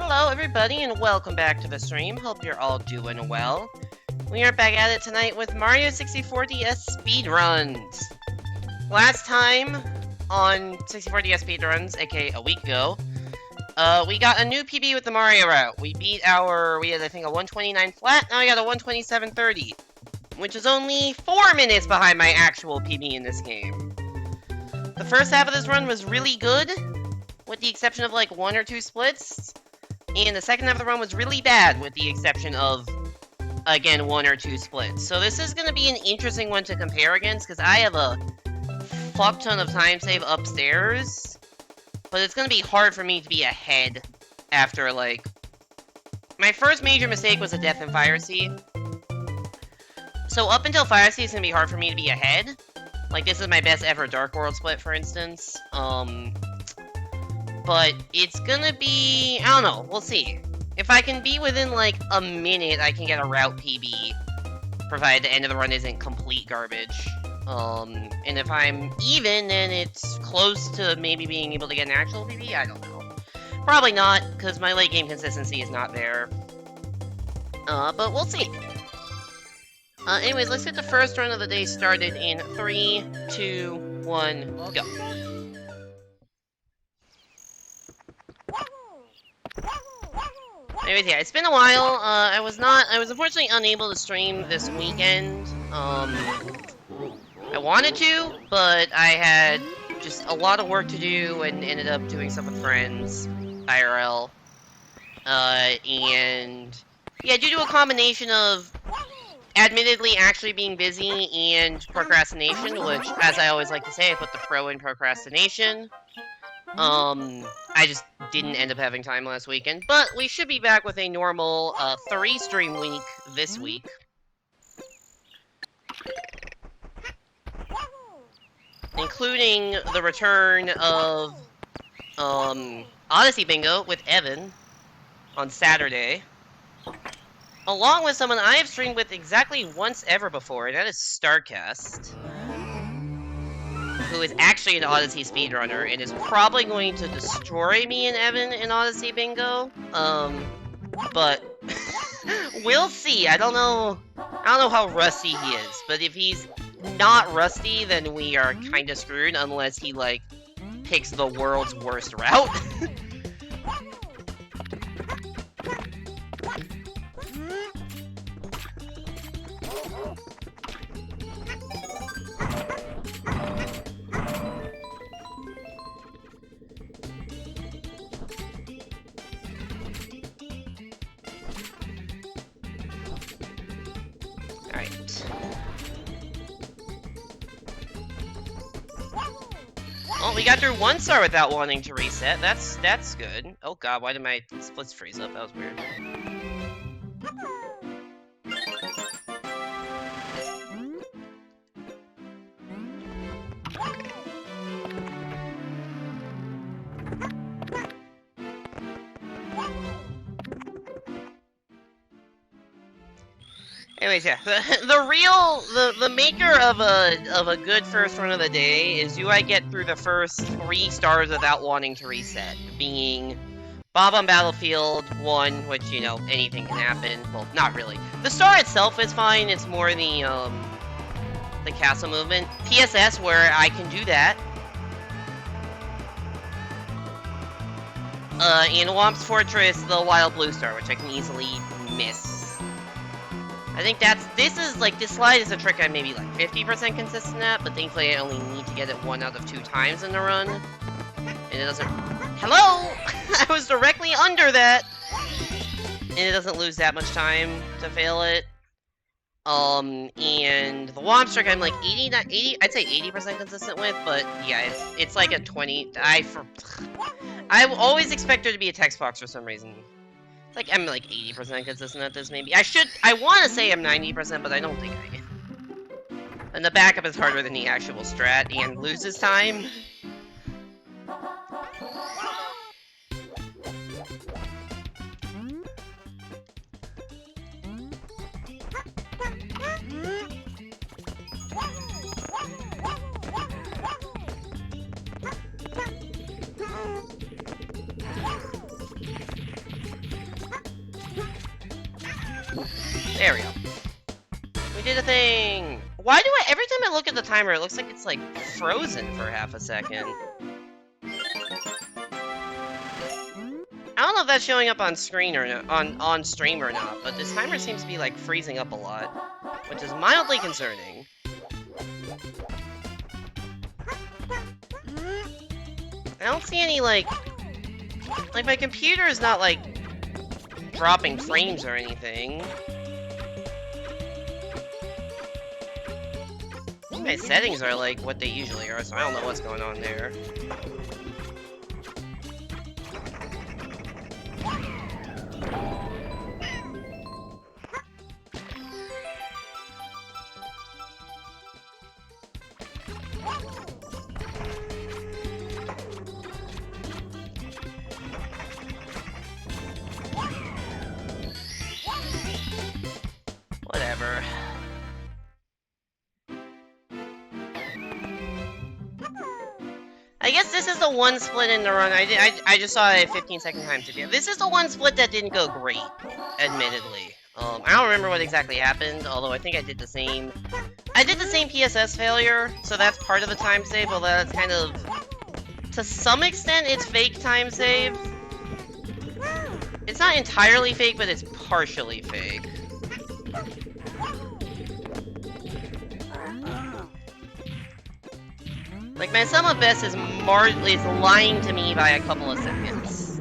Hello everybody and welcome back to the stream. Hope you're all doing well. We are back at it tonight with Mario 64 DS speedruns. Last time on 64 DS speedruns, aka a week ago, we got a new PB with the Mario route. We had I think a 129 flat, now we got a 127.30, which is only 4 minutes behind my actual PB in this game. The first half of this run was really good, with the exception of like 1 or 2 splits. And the second half of the run was really bad, with the exception of, again, 1 or 2 splits. So this is going to be an interesting one to compare against, because I have a fuck ton of time save upstairs. But it's going to be hard for me to be ahead after, like... My first major mistake was a death in Fire Sea. So up until Fire Sea, it's going to be hard for me to be ahead. Like, this is my best ever Dark World split, for instance. But it's gonna be... I don't know, we'll see. If I can be within, like, a minute, I can get a route PB. Provided the end of the run isn't complete garbage. And if I'm even, then it's close to maybe being able to get an actual PB? I don't know. Probably not, because my late game consistency is not there. But we'll see. Anyways, let's get the first run of the day started in 3, 2, 1, go. Anyways, yeah, it's been a while. I was unfortunately unable to stream this weekend. I wanted to, but I had just a lot of work to do and ended up doing stuff with friends, IRL. And yeah, due to a combination of admittedly actually being busy and procrastination, which, as I always like to say, I put the pro in procrastination. I just didn't end up having time last weekend, but we should be back with a normal, 3-stream week this week. Including the return of, Odyssey Bingo with Evan on Saturday. Along with someone I have streamed with exactly once ever before, and that is Starcast, who is actually an Odyssey speedrunner and is probably going to destroy me and Evan in Odyssey Bingo. But we'll see. I don't know how rusty he is, but if he's not rusty, then we are kind of screwed unless he like picks the world's worst route. Well, we got through 1 star without wanting to reset. That's good. Oh god, why did my splits freeze up? That was weird. Anyways, yeah, the maker of a good first run of the day is do I get through the first 3 stars without wanting to reset, being Bob on Battlefield 1, which, you know, anything can happen. Well, not really. The star itself is fine, it's more the castle movement. PSS, where I can do that. In Womp's Fortress, the Wild Blue Star, which I can easily miss. I think this slide is a trick I'm maybe like 50% consistent at, but thankfully I only need to get it 1 out of 2 times in the run. And it doesn't... Hello! I was directly under that! And it doesn't lose that much time to fail it. And the Womp trick I'm like 80, I'd say 80% consistent with, but yeah, it's like a 20... I always expect there to be a text box for some reason. Like, I'm like 80% consistent at this, maybe. I want to say I'm 90%, but I don't think I am. And the backup is harder than the actual strat, and loses time. I look at the timer, it looks like it's, like, frozen for half a second. I don't know if that's showing up on screen or not, on stream or not, but this timer seems to be, like, freezing up a lot, which is mildly concerning. I don't see any, like, my computer is not, like, dropping frames or anything. My settings are, like, what they usually are, so I don't know what's going on there. Whatever. I guess this is the one split in the run. I just saw a 15-second time to do. This is the one split that didn't go great, admittedly. I don't remember what exactly happened, although I think I did the same. I did the same PSS failure, so that's part of the time save, although that's kind of, to some extent, it's fake time save. It's not entirely fake, but it's partially fake. Like, my sum of best is lying to me by a couple of seconds.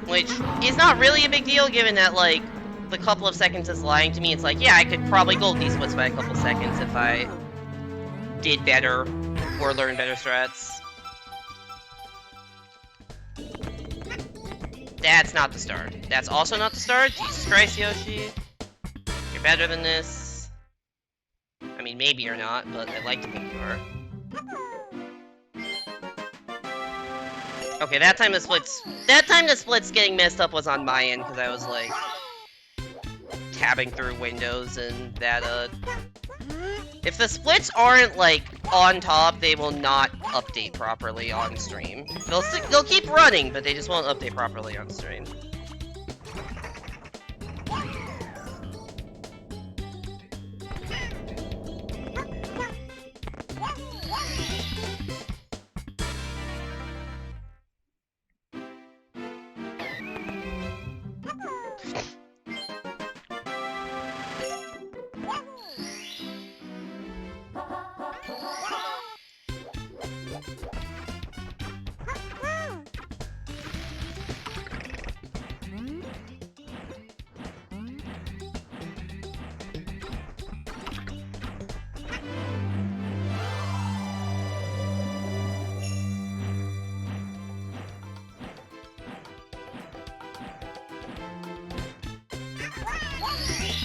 Which is not really a big deal, given that, like, the couple of seconds is lying to me. It's like, yeah, I could probably gold these splits by a couple seconds if I did better or learned better strats. That's not the start. That's also not the start. Jesus Christ, Yoshi. You're better than this. I mean, maybe you're not, but I'd like to think you are. Okay, that time the splits getting messed up was on my end, because I was, like, tabbing through windows, and that, if the splits aren't, like, on top, they will not update properly on stream. They'll keep running, but they just won't update properly on stream.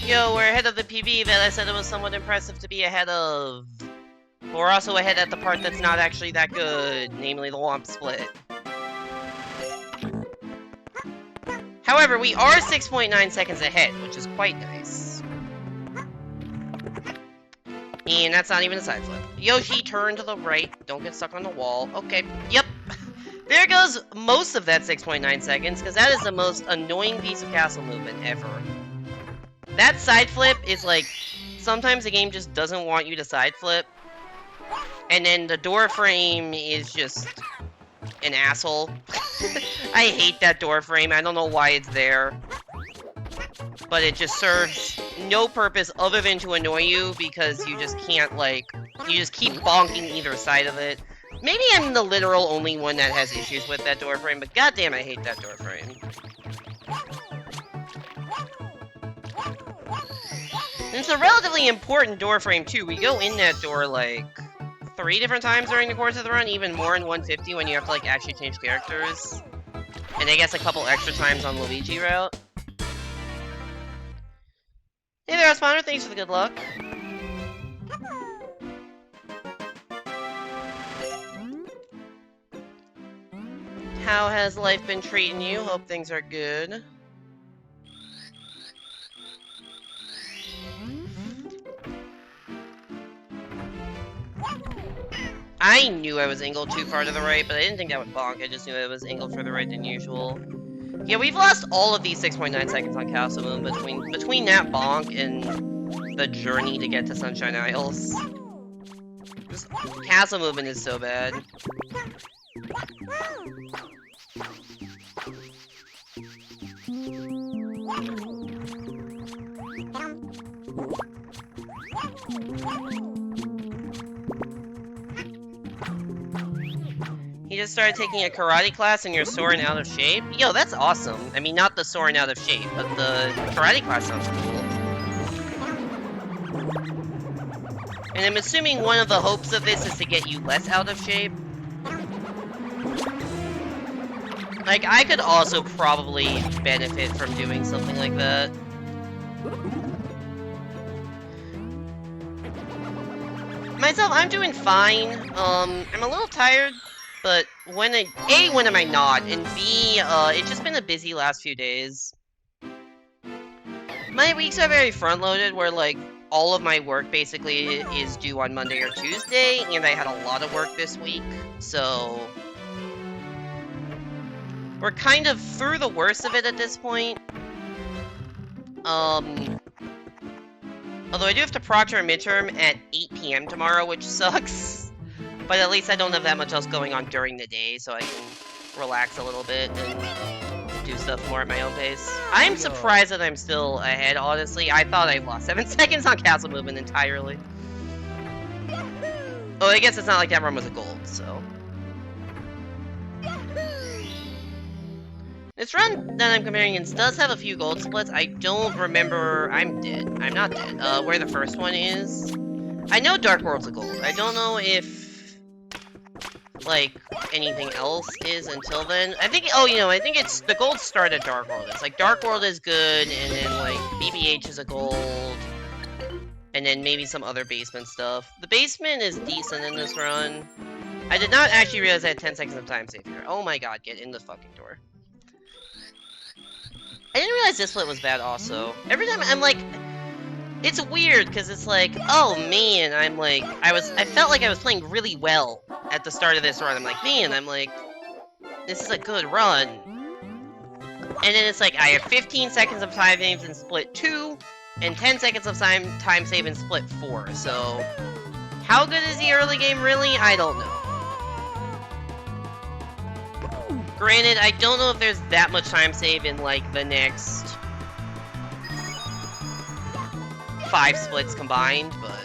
Yo, we're ahead of the PB that I said it was somewhat impressive to be ahead of. But we're also ahead at the part that's not actually that good, namely the Womp Split. However, we are 6.9 seconds ahead, which is quite nice. And that's not even a side flip. Yoshi, turn to the right. Don't get stuck on the wall. Okay, yep. There goes most of that 6.9 seconds, because that is the most annoying piece of castle movement ever. That side flip is like, sometimes the game just doesn't want you to side flip. And then the door frame is just an asshole. I hate that door frame. I don't know why it's there. But it just serves no purpose other than to annoy you, because you just can't, like, you just keep bonking either side of it. Maybe I'm the literal only one that has issues with that door frame, but goddamn, I hate that door frame. It's a relatively important door frame, too. We go in that door, like, 3 different times during the course of the run, even more in 150 when you have to, like, actually change characters. And I guess a couple extra times on Luigi route. Hey there, Spawner, thanks for the good luck. How has life been treating you? Hope things are good. I knew I was angled too far to the right, but I didn't think that would bonk. I just knew I was angled further right than usual. Yeah, we've lost all of these 6.9 seconds on Castle Moon between that bonk and the journey to get to Sunshine Isles. Just, castle movement is so bad. He just started taking a karate class and you're sore and out of shape? Yo, that's awesome. I mean, not the sore and out of shape, but the karate class sounds cool. And I'm assuming one of the hopes of this is to get you less out of shape. Like, I could also probably benefit from doing something like that. Myself, I'm doing fine. I'm a little tired, but when am I not? And B, it's just been a busy last few days. My weeks are very front-loaded, where, like, all of my work basically is due on Monday or Tuesday, and I had a lot of work this week, so... we're kind of through the worst of it at this point. Although I do have to proctor a midterm at 8 PM tomorrow, which sucks. But at least I don't have that much else going on during the day, so I can relax a little bit and do stuff more at my own pace. I'm surprised that I'm still ahead, honestly. I thought I lost 7 seconds on castle movement entirely. Oh, I guess it's not like that run was a gold, so... This run that I'm comparing against does have a few gold splits. I don't remember... I'm dead. I'm not dead. Where the first one is. I know Dark World's a gold. I don't know if... like, anything else is until then. I think... oh, you know, I think it's... the gold start at Dark World. It's like, Dark World is good, and then, like, BBH is a gold. And then maybe some other basement stuff. The basement is decent in this run. I did not actually realize I had 10 seconds of time save here. Oh my god, get in the fucking door. I didn't realize this split was bad also. Every time I'm like... it's weird, because it's like, oh man, I'm like... I felt like I was playing really well at the start of this run. I'm like, man, I'm like... this is a good run. And then it's like, I have 15 seconds of time saves in split 2, and 10 seconds of time save in split 4, so... how good is the early game really? I don't know. Granted, I don't know if there's that much time save in, like, the next 5 splits combined, but...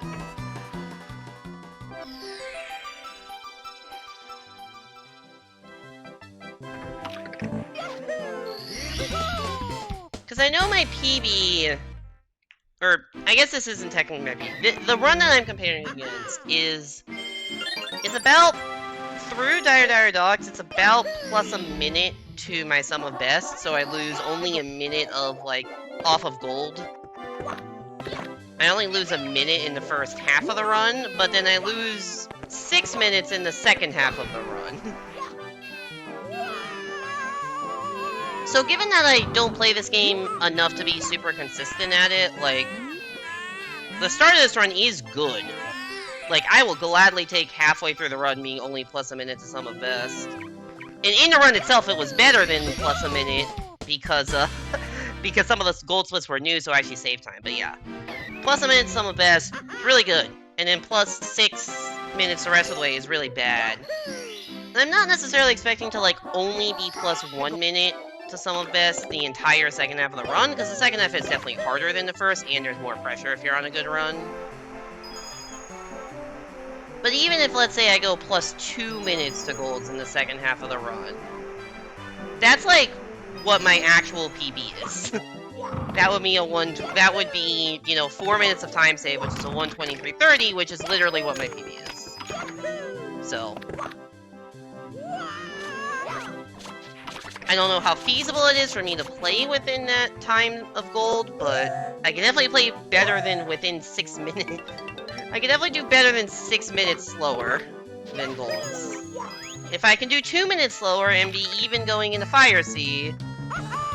because I know my PB... or, I guess this isn't technically my PB. The run that I'm comparing against is... it's about... through Dire Dogs, it's about plus a minute to my sum of best, so I lose only a minute of, like, off of gold. I only lose a minute in the first half of the run, but then I lose 6 minutes in the second half of the run. So given that I don't play this game enough to be super consistent at it, like, the start of this run is good. Like, I will gladly take halfway through the run being only plus a minute to sum of best. And in the run itself, it was better than plus a minute, because, because some of the gold splits were new, so I actually saved time, but yeah. Plus a minute to sum of best, really good. And then plus 6 minutes the rest of the way is really bad. And I'm not necessarily expecting to, like, only be plus 1 minute to sum of best the entire second half of the run, because the second half is definitely harder than the first, and there's more pressure if you're on a good run. But even if, let's say, I go plus 2 minutes to golds in the second half of the run, that's like what my actual PB is. That would be that would be, you know, 4 minutes of time save, which is a 1:23:30, which is literally what my PB is. So I don't know how feasible it is for me to play within that time of gold, but I can definitely play better than within 6 minutes. I can definitely do better than 6 minutes slower than golds. If I can do 2 minutes slower and be even going into Fire Sea,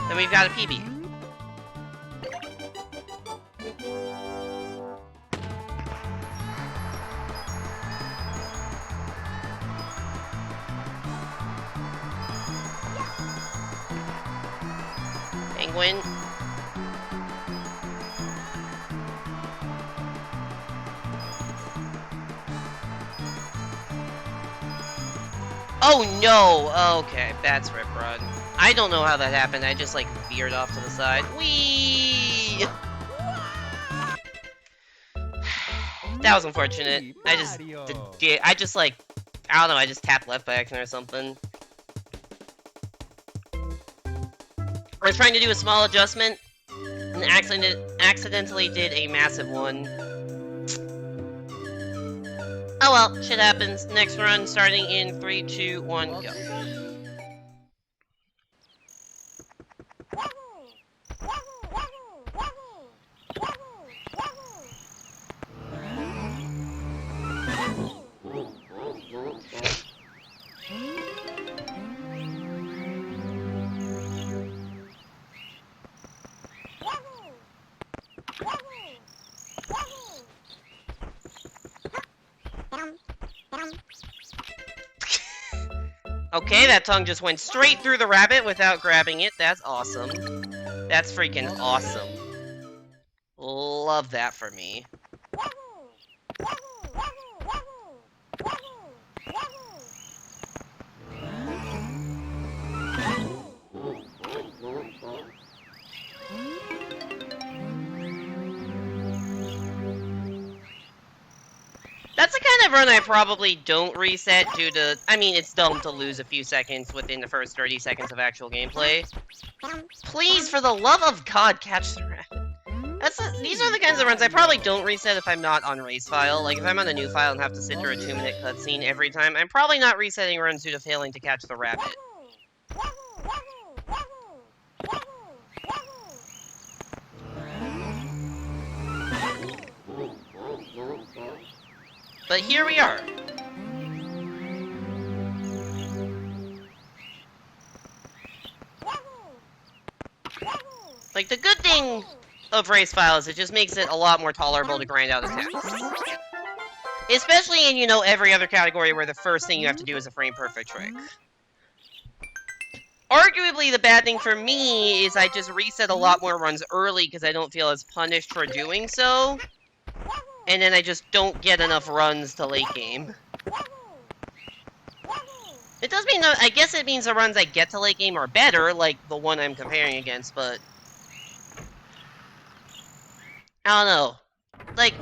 then we've got a PB. penguin. Oh no! Okay, that's Rip Run. I don't know how that happened, I just like veered off to the side. Whee! That was unfortunate. I just like, I don't know, I just tapped left by accident or something. I was trying to do a small adjustment, and accidentally did a massive one. Oh well, shit happens. Next run, starting in 3, 2, 1, go. Okay, that tongue just went straight through the rabbit without grabbing it. That's awesome. That's freaking awesome. Love that for me. That's the kind of run I probably don't reset due to... I mean, it's dumb to lose a few seconds within the first 30 seconds of actual gameplay. Please, for the love of God, catch the rabbit. These are the kinds of runs I probably don't reset if I'm not on race file. Like, if I'm on a new file and have to sit through a 2-minute cutscene every time, I'm probably not resetting runs due to failing to catch the rabbit. But here we are. Like, the good thing of race file is it just makes it a lot more tolerable to grind out attacks. Especially in, you know, every other category where the first thing you have to do is a frame-perfect trick. Arguably, the bad thing for me is I just reset a lot more runs early because I don't feel as punished for doing so. And then I just don't get enough runs to late game. It does mean, I guess it means the runs I get to late game are better, like the one I'm comparing against, but... I don't know. Like...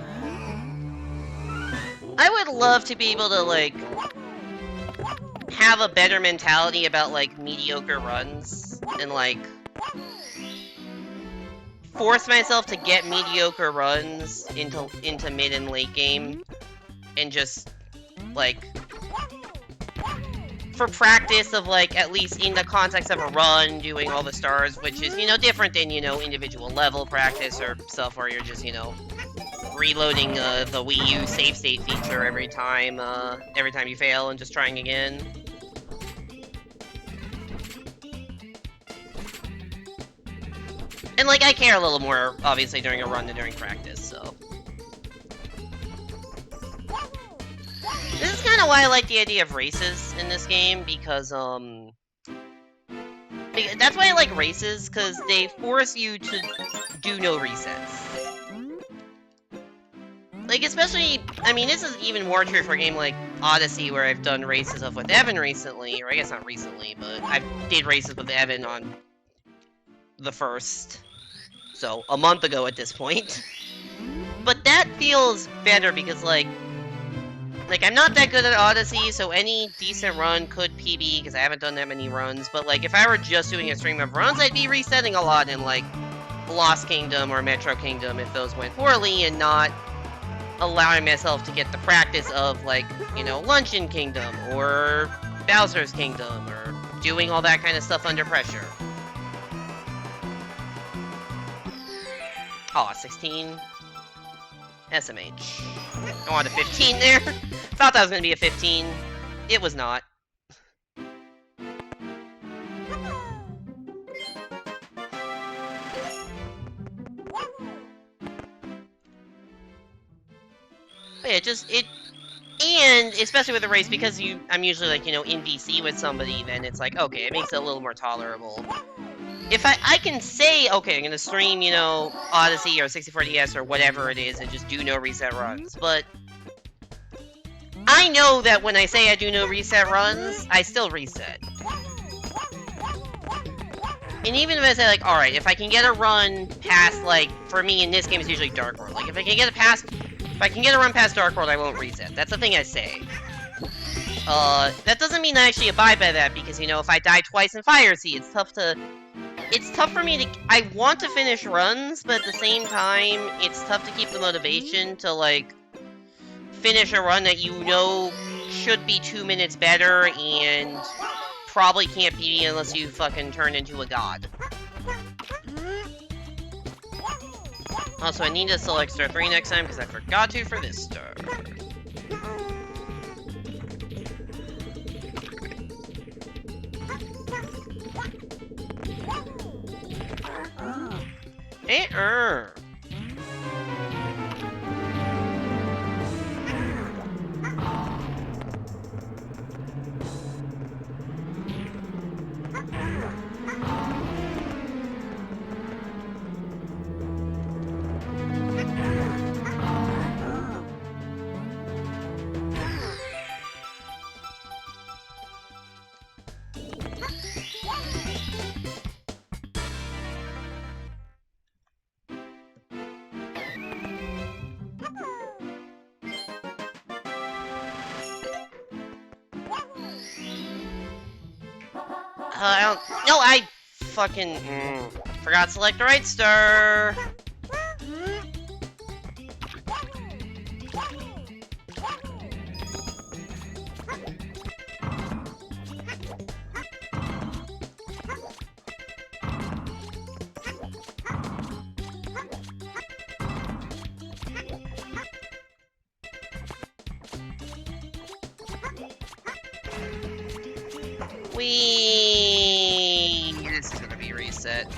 I would love to be able to, like... have a better mentality about, like, mediocre runs. And, like... force myself to get mediocre runs into mid and late game, and just, like, for practice of, like, at least in the context of a run, doing all the stars, which is, you know, different than, you know, individual level practice or stuff where you're just, you know, reloading the Wii U save state feature every time you fail and just trying again. And, like, I care a little more, obviously, during a run than during practice, so... This is kind of why I like the idea of races in this game, because, that's why I like races, because they force you to do no resets. Like, especially... I mean, this is even more true for a game like Odyssey, where I've done races of with Evan recently, or I guess not recently, but I did races with Evan on the first... So, a month ago at this point. But that feels better because, like, I'm not that good at Odyssey, so any decent run could PB, because I haven't done that many runs. But, like, if I were just doing a stream of runs, I'd be resetting a lot in, like, Lost Kingdom or Metro Kingdom if those went poorly, and not allowing myself to get the practice of, like, you know, Luncheon Kingdom, or Bowser's Kingdom, or doing all that kind of stuff under pressure. Aw, 16. SMH. I wanted a 15 there. Thought that was gonna be a 15. It was not. But yeah, and especially with the race, because I'm usually, like, you know, in VC with somebody, then it's like, okay, it makes it a little more tolerable. if I can say, okay, I'm gonna stream, you know, Odyssey or 64DS or whatever it is and just do no reset runs, but I know that when I say I do no reset runs, I still reset. And even if I say, like, alright, if I can get a run past, like, for me in this game it's usually Dark World. Like, if I can get a run past Dark World, I won't reset. That's the thing I say. That doesn't mean I actually abide by that, because, you know, if I die twice in Fire Sea, it's tough for me to, I want to finish runs, but at the same time, it's tough to keep the motivation to, like, finish a run that you know should be 2 minutes better, and probably can't be unless you fucking turn into a god. Also, I need to select star 3 next time, because I forgot to for this star. Hey, I fucking forgot to select the right star. This is gonna be reset.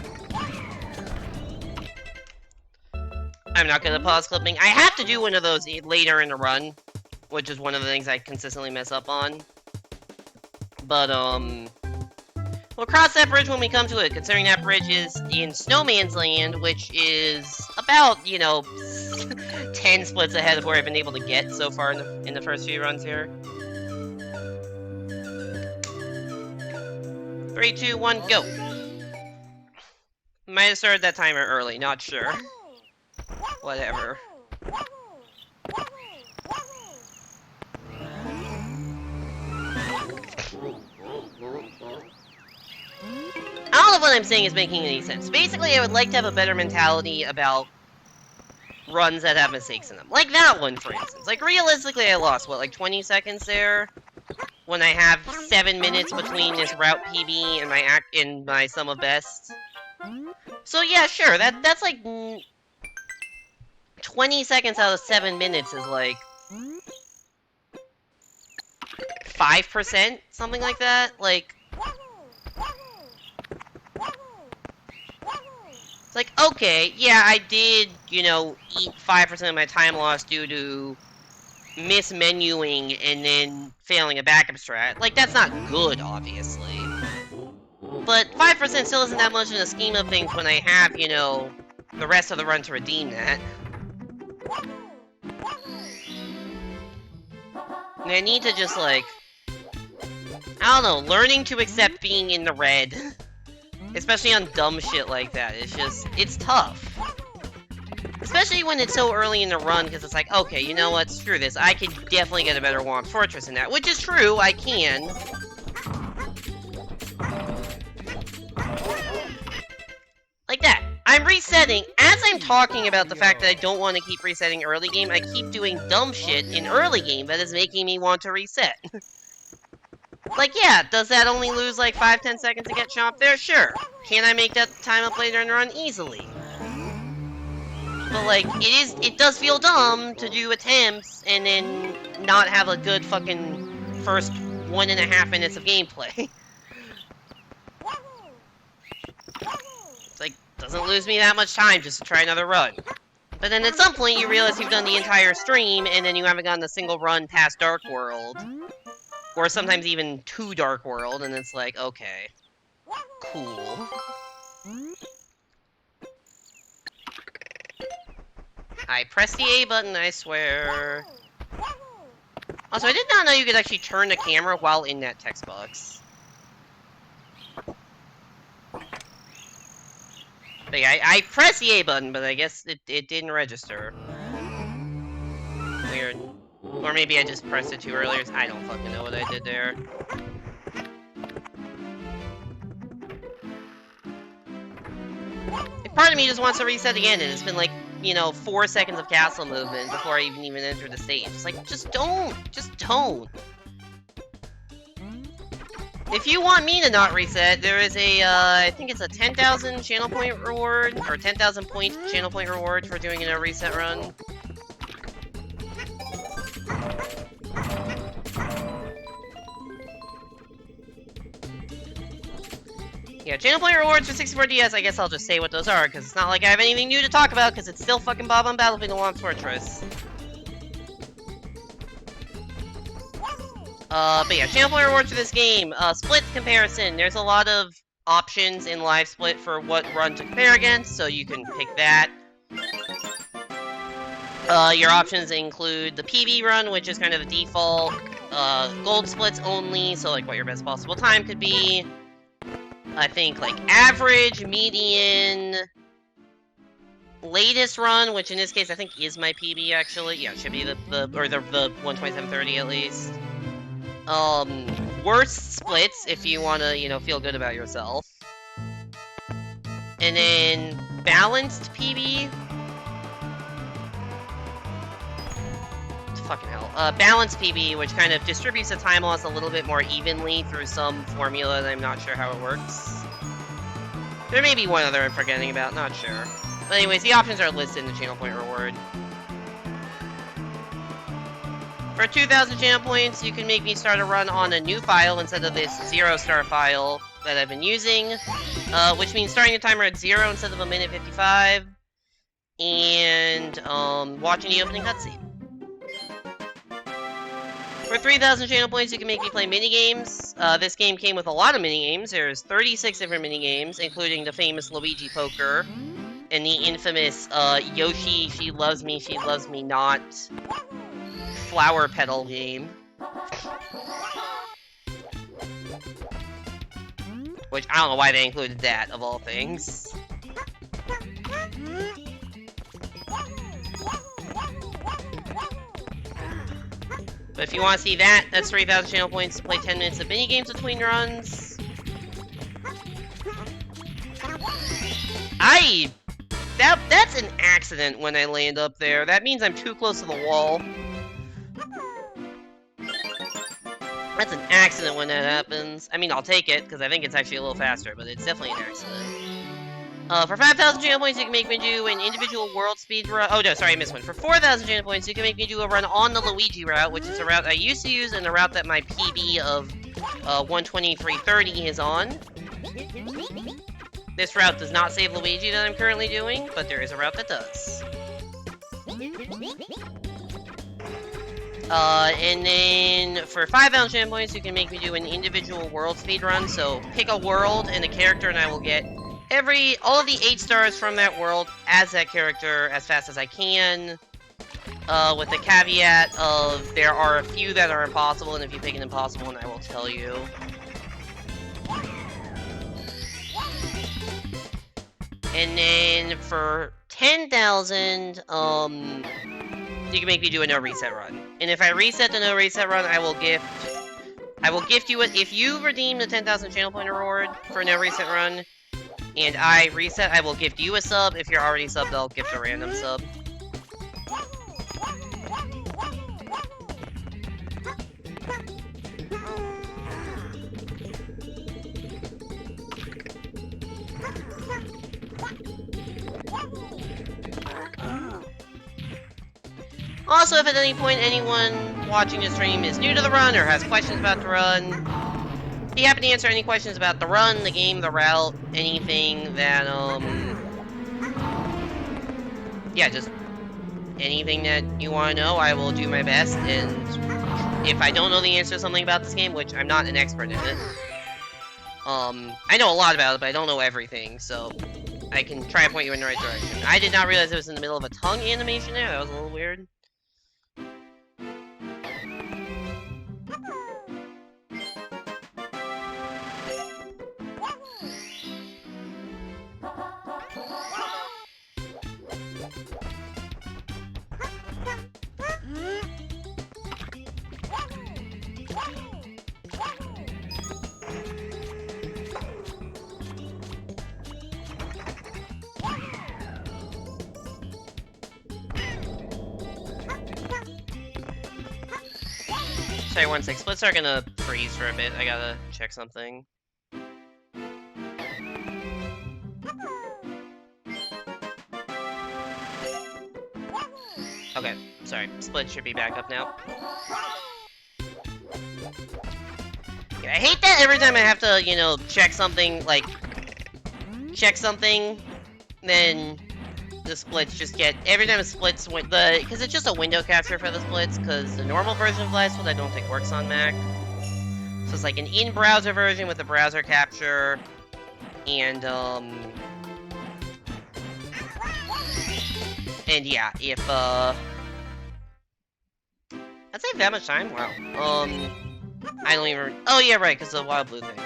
I'm not gonna pause clipping. I have to do one of those later in the run, which is one of the things I consistently mess up on. But, we'll cross that bridge when we come to it, considering that bridge is in Snowman's Land, which is about, you know, 10 splits ahead of where I've been able to get so far in the first few runs here. 3, 2, 1, go! Might have started that timer early, not sure. Whatever. I don't know if what I'm saying is making any sense. Basically, I would like to have a better mentality about runs that have mistakes in them. Like that one, for instance. Like, realistically, I lost, what, like 20 seconds there? When I have 7 minutes between this route PB and my sum of best. So yeah, sure, that's like 20 seconds out of 7 minutes is like 5%, something like that. Like, it's like, okay, yeah, I did, you know, eat 5% of my time loss due to mismenuing and then failing a backup strat. Like, that's not good, obviously. But 5% still isn't that much in the scheme of things when I have, you know, the rest of the run to redeem that. And I need to just, like, I don't know, learning to accept being in the red, especially on dumb shit like that, it's tough. Especially when it's so early in the run, because it's like, okay, you know what, screw this, I could definitely get a better Womp Fortress in that, which is true, I can. Like that. I'm resetting. As I'm talking about the fact that I don't want to keep resetting early game, I keep doing dumb shit in early game that is making me want to reset. Like, yeah, does that only lose like 5-10 seconds to get chopped there? Sure. Can I make that time up later in the run? Easily. But like, it does feel dumb to do attempts and then not have a good fucking first 1.5 minutes of gameplay. It's like, doesn't lose me that much time just to try another run. But then at some point you realize you've done the entire stream and then you haven't gotten a single run past Dark World. Or sometimes even to Dark World, and it's like, okay. Cool. I pressed the A button, I swear. Also, I did not know you could actually turn the camera while in that text box. But yeah, I pressed the A button, but I guess it didn't register. Weird. Or maybe I just pressed it too early. I don't fucking know what I did there. Part of me just wants to reset again, and it's been like, you know, 4 seconds of castle movement before I even entered the stage. It's like, just don't. Just don't. If you want me to not reset, there is a, I think it's a 10,000 channel point reward, or 10,000 point channel point reward for doing a reset run. Yeah, channel point rewards for 64DS, I guess I'll just say what those are, because it's not like I have anything new to talk about, because it's still fucking Bob on Battlefield and Launch Fortress. But yeah, channel point rewards for this game. Split comparison. There's a lot of options in Live Split for what run to compare against, so you can pick that. Your options include the PB run, which is kind of the default. Gold splits only, so like what your best possible time could be. I think like average, median, latest run, which in this case I think is my PB actually. Yeah, it should be the 127.30 at least. Worst splits if you want to, you know, feel good about yourself. And then balanced PB. Fucking hell. Balanced PB, which kind of distributes the time loss a little bit more evenly through some formula that I'm not sure how it works. There may be one other I'm forgetting about, not sure. But anyways, the options are listed in the channel point reward. For 2,000 channel points, you can make me start a run on a new file instead of this 0-star file that I've been using. Which means starting the timer at 0 instead of a minute 55. And, watching the opening cutscene. For 3,000 channel points, you can make me play minigames. This game came with a lot of minigames. There's 36 different minigames, including the famous Luigi Poker, and the infamous, Yoshi, she loves me not, flower petal game. Which, I don't know why they included that, of all things. But if you want to see that, that's 3,000 channel points to play 10 minutes of minigames between runs. That's an accident when I land up there. That means I'm too close to the wall. That's an accident when that happens. I mean, I'll take it, because I think it's actually a little faster, but it's definitely an accident. For 5,000 channel points, you can make me do an individual world speed run. Oh, no, sorry, I missed one. For 4,000 channel points, you can make me do a run on the Luigi route, which is a route I used to use and a route that my PB of 123.30 is on. This route does not save Luigi that I'm currently doing, but there is a route that does. And then for 5,000 channel points, you can make me do an individual world speed run. So pick a world and a character, and I will get all of the 8 stars from that world as that character as fast as I can. With the caveat of there are a few that are impossible, and if you pick an impossible one, I will tell you. And then for 10,000, you can make me do a no reset run. And if I reset the no reset run, I will gift you it. If you redeem the 10,000 channel point reward for no reset run, and I reset, I will gift you a sub. If you're already subbed, I'll gift a random sub. Also, if at any point anyone watching the stream is new to the run or has questions about the run, be happy to answer any questions about the run, the game, the route, anything that, yeah, just anything that you want to know, I will do my best, and if I don't know the answer to something about this game, which I'm not an expert in it, I know a lot about it, but I don't know everything, so I can try to point you in the right direction. I did not realize it was in the middle of a tongue animation there. That was a little weird. Sorry, 1 sec. Splits are gonna freeze for a bit. I gotta check something. Okay, sorry. Split should be back up now. Yeah, I hate that every time I have to, you know, check something, like, then the splits just get, every time it splits, because it's just a window capture for the splits, because the normal version of Last Split I don't think works on Mac. So it's like an in-browser version with a browser capture, and yeah, if, I'd save that much time? Wow. I don't even, oh yeah, right, because of the Wild Blue thing.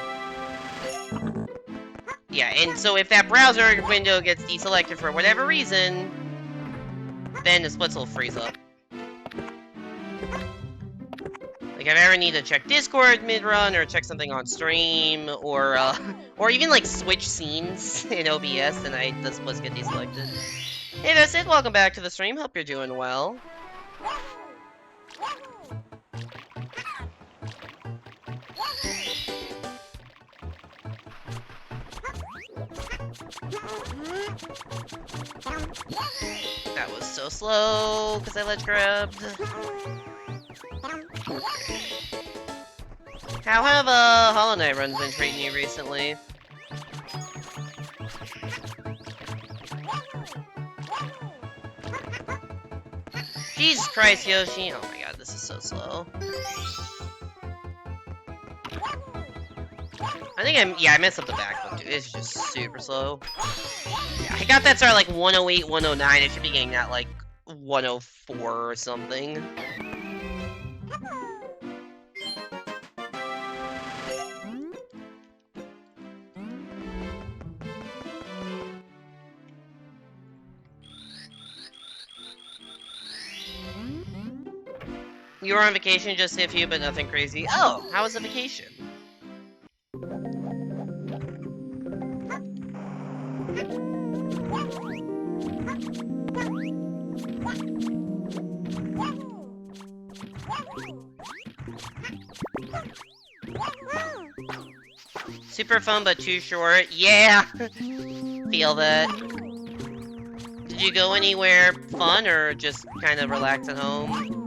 Yeah, and so if that browser window gets deselected for whatever reason, then the splits will freeze up. Like, if I ever need to check Discord mid-run, or check something on stream, or even, like, switch scenes in OBS, then the splits get deselected. Hey, that's it. Welcome back to the stream. Hope you're doing well. That was so slow, because I ledge grabbed. How have Hollow Knight runs been treating you recently? Jesus Christ, Yoshi! Oh my god, this is so slow. I think I messed up the backflip, dude. It's just super slow. Yeah, I got that start like 108, 109. I should be getting that like 104 or something. You were on vacation, just a few, but nothing crazy. Oh, how was the vacation? Super fun, but too short. Yeah! Feel that. Did you go anywhere fun, or just kind of relax at home?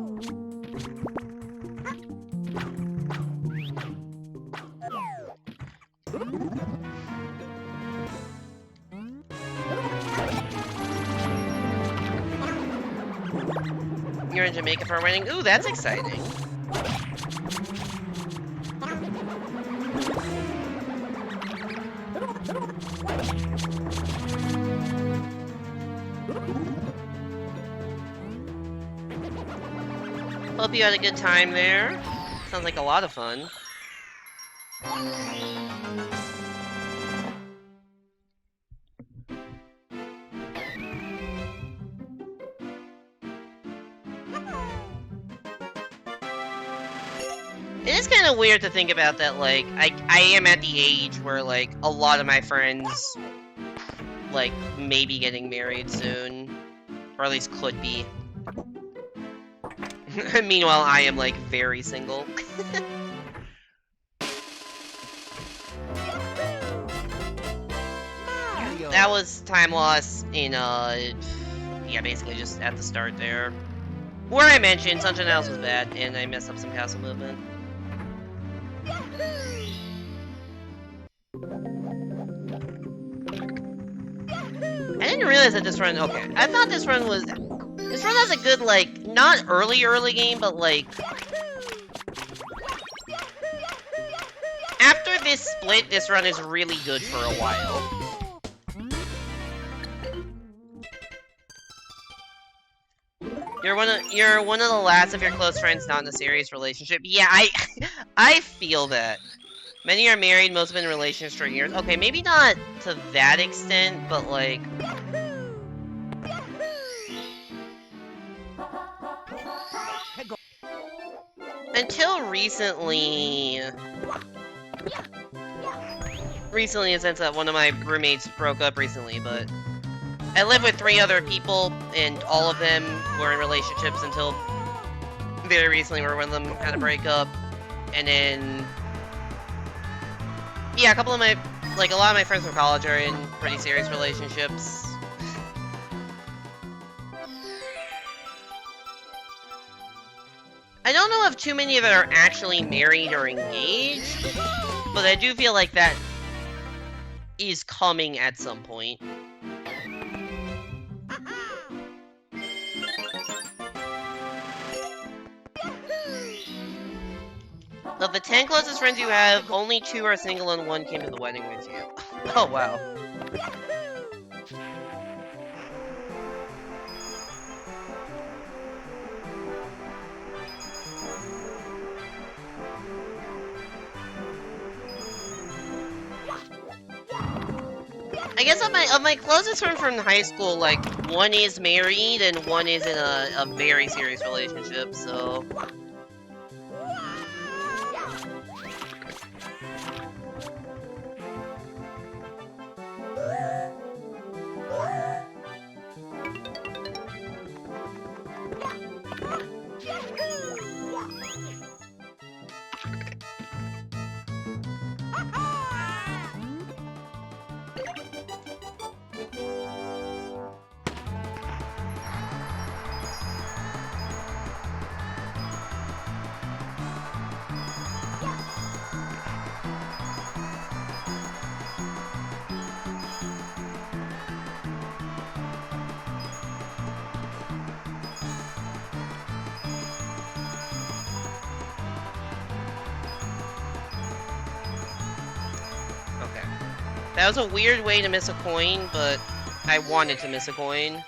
You're in Jamaica for a wedding? Ooh, that's exciting. Hope you had a good time there. Sounds like a lot of fun. It is kind of weird to think about that, like, I am at the age where, like, a lot of my friends, like, may be getting married soon. Or at least could be. Meanwhile, I am, like, very single. That was time loss in, yeah, basically just at the start there. Where I mentioned Sunshine House was bad, and I messed up some castle movement. I didn't realize that this run, okay, I thought this run has a good, like, not early game, but, like, after this split, this run is really good for a while. You're one of the last of your close friends not in a serious relationship. Yeah, I feel that. Many are married, most have been in relationships for years. Okay, maybe not to that extent, but like... Until recently... Recently, in the sense that one of my roommates broke up recently, but... I live with 3 other people, and all of them were in relationships until very recently, where one of them had a breakup, and then... Yeah, a couple of my... Like, a lot of my friends from college are in pretty serious relationships. I don't know of too many that are actually married or engaged, but I do feel like that is coming at some point. Of the 10 closest friends you have, only 2 are single and 1 came to the wedding with you. Oh, wow. I guess of my closest friends from high school, like, 1 is married and 1 is in a very serious relationship, so... That was a weird way to miss a coin, but I wanted to miss a coin.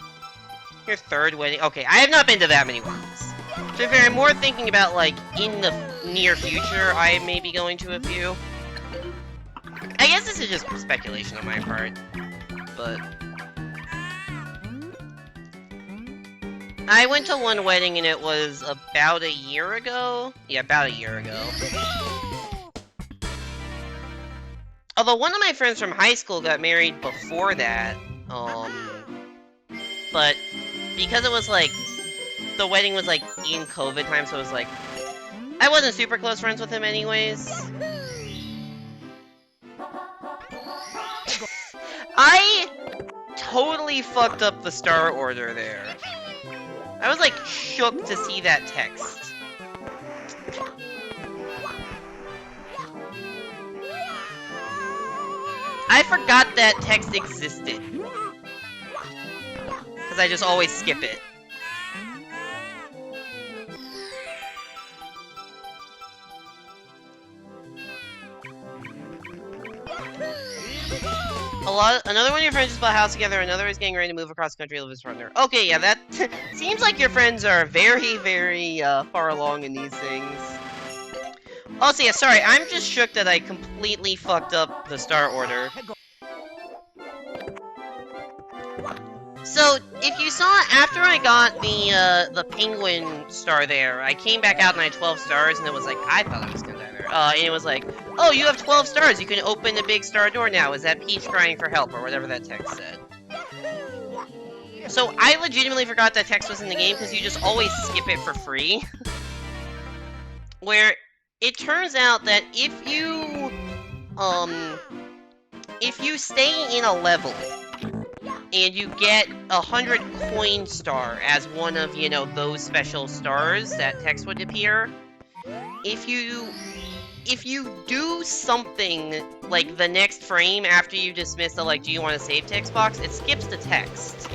Your 3rd wedding. Okay, I have not been to that many weddings. To be fair, I'm more thinking about, like, in the near future, I may be going to a few. I guess this is just speculation on my part, but... I went to 1 wedding and it was about a year ago? Yeah, about a year ago. Although one of my friends from high school got married before that, but because it was like, the wedding was like in COVID time, so it was like, I wasn't super close friends with him anyways. I totally fucked up the star order there. I was like shook to see that text. I forgot that text existed. Because I just always skip it. Another one of your friends just bought a house together, another is getting ready to move across the country to live with his partner. Okay, yeah, that seems like your friends are very, very far along in these things. Also, yeah, sorry, I'm just shook that I completely fucked up the star order. So, if you saw, after I got the penguin star there, I came back out and I had 12 stars, and it was like, I thought I was gonna die there. And it was like, oh, you have 12 stars, you can open a big star door now. Is that Peach crying for help, or whatever that text said? So, I legitimately forgot that text was in the game, because you just always skip it for free. Where... It turns out that if you stay in a level, and you get 100 coin star as one of, you know, those special stars, that text would appear, if you do something, like, the next frame after you dismiss the, like, do you want to save text box, it skips the text.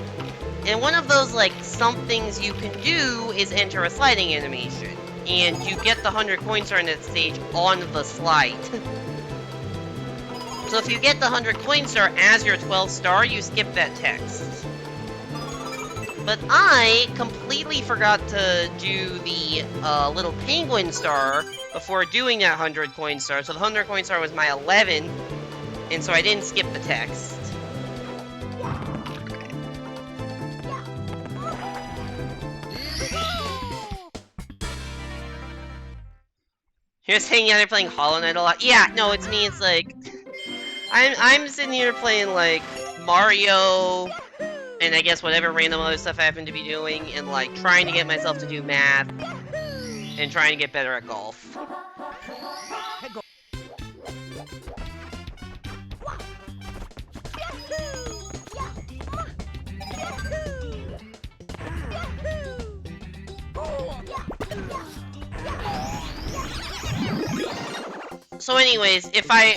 And one of those, like, somethings you can do is enter a sliding animation. And you get the 100 coin star in that stage on the slide. So if you get the 100 coin star as your 12th star, you skip that text. But I completely forgot to do the little penguin star before doing that 100 coin star. So the 100 coin star was my 11, and so I didn't skip the text. You're just hanging out there playing Hollow Knight a lot? Yeah, no, it's me, it's like... I'm sitting here playing, like, Mario, and I guess whatever random other stuff I happen to be doing, and, like, trying to get myself to do math, and trying to get better at golf. So anyways, if I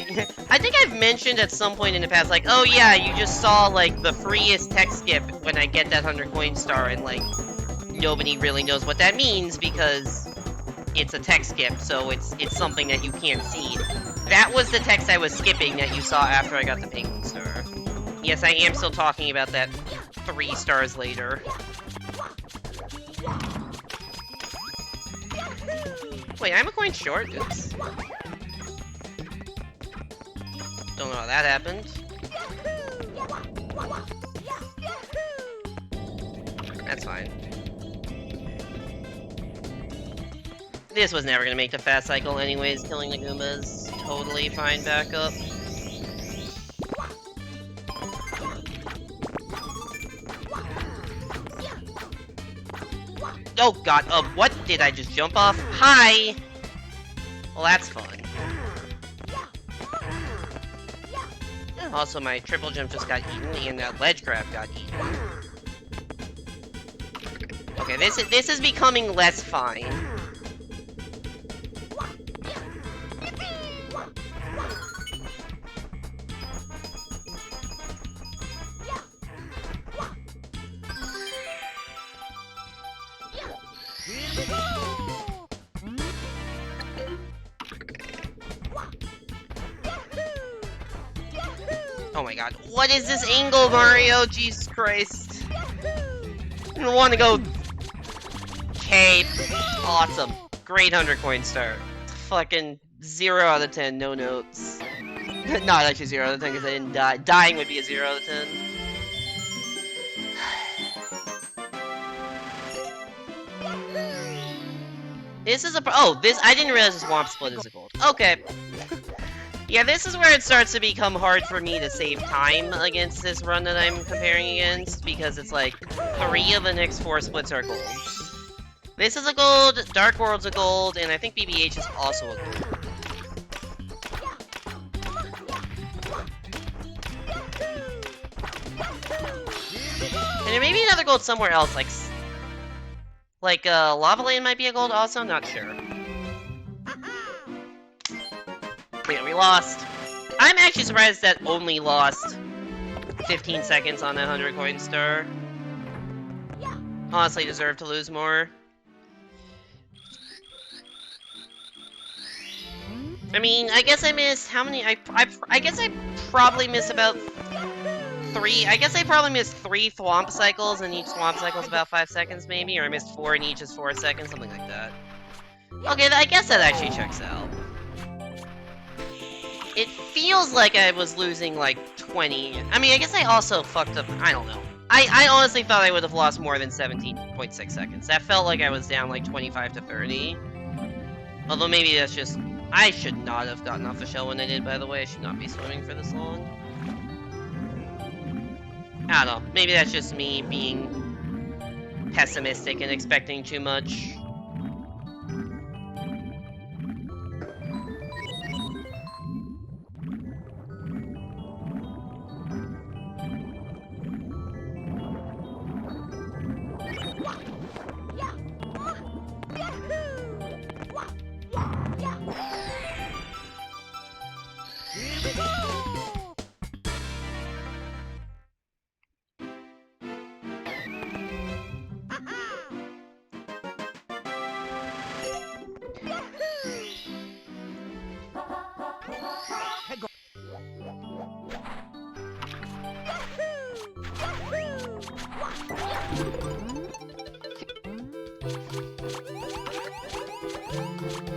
think I've mentioned at some point in the past, like, oh yeah, you just saw, like, the freest text skip when I get that 100 coin star, and, like, nobody really knows what that means because it's a text skip, so it's something that you can't see. That was the text I was skipping that you saw after I got the penguin star. Yes, I am still talking about that 3 stars later. Wait, I'm a coin short? Oops. Don't know how that happened. That's fine. This was never gonna make the fast cycle anyways, killing the Goombas. Totally fine backup. Oh god, what did I just jump off? Hi! Well, that's fun. Also, my triple jump just got eaten, and that ledge grab got eaten. Okay, this is becoming less fine. Oh my god, what is this angle, Mario? Jesus Christ. I don't want to go... Okay, awesome. Great 100 coin star. Fucking 0 out of 10, no notes. Not actually 0 out of 10 because I didn't die. Dying would be a 0 out of 10. This is a... Oh, this... I didn't realize this Swamp Split is a gold. Okay. Yeah, this is where it starts to become hard for me to save time against this run that I'm comparing against, because it's like, 3 of the next 4 splits are gold. This is a gold, Dark World's a gold, and I think BBH is also a gold. And there may be another gold somewhere else, like Lava Lane might be a gold also, not sure. Yeah, we lost. I'm actually surprised that only lost 15 seconds on that 100 coin star. Honestly deserved to lose more. I mean, I guess I missed how many? I guess I probably missed about 3. I guess I probably missed 3 Thwomp cycles, and each Thwomp cycle is about 5 seconds maybe, or I missed 4 and each is 4 seconds, something like that. Okay, I guess that actually checks out. It feels like I was losing like 20. I mean, I guess I also fucked up. I don't know. I honestly thought I would have lost more than 17.6 seconds. That felt like I was down like 25 to 30. Although maybe that's just... I should not have gotten off the shell when I did, by the way. I should not be swimming for this long. I don't know. Maybe that's just me being pessimistic and expecting too much.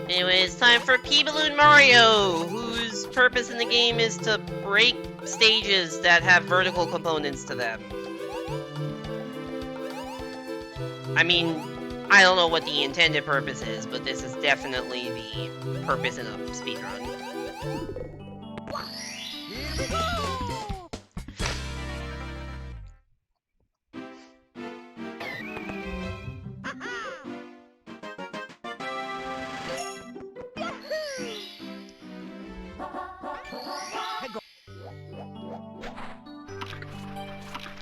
Anyway, it's time for P-Balloon Mario, whose purpose in the game is to break stages that have vertical components to them. I mean, I don't know what the intended purpose is, but this is definitely the purpose in a speedrun.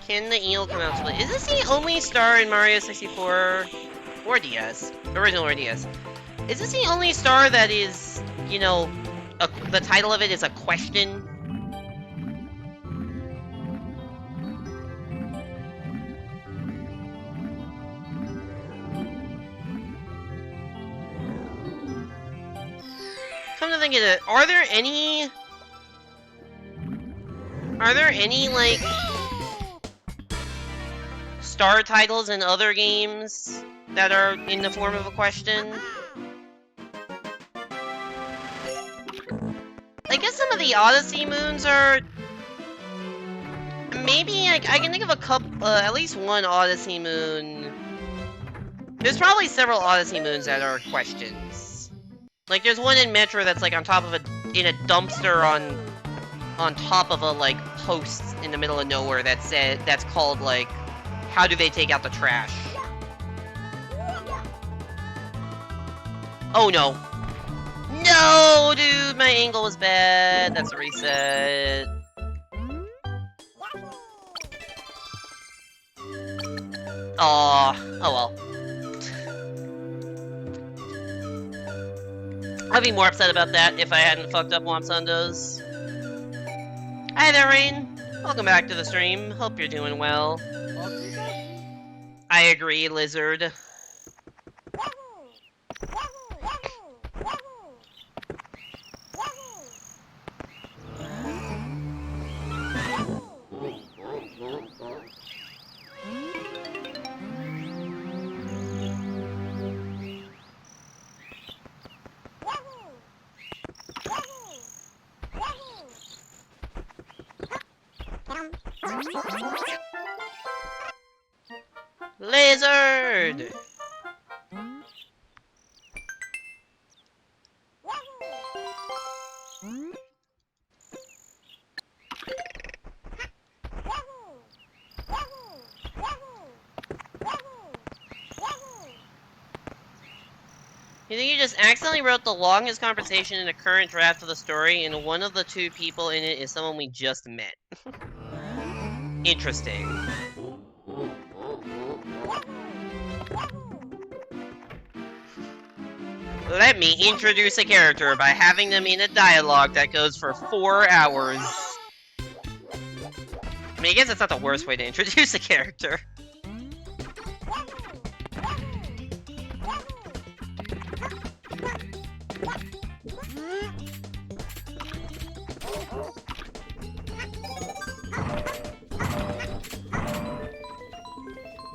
Can the eel come out to play? Is this the only star in Mario 64 or DS? Original or DS? Is this the only star that is, you know, the title of it is a question? Come to think of it, are there any, like, star titles in other games that are in the form of a question? I guess some of the Odyssey moons are... Maybe I can think of a couple, at least one Odyssey moon. There's probably several Odyssey moons that are questions. Like, there's one in Metro that's like on top of in a dumpster on top of a, like, post in the middle of nowhere that's called, like, how do they take out the trash? Oh no. No, dude, my angle was bad. That's a reset. Aw, oh well. I'd be more upset about that if I hadn't fucked up Wamsundos. Hi there, Rain. Welcome back to the stream. Hope you're doing well. I agree, Lizard. Lizard! You think you just accidentally wrote the longest conversation in the current draft of the story, and one of the two people in it is someone we just met. Interesting. Let me introduce a character by having them in a dialogue that goes for 4 hours. I mean, I guess that's not the worst way to introduce a character.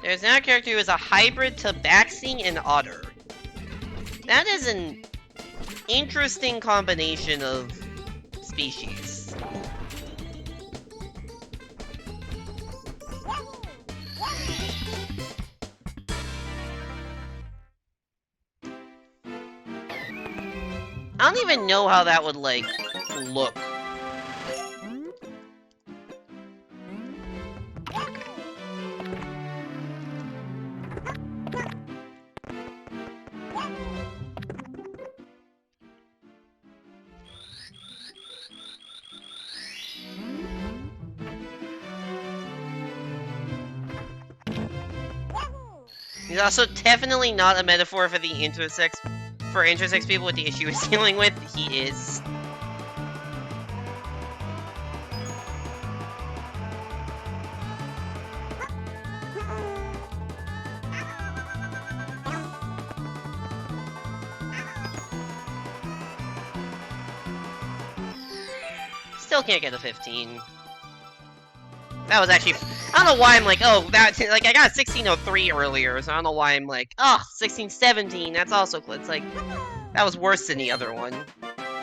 There's now a character who is a hybrid tabaxi and otter. That is an interesting combination of species. I don't even know how that would, like, look. He's also definitely not a metaphor for the intersex people with the issue he's dealing with. He is. Still can't get a 15. That was actually I don't know why I'm like, oh, that's like I got a 1603 earlier, so I don't know why I'm like, oh, 1617. That's also it's like that was worse than the other one,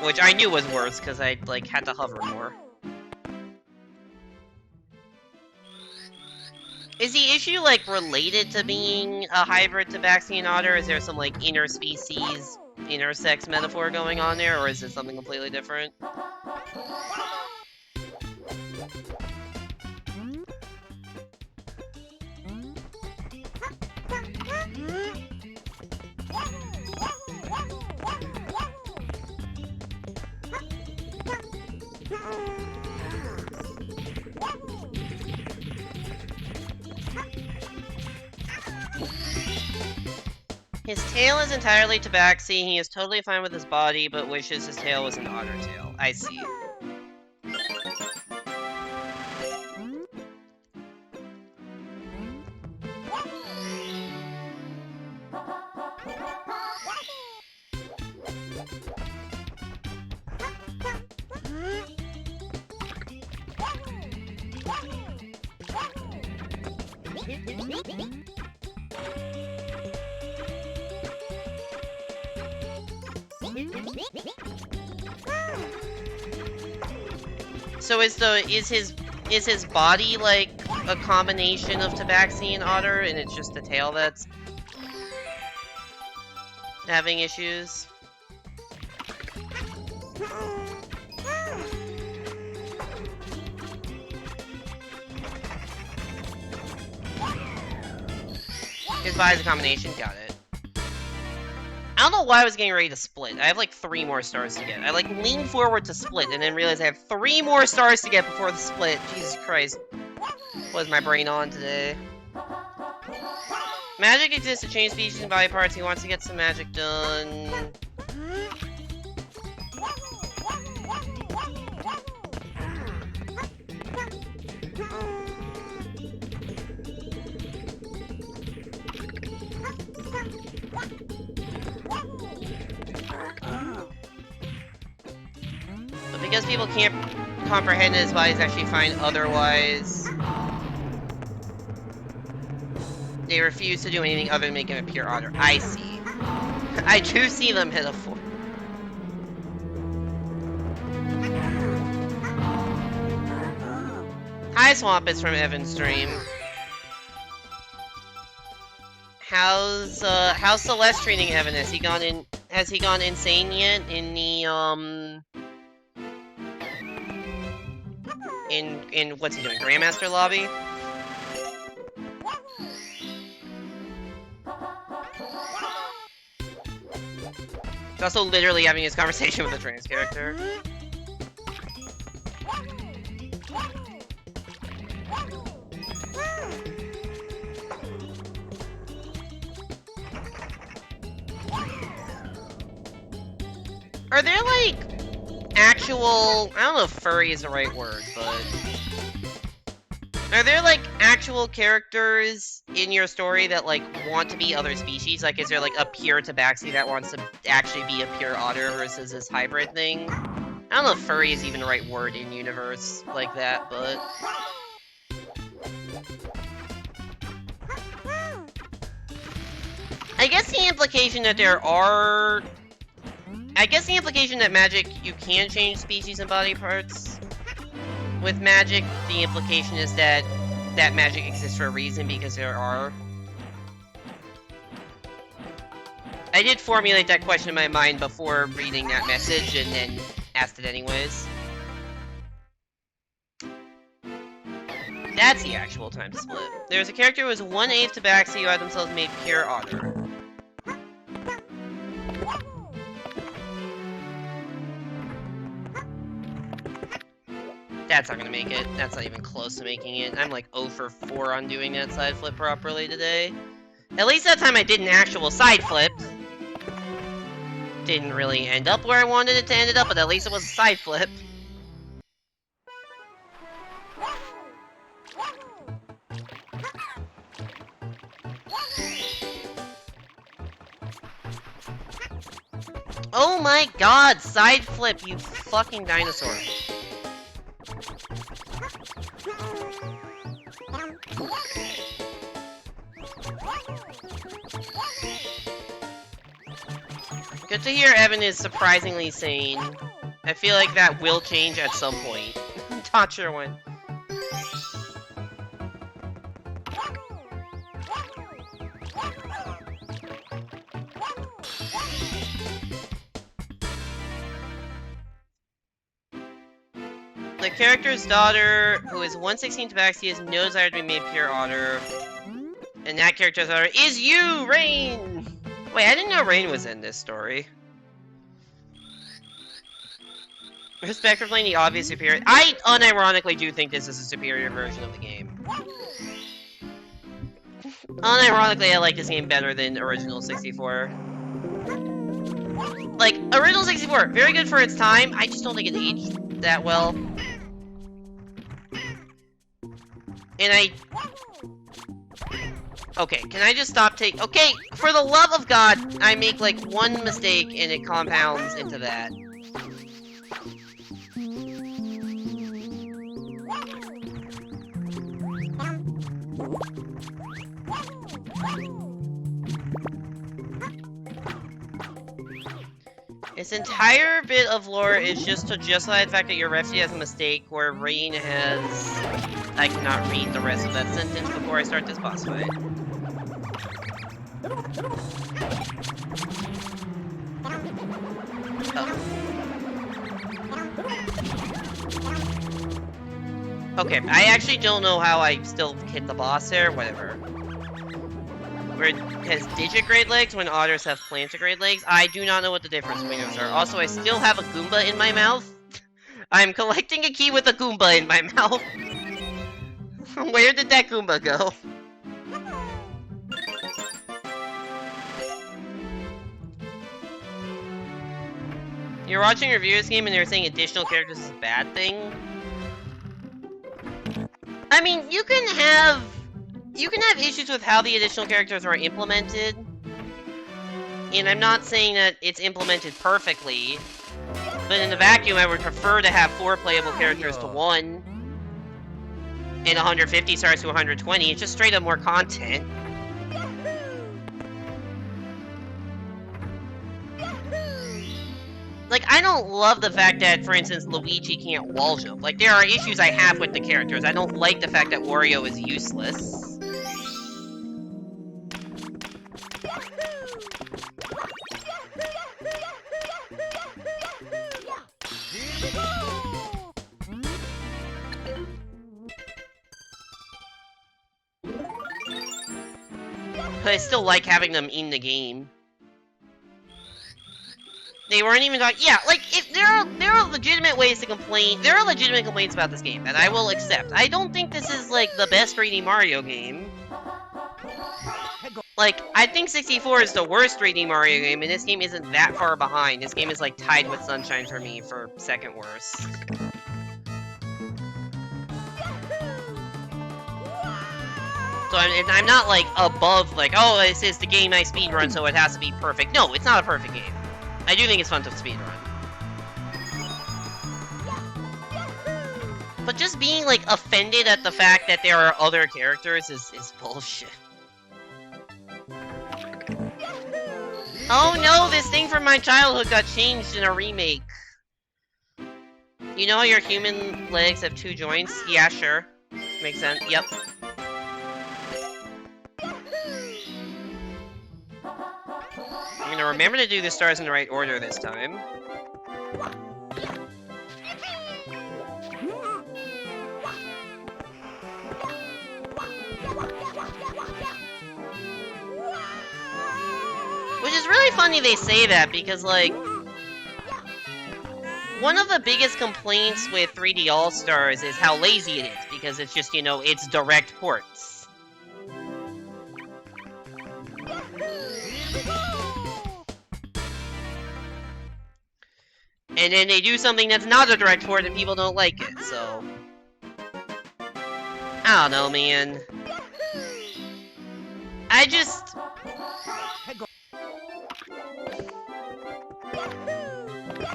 which I knew was worse because I like had to hover more. Is the issue like related to being a hybrid Tabaxian otter? Is there some like interspecies, intersex metaphor going on there, or is it something completely different? His tail is entirely tabaxi. He is totally fine with his body, but wishes his tail was an otter tail. I see. So is his body like a combination of Tabaxi and otter, and it's just the tail that's having issues? His body's a combination, got it. I don't know why I was getting ready to split. I have like 3 more stars to get. I like leaned forward to split and then realized I have 3 more stars to get before the split. Jesus Christ. What is my brain on today? Magic exists to change species and body parts. He wants to get some magic done. But because people can't comprehend his body's actually fine otherwise, they refuse to do anything other than make him a pure otter. I see. I do see them hit a 4. Hi Swamp is from Evan's stream. How's Celeste treating Evan? Has he gone insane yet in the in what's he doing? Grandmaster lobby? He's also literally having his conversation with a trans character. Are there, like, actual... I don't know if furry is the right word, but... Are there, like, actual characters in your story that, like, want to be other species? Like, is there, like, a pure Tabaxi that wants to actually be a pure otter versus this hybrid thing? I don't know if furry is even the right word in universe like that, but... I guess the implication that there are... I guess the implication that magic, you can change species and body parts. With magic, the implication is that magic exists for a reason, because there are. I did formulate that question in my mind before reading that message, and then asked it anyways. That's the actual time to split. There's a character who is 1/8 Tabaxi who had themselves made pure otter. That's not gonna make it. That's not even close to making it. I'm like 0 for 4 on doing that side flip properly today. At least that time I did an actual side flip. Didn't really end up where I wanted it to end up, but at least it was a side flip. Oh my god, side flip, you fucking dinosaur. Good to hear Evan is surprisingly sane. I feel like that will change at some point. Not sure when. The character's daughter, who is 1/16 Tabaxi, has no desire to be made pure otter. And that character's daughter is you, Rain! Wait, I didn't know Rain was in this story. Respect for playing the obvious superior. I unironically do think this is a superior version of the game. Unironically, I like this game better than original 64. Like, original 64, very good for its time. I just don't think it aged that well. And okay, can I just stop taking... Okay, for the love of God, I make, like, one mistake and it compounds into that. This entire bit of lore is just to justify the fact that your refugee has a mistake, where Rain has... I cannot read the rest of that sentence before I start this boss fight. Oh. Okay, I actually don't know how I still hit the boss there, whatever. Where it has digigrade legs when otters have plantigrade legs. I do not know what the difference between those are. Also, I still have a Goomba in my mouth. I'm collecting a key with a Goomba in my mouth. Where did that Goomba go? You're watching a review of this game and they're saying additional characters is a bad thing? I mean, you can have issues with how the additional characters are implemented. And I'm not saying that it's implemented perfectly. But in the vacuum, I would prefer to have 4 playable characters to 1. And 150 stars to 120. It's just straight up more content. Like, I don't love the fact that, for instance, Luigi can't wall jump. Like, there are issues I have with the characters. I don't like the fact that Wario is useless. But I still like having them in the game. They weren't even talking. Yeah, like, if there are legitimate ways to complain. There are legitimate complaints about this game that I will accept. I don't think this is, like, the best 3D Mario game. Like, I think 64 is the worst 3D Mario game, and this game isn't that far behind. This game is, like, tied with Sunshine for me for second worst. So I'm not, like, above, like, oh, this is the game I speedrun, so it has to be perfect. No, it's not a perfect game. I do think it's fun to speedrun. But just being, like, offended at the fact that there are other characters is bullshit. Oh no, this thing from my childhood got changed in a remake. You know how your human legs have 2 joints? Yeah, sure. Makes sense. Yep. I'm gonna remember to do the stars in the right order this time. Which is really funny they say that, because, like, one of the biggest complaints with 3D All-Stars is how lazy it is, because it's just, you know, it's direct ports. And then they do something that's not a direct port and people don't like it, so... I don't know, man. I just...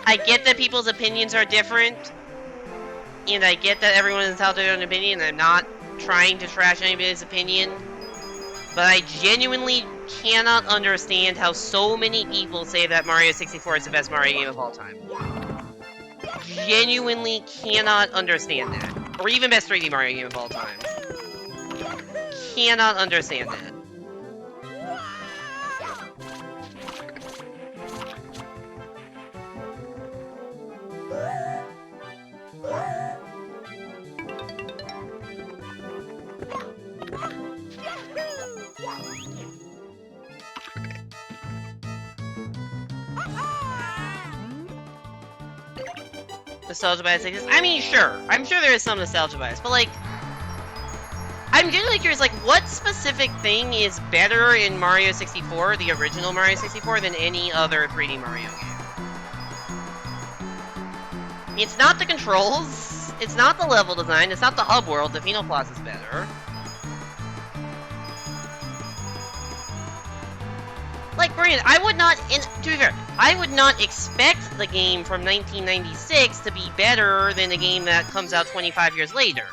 I get that people's opinions are different, and I get that everyone is entitled to their own opinion, and I'm not trying to trash anybody's opinion. But I genuinely cannot understand how so many people say that Mario 64 is the best Mario game of all time. Genuinely cannot understand that. Or even best 3D Mario game of all time. Cannot understand that. Nostalgia bias exists? I mean, sure. I'm sure there is some nostalgia bias, but like, I'm genuinely curious, like, what specific thing is better in Mario 64, the original Mario 64, than any other 3D Mario game? It's not the controls, it's not the level design, it's not the hub world, the Phenoplast is better. Like, granted, I would not, to be fair, I would not expect the game from 1996 to be better than the game that comes out 25 years later.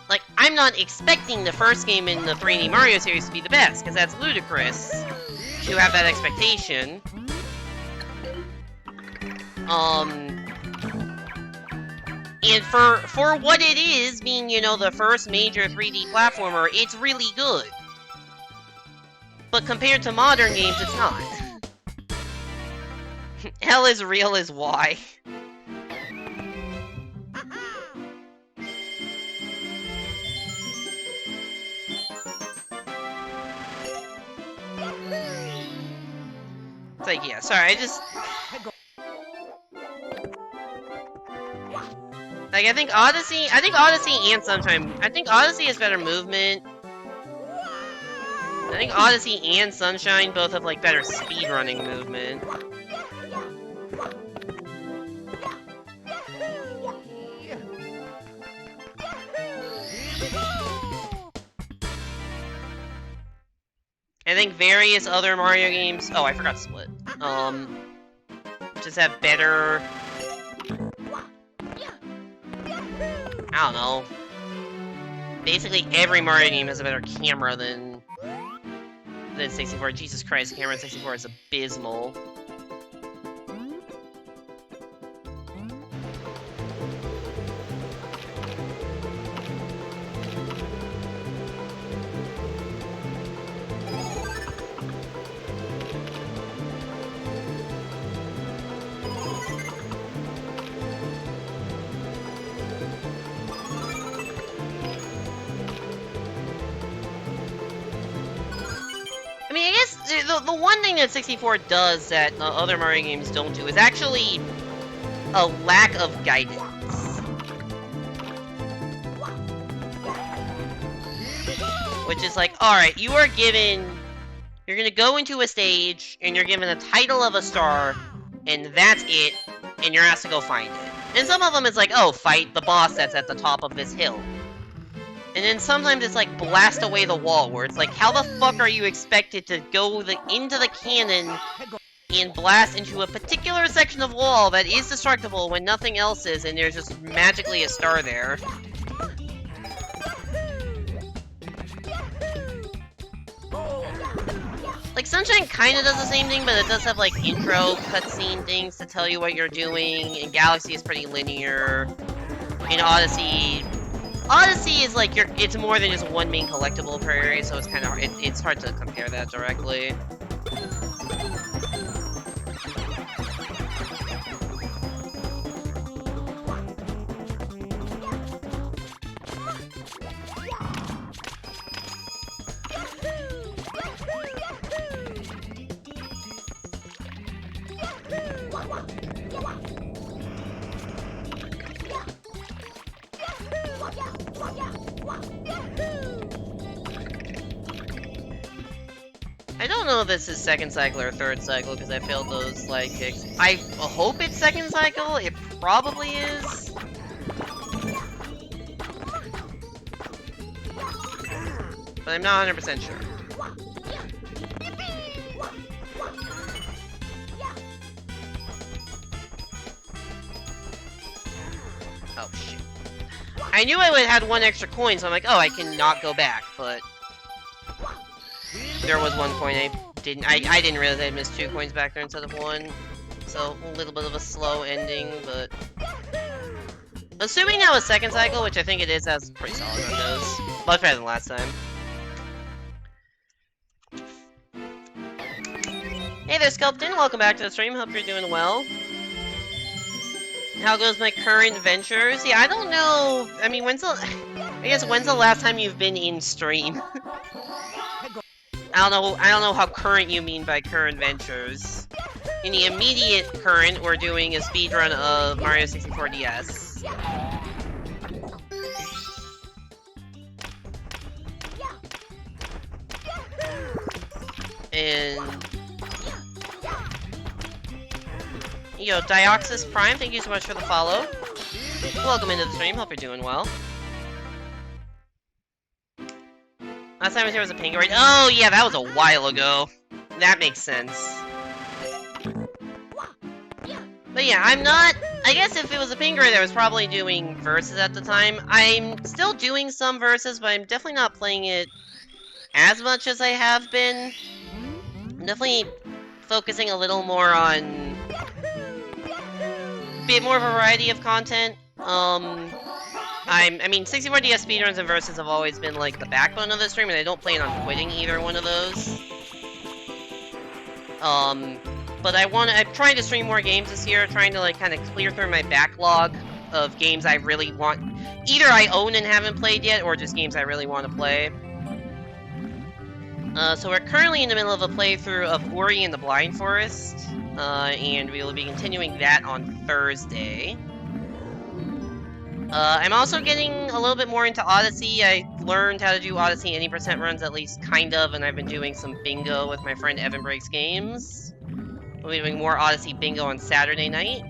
Like, I'm not expecting the first game in the 3D Mario series to be the best, because that's ludicrous to have that expectation. And for what it is, being, you know, the first major 3D platformer, it's really good. But compared to modern games, it's not. Hell is real is why. It's like, yeah, sorry, I just... Like, I think Odyssey and Sunshine... I think Odyssey has better movement. I think Odyssey and Sunshine both have, like, better speedrunning movement. I think various other Mario games... Oh, I forgot Split. Just have better... I don't know. Basically, every Mario game has a better camera than 64. Jesus Christ, the camera in 64 is abysmal. I mean, I guess the one thing that 64 does that other Mario games don't do is actually a lack of guidance. Which is like, alright, you're gonna go into a stage, and you're given a title of a star, and that's it, and you're asked to go find it. And some of them is like, oh, fight the boss that's at the top of this hill. And then sometimes it's like, blast away the wall, where it's like, how the fuck are you expected to go into the cannon and blast into a particular section of wall that is destructible when nothing else is, and there's just magically a star there? Like, Sunshine kinda does the same thing, but it does have, like, intro cutscene things to tell you what you're doing, and Galaxy is pretty linear. In Odyssey is like, it's more than just one main collectible per area, so it's kind of, it's hard to compare that directly. I don't know if this is second cycle or third cycle, because I failed those slide kicks. I hope it's second cycle, it probably is. But I'm not 100% sure. Oh, shit. I knew I would have had one extra coin, so I'm like, oh, I can not go back, but... there was one coin I didn't realize I missed 2 coins back there instead of 1. So, a little bit of a slow ending, but... Assuming that was second cycle, which I think it is, that's pretty solid on those. Much better than last time. Hey there, Sculptin. Welcome back to the stream. Hope you're doing well. How goes my current ventures? Yeah, I don't know. I mean, when's the last time you've been in stream? I don't know how current you mean by current ventures. In the immediate current, we're doing a speedrun of Mario 64 DS. And... Yo, Dioxys Prime, thank you so much for the follow. Welcome into the stream, hope you're doing well. Last time I was here was a ping raid. Oh, yeah, that was a while ago. That makes sense. But yeah, I'm not... I guess if it was a ping raid, I was probably doing verses at the time. I'm still doing some verses, but I'm definitely not playing it as much as I have been. I'm definitely focusing a little more on... a bit more variety of content. I mean, 64DS speedruns and versus have always been, like, the backbone of the stream, and I don't plan on quitting either one of those. But I'm trying to stream more games this year, trying to, like, kind of clear through my backlog of games I really want... Either I own and haven't played yet, or just games I really want to play. So we're currently in the middle of a playthrough of Ori and the Blind Forest, and we will be continuing that on Thursday. I'm also getting a little bit more into Odyssey. I learned how to do Odyssey any % runs, at least kind of, and I've been doing some bingo with my friend Evan Breaks Games. We'll be doing more Odyssey bingo on Saturday night.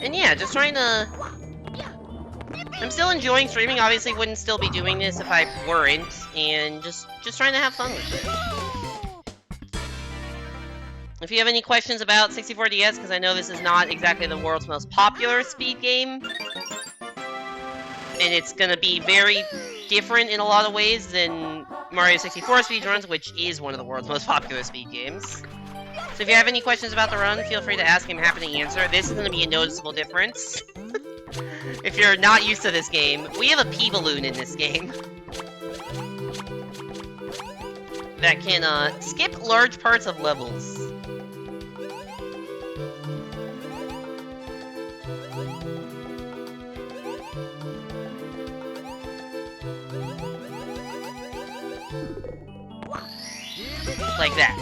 And yeah, just trying to... I'm still enjoying streaming, obviously wouldn't still be doing this if I weren't, and just trying to have fun with it. If you have any questions about 64DS, because I know this is not exactly the world's most popular speed game, and it's gonna be very different in a lot of ways than Mario 64 speedruns, which is one of the world's most popular speed games. So if you have any questions about the run, feel free to ask, I'm happy to answer. This is gonna be a noticeable difference. If you're not used to this game, we have a P-balloon in this game that can skip large parts of levels. Like that.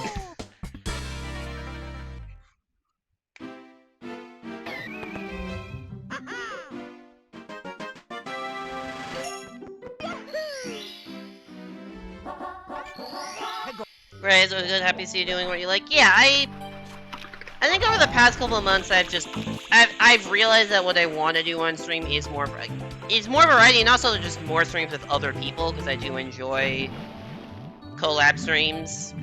Right, so good, happy to see you doing what you like. Yeah, I think over the past couple of months I've realized that what I want to do on stream is more variety, and also just more streams with other people, because I do enjoy collab streams.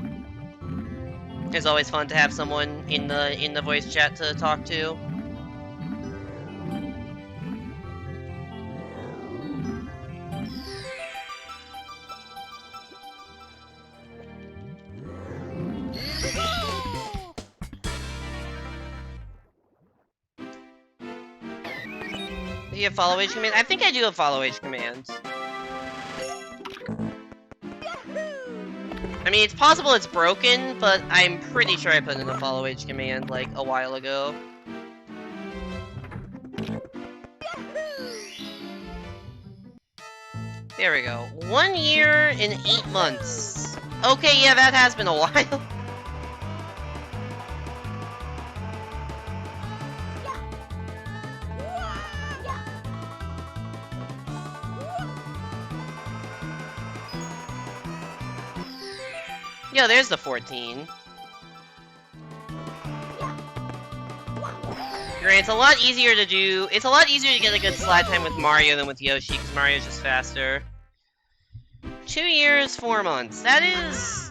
It's always fun to have someone in the voice chat to talk to. Do you have follow H command? I think I do have follow H command. I mean, it's possible it's broken, but I'm pretty sure I put in a follow H command, like, a while ago. There we go. 1 year and 8 months. Okay, yeah, that has been a while. Yo, there's the 14. Great, it's a lot easier to do. It's a lot easier to get a good slide time with Mario than with Yoshi, because Mario's just faster. 2 years, 4 months. That is...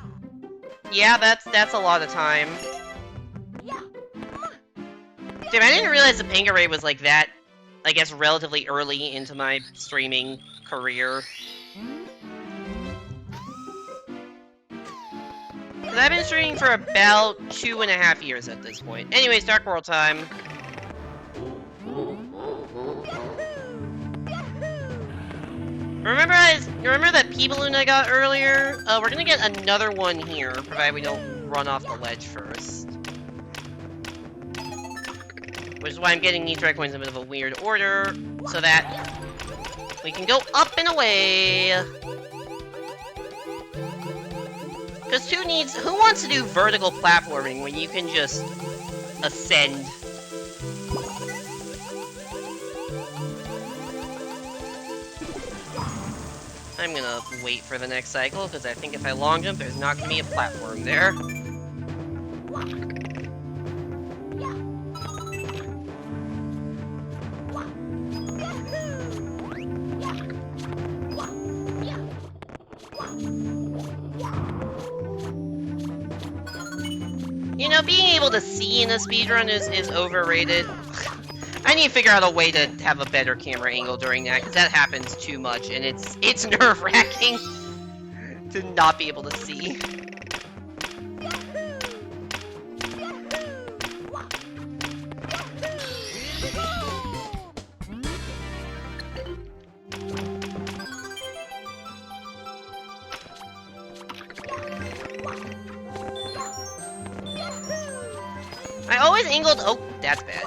Yeah, that's a lot of time. Damn, I didn't realize the Panga Raid was like that, I guess, relatively early into my streaming career. Because I've been streaming for about 2.5 years at this point. Anyways, Dark World time. Remember that P-Balloon I got earlier? We're gonna get another one here, provided we don't run off the ledge first. Which is why I'm getting these red coins in a bit of a weird order, so that we can go up and away. Because who wants to do vertical platforming when you can just ascend? I'm gonna wait for the next cycle, because I think if I long jump, there's not gonna be a platform there. You know, being able to see in a speedrun is overrated. I need to figure out a way to have a better camera angle during that, because that happens too much, and it's nerve-wracking to not be able to see. I always angled. Oh, that's bad.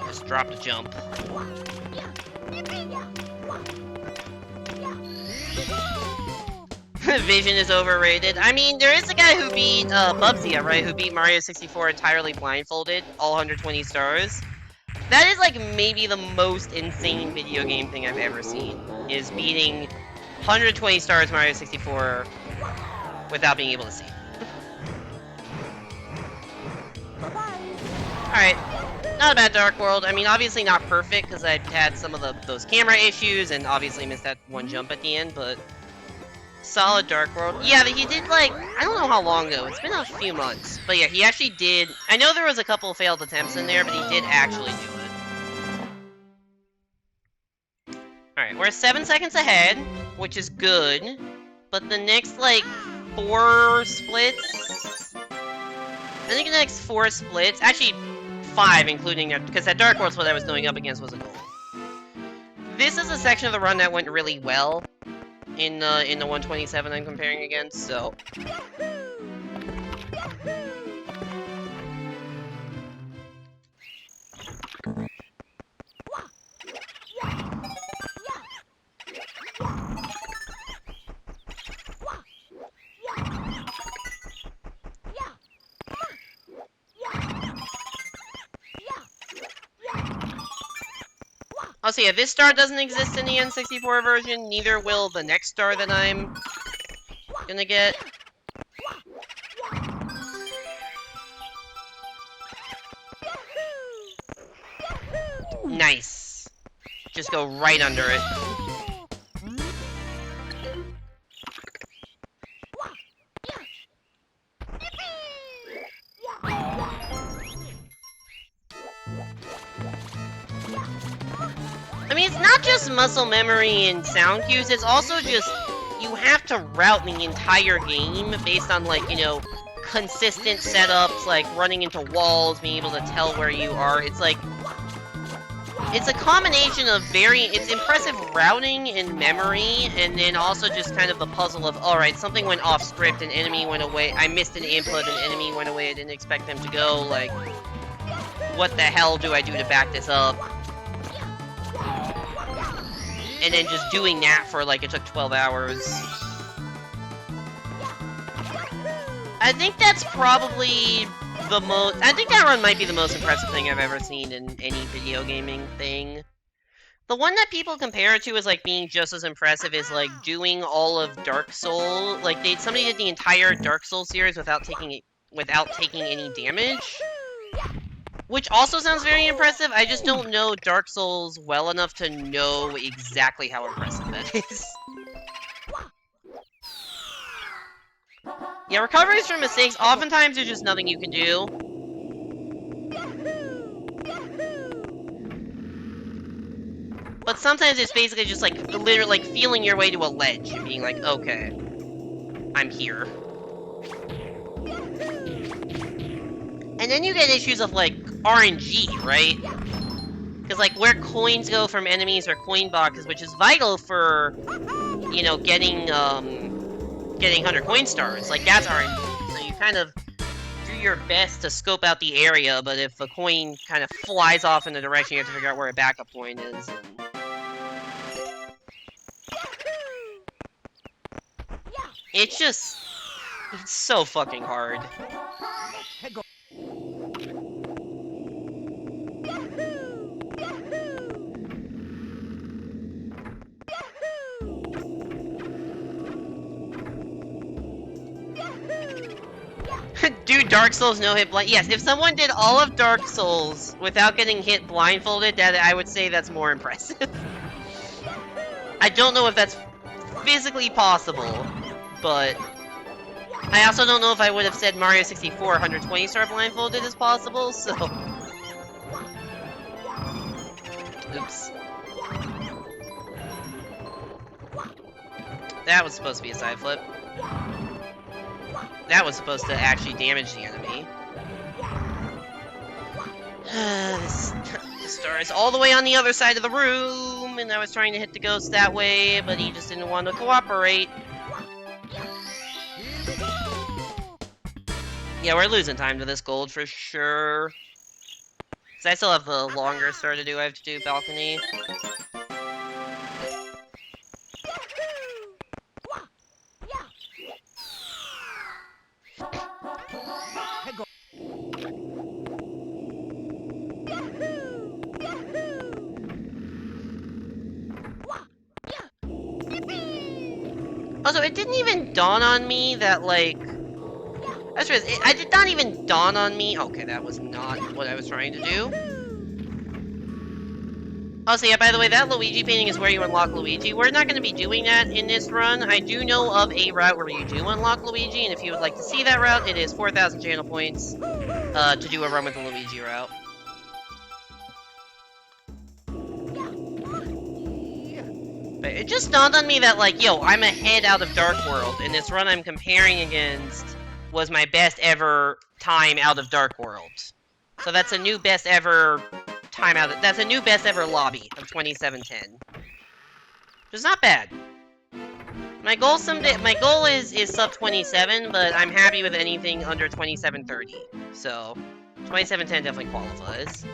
Just dropped a jump. Vision is overrated. I mean, there is a guy who beat Bubsy, right? Who beat Mario 64 entirely blindfolded, all 120 stars. That is like maybe the most insane video game thing I've ever seen. Is beating 120 stars Mario 64 without being able to see. Alright, not a bad Dark World. I mean, obviously not perfect, because I had some of those camera issues, and obviously missed that one jump at the end, but solid Dark World. Yeah, he did, like, I don't know how long though, it's been a few months. But yeah, he actually did, I know there was a couple of failed attempts in there, but he did actually do it. Alright, we're 7 seconds ahead, which is good, but the next, like, 4 splits... I think the next 4 splits, actually 5 including, because that Dark World split I was going up against was a goal. This is a section of the run that went really well in the 127 I'm comparing against, so... Also, yeah, this star doesn't exist in the N64 version, neither will the next star that I'm gonna get. Nice. Just go right under it. I mean, it's not just muscle memory and sound cues, it's also just, you have to route the entire game based on, like, you know, consistent setups, like running into walls, being able to tell where you are. It's like, it's a combination of it's impressive routing and memory, and then also just kind of the puzzle of, alright, something went off script, an enemy went away, I missed an input, an enemy went away, I didn't expect them to go, like, what the hell do I do to back this up? And then just doing that for, like, it took 12 hours. I think that's probably the most... I think that run might be the most impressive thing I've ever seen in any video gaming thing. The one that people compare it to as, like, being just as impressive is, like, doing all of Dark Soul. Like, somebody did the entire Dark Soul series without taking any damage. Which also sounds very impressive, I just don't know Dark Souls well enough to know exactly how impressive that is. Yeah, recoveries from mistakes, oftentimes there's just nothing you can do. But sometimes it's basically just like, literally, like, feeling your way to a ledge and being like, okay. I'm here. And then you get issues of, like, RNG, right? Because, like, where coins go from enemies or coin boxes, which is vital for, you know, getting 100 coin stars. Like, that's RNG. So you kind of do your best to scope out the area, but if a coin kind of flies off in the direction, you have to figure out where a backup coin is. And... it's just... it's so fucking hard. Do Dark Souls no hit blind? Yes, if someone did all of Dark Souls without getting hit blindfolded, that I would say that's more impressive. I don't know if that's physically possible, but I also don't know if I would have said Mario 64 120 star blindfolded is possible, so... oops. That was supposed to be a side flip. That was supposed to actually damage the enemy. This star is all the way on the other side of the room, and I was trying to hit the ghost that way, but he just didn't want to cooperate. Yeah, we're losing time to this gold for sure. Because I still have the longer star to do. I have to do balcony. Also, it didn't even dawn on me that, like... that's true. I did not even dawn on me... okay, that was not what I was trying to do. Also, yeah, by the way, that Luigi painting is where you unlock Luigi. We're not going to be doing that in this run. I do know of a route where you do unlock Luigi, and if you would like to see that route, it is 4,000 channel points to do a run with the Luigi route. But it just dawned on me that, like, yo, I'm ahead out of Dark World, and this run I'm comparing against was my best ever time out of Dark World. So that's a new best ever time out of, that's a new best ever lobby of 2710. Which is not bad. My goal is sub 27, but I'm happy with anything under 2730. So 2710 definitely qualifies.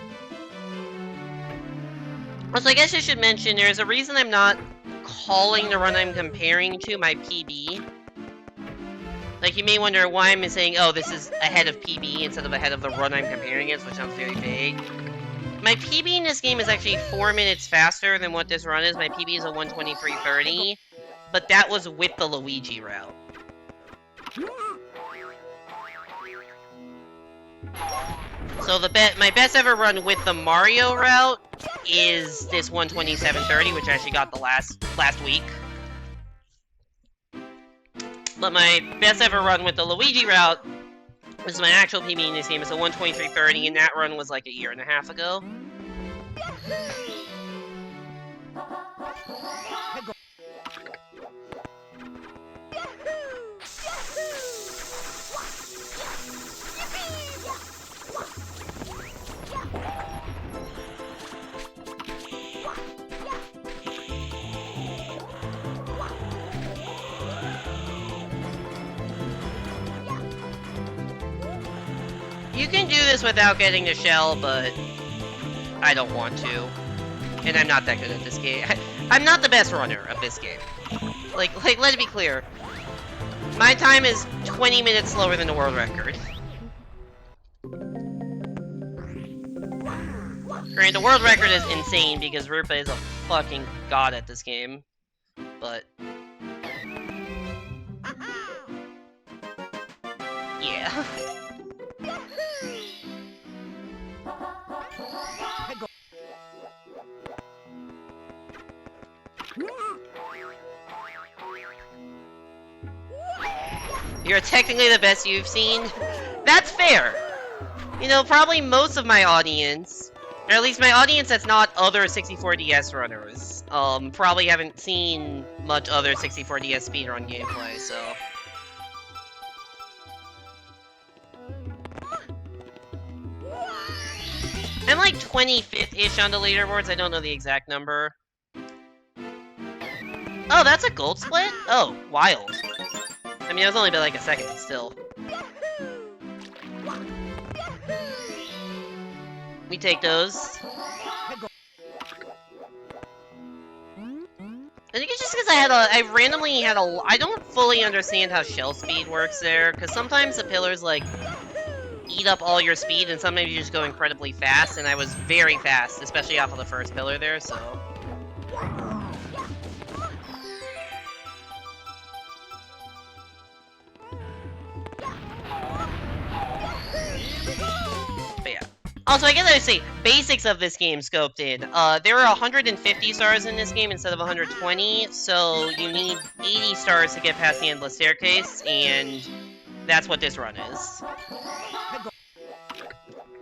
Also, I guess I should mention there's a reason I'm not calling the run I'm comparing to my PB. Like, you may wonder why I'm saying, oh, this is ahead of PB instead of ahead of the run I'm comparing against, which sounds very vague. My PB in this game is actually 4 minutes faster than what this run is. My PB is a 1:23:30, but that was with the Luigi route. So my best ever run with the Mario route is this 1:27:30, which I actually got the last week. But my best ever run with the Luigi route, this is my actual PB in this game, is a 1:23:30, and that run was like a year and a half ago. You can do this without getting the shell, but I don't want to. And I'm not that good at this game. I'm not the best runner of this game. Like, let it be clear. My time is 20 minutes slower than the world record. Granted, the world record is insane because Rupa is a fucking god at this game. But... yeah. You're technically the best you've seen? That's fair! You know, probably most of my audience, or at least my audience that's not other 64DS runners, probably haven't seen much other 64DS speedrun gameplay, so... like 25th-ish on the leaderboards. I don't know the exact number. Oh, that's a gold split? Oh, wild. I mean, it was only been like a second, but still. We take those. I think it's just because I randomly had a, I don't fully understand how shell speed works there, because sometimes the pillars, like, eat up all your speed, and sometimes you just go incredibly fast, and I was very fast, especially off of the first pillar there, so... But yeah. Also, I guess I would say, basics of this game scoped in. There are 150 stars in this game instead of 120, so you need 80 stars to get past the endless staircase, and that's what this run is.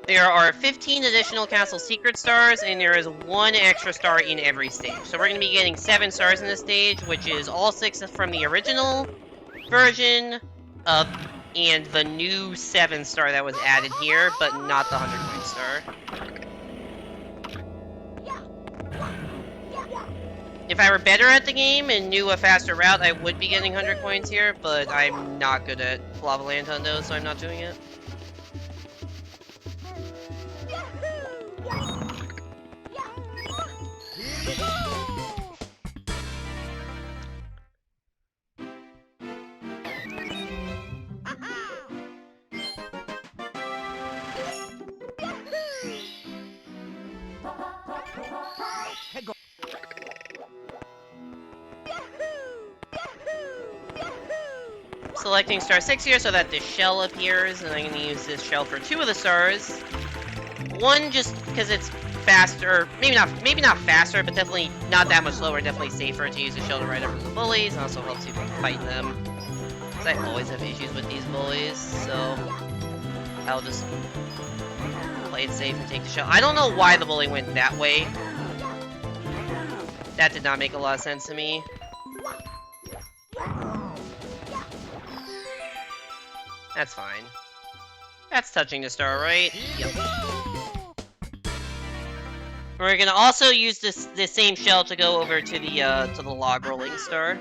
There are 15 additional castle secret stars, and there is 1 extra star in every stage. So we're going to be getting 7 stars in this stage, which is all 6 from the original version, and the new 7 star that was added here, but not the 100 coin star. If I were better at the game and knew a faster route, I would be getting 100 coins here, but I'm not good at Lava Land Hundo, so I'm not doing it. Selecting star 6 here so that this shell appears, and I'm going to use this shell for 2 of the stars. 1 just because it's faster, maybe not faster, but definitely not that much slower, definitely safer to use the shell to ride over the bullies, and also helps you fight them. Because I always have issues with these bullies, so I'll just play it safe and take the shell. I don't know why the bully went that way. That did not make a lot of sense to me. That's fine. That's touching the star, right? Yep. We're gonna also use this same shell to go over to the log rolling star.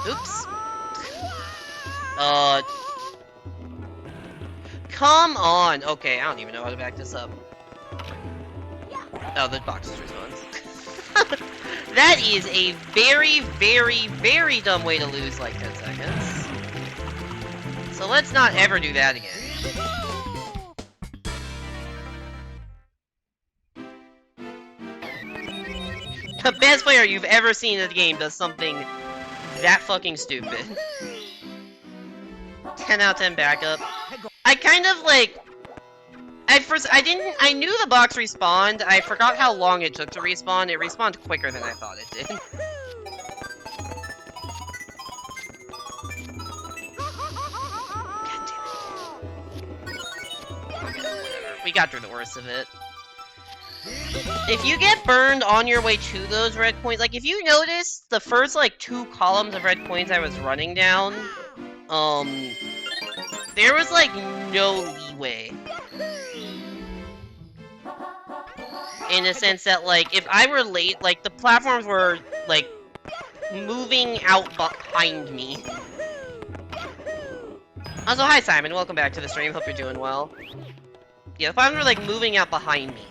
Oops. Come on! Okay, I don't even know how to back this up. Oh, the box is response. That is a very, very, very dumb way to lose like 10 seconds. So let's not ever do that again. The best player you've ever seen in the game does something that fucking stupid. 10 out of 10 backup. I kind of like... I knew the box respawned. I forgot how long it took to respawn. It respawned quicker than I thought it did. God damn it. Okay, we got through the worst of it. If you get burned on your way to those red coins, like if you notice the first like 2 columns of red coins I was running down, there was like no leeway. In the sense that, like, if I were late, like, the platforms were, like, moving out behind me. Also, hi Simon, welcome back to the stream, hope you're doing well. Yeah, the platforms were, like, moving out behind me.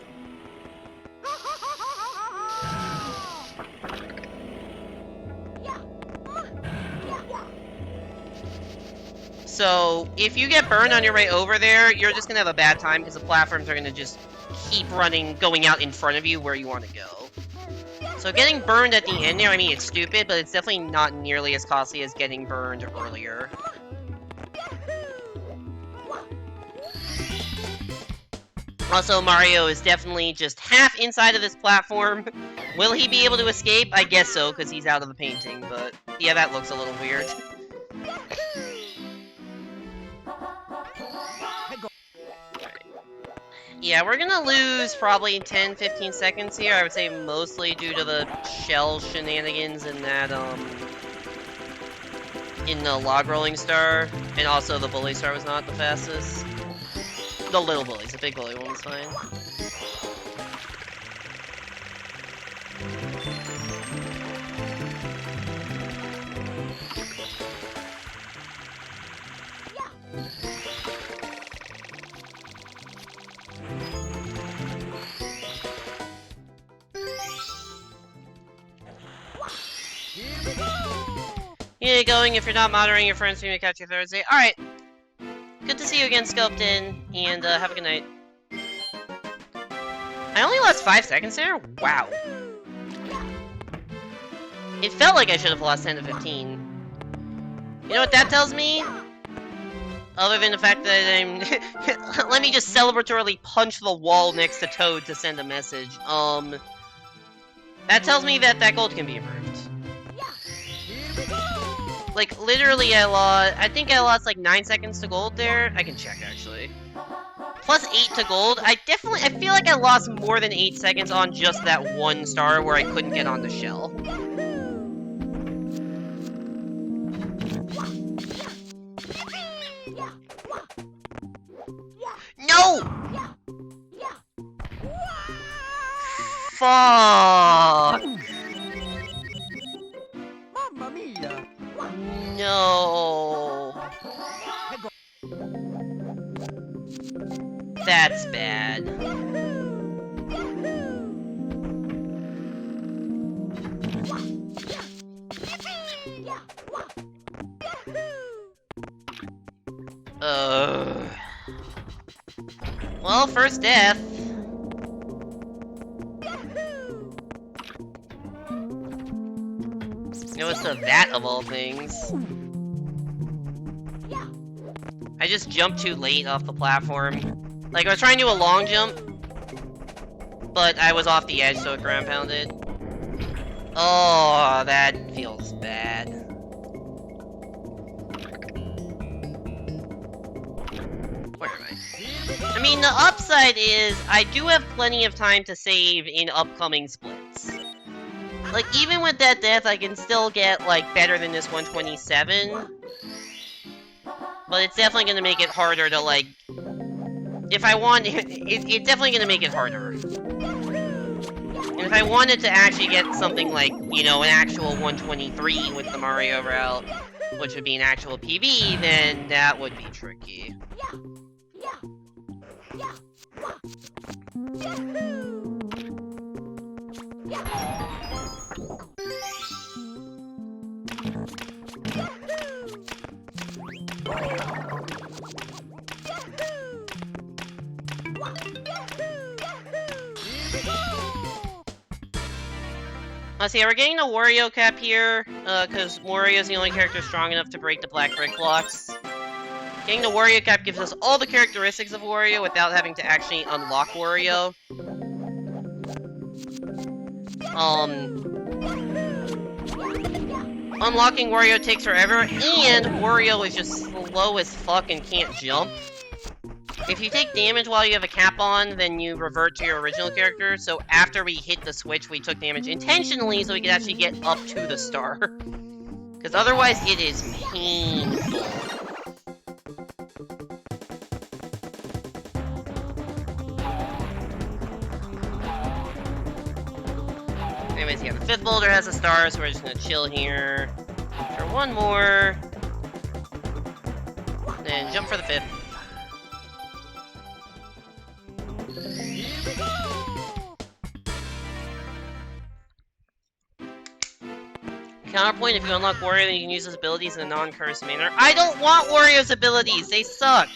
So, if you get burned on your way over there, you're just gonna have a bad time, because the platforms are gonna just keep running, going out in front of you where you want to go. So getting burned at the end there, I mean, it's stupid, but it's definitely not nearly as costly as getting burned earlier. Also, Mario is definitely just half inside of this platform. Will he be able to escape? I guess so, because he's out of the painting, but yeah, that looks a little weird. Yeah, we're gonna lose probably 10-15 seconds here. I would say mostly due to the shell shenanigans in that, in the log rolling star, and also the bully star was not the fastest. The little bullies, the big bully one was fine. You get going if you're not monitoring your friends, you may catch you Thursday. Alright. Good to see you again, Sculptin, and have a good night. I only lost 5 seconds there? Wow. It felt like I should have lost 10 to 15. You know what that tells me? Other than the fact that I'm... Let me just celebratorily punch the wall next to Toad to send a message. That tells me that that gold can be improved. Like, literally I think I lost like 9 seconds to gold there. I can check, actually. Plus 8 to gold. I feel like I lost more than 8 seconds on just that one star where I couldn't get on the shell. No! Fuck! Mamma mia! No. That's bad. Well, first death. No, it's the that of all things. I just jumped too late off the platform. Like, I was trying to do a long jump, but I was off the edge, so it ground pounded. Oh, that feels bad. Where am I? I mean, the upside is, I do have plenty of time to save in upcoming splits. Like, even with that death, I can still get, like, better than this 127. But it's definitely gonna make it harder to, like... If I want... It's definitely gonna make it harder. And if I wanted to actually get something like, you know, an actual 123 with the Mario route, which would be an actual PB, then that would be tricky. See, we're getting the Wario cap here, because Wario's the only character strong enough to break the black brick blocks. Getting the Wario cap gives us all the characteristics of Wario without having to actually unlock Wario. Unlocking Wario takes forever, and Wario is just slow as fuck and can't jump. If you take damage while you have a cap on, then you revert to your original character, so after we hit the switch, we took damage intentionally so we could actually get up to the star. Because otherwise, it is painful. Anyways, yeah, the 5th boulder has a star, so we're just gonna chill here for one more. Then jump for the 5th. Counterpoint, if you unlock Wario, then you can use his abilities in a non-cursed manner. I don't want Wario's abilities! They suck!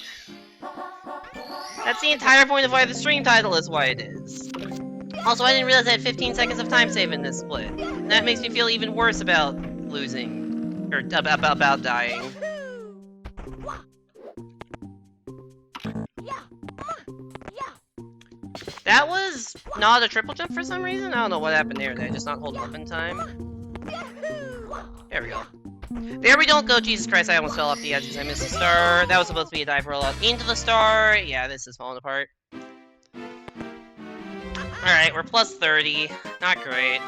That's the entire point of why the stream title is why it is. Also, I didn't realize I had 15 seconds of time save in this split. That makes me feel even worse about losing. Or about dying. That was not a triple jump for some reason? I don't know what happened there. Did I just not hold up in time? There we go. There we don't go. Jesus Christ, I almost fell off the edge because I missed the star. That was supposed to be a dive roll out into the star. Yeah, this is falling apart. Alright, we're plus 30. Not great.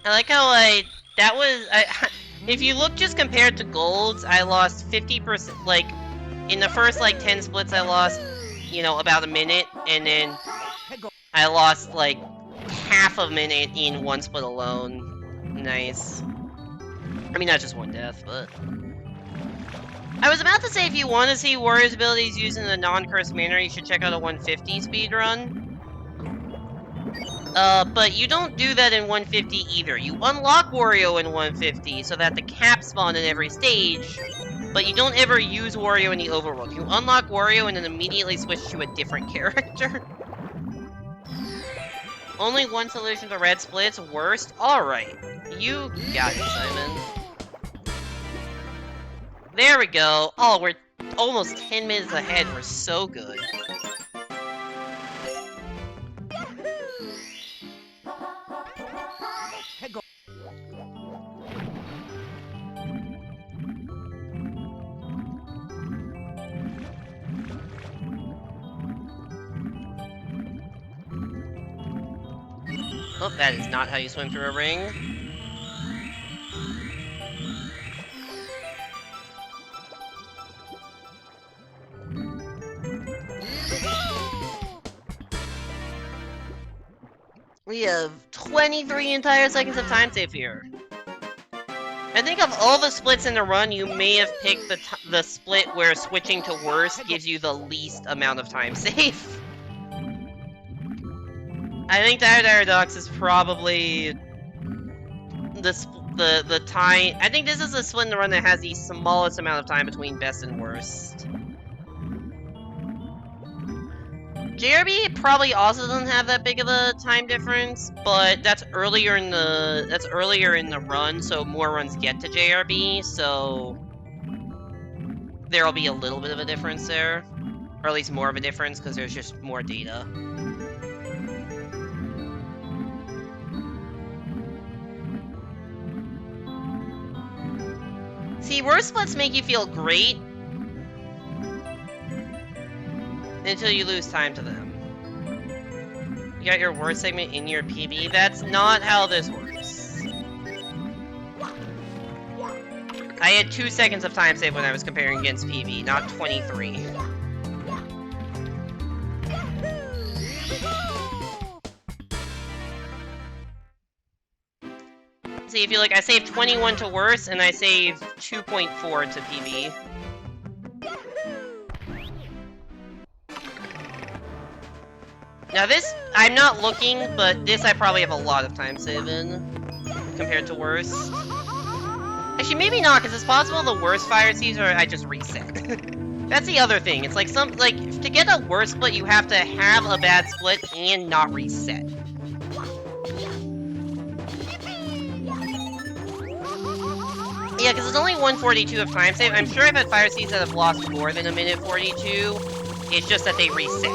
I like how that was, if you look just compared to golds, I lost 50%, like, in the first, like, 10 splits I lost, you know, about a minute, and then I lost, like, half a minute in one split alone. Nice. I mean, not just one death, but... I was about to say if you want to see Wario's abilities used in a non-cursed manner, you should check out a 150 speedrun. But you don't do that in 150 either. You unlock Wario in 150 so that the caps spawn in every stage, but you don't ever use Wario in the overworld. You unlock Wario and then immediately switch to a different character. Only one solution to red splits, worst? Alright. You got it, Simon. There we go. Oh, we're almost 10 minutes ahead. We're so good. Oh, that is not how you swim through a ring. We have 23 entire seconds of time save here. I think of all the splits in the run, you may have picked the split where switching to worst gives you the least amount of time save. I think Paradox is probably the time. I think this is the split in the run that has the smallest amount of time between best and worst. JRB probably also doesn't have that big of a time difference, but that's earlier in the run, so more runs get to JRB, so there'll be a little bit of a difference there, or at least more of a difference because there's just more data. See, worst splits make you feel great until you lose time to them. You got your worst segment in your PB? That's not how this works. I had 2 seconds of time save when I was comparing against PB, not 23. See, if you look, I saved 21 to worst, and I saved 2.4 to PB. Now this, I'm not looking, but this I probably have a lot of time saving compared to worst. Actually, maybe not, because it's possible the worst fire seeds are I just reset. That's the other thing. It's like to get a worst split, you have to have a bad split and not reset. Yeah, because it's only 142 of time save. I'm sure I've had fire seeds that have lost more than a minute 42. It's just that they reset.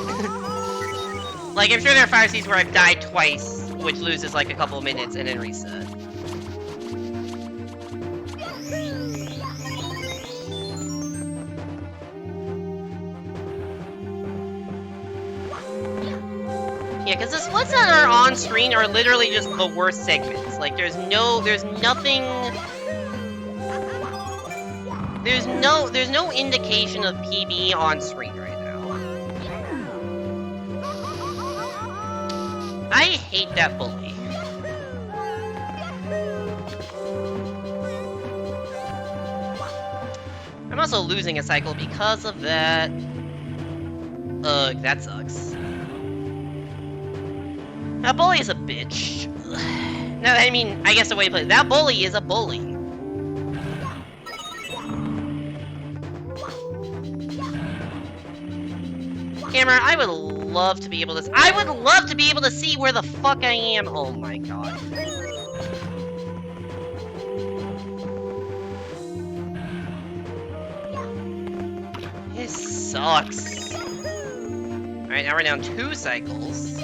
Like, I'm sure there are fire seeds where I've died twice, which loses like a couple of minutes and then reset. Yeah, because the splits that are on screen are literally just the worst segments. Like, there's no indication of PB on screen right now. I hate that bully. I'm also losing a cycle because of that. Ugh, that sucks. That bully is a bitch. No, I mean, I guess the way to play it, that bully is a bully. Camera, I would love to be able to. I would love to be able to see where the fuck I am. Oh my god. sucks. Alright, now we're down 2 cycles.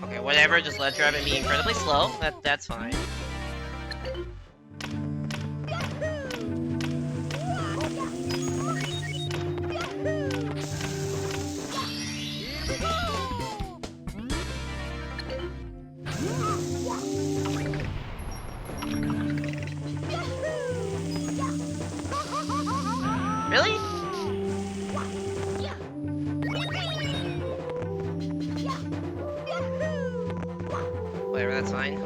Okay, whatever, just let Rabbit be incredibly slow. That's fine. Really? Whatever, that's fine.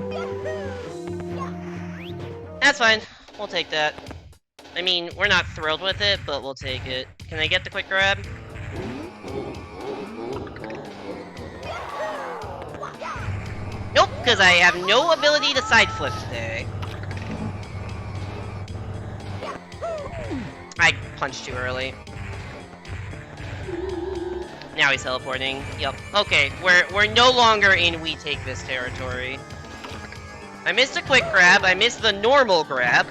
That's fine. We'll take that. I mean, we're not thrilled with it, but we'll take it. Can I get the quick grab? Nope, because I have no ability to side flip today. I punched too early. Now he's teleporting. Yep. Okay, we're no longer in we take this territory. I missed a quick grab. I missed the normal grab.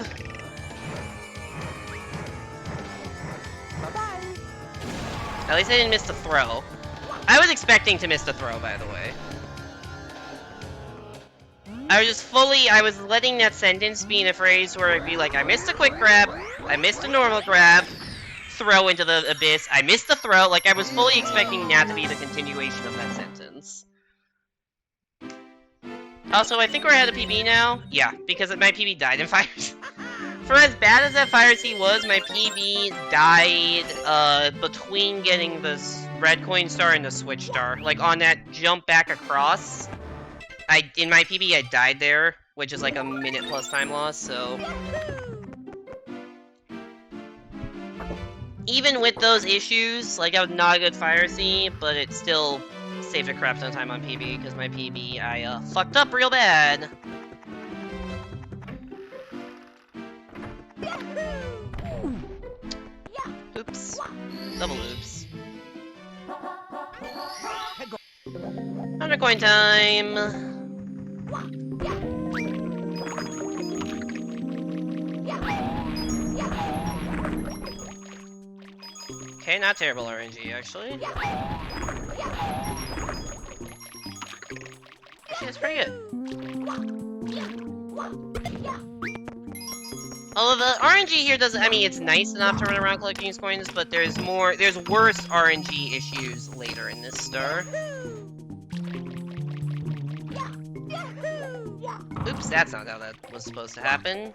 Bye-bye. At least I didn't miss the throw. I was expecting to miss the throw, by the way. I was letting that sentence be in a phrase where I'd be like, I missed a quick grab, I missed a normal grab, throw into the abyss, I missed the throw, like I was fully expecting that to be the continuation of that sentence. Also, I think we're ahead of PB now. Yeah, because my PB died in Fire Sea. For as bad as that Fire Sea was, my PB died between getting the red coin star and the switch star. Like on that jump back across. In my PB, I died there, which is like a minute plus time loss, so... Even with those issues, like, I was not a good Fire Sea, but it still saved a crap ton of time on PB, because my PB, I, fucked up real bad. Oops. Double oops. Under coin time! Okay, not terrible RNG, actually. Actually, that's pretty good. Although the RNG here doesn't, I mean, it's nice enough to run around collecting these coins, but there's worse RNG issues later in this star. Oops, that's not how that was supposed to happen.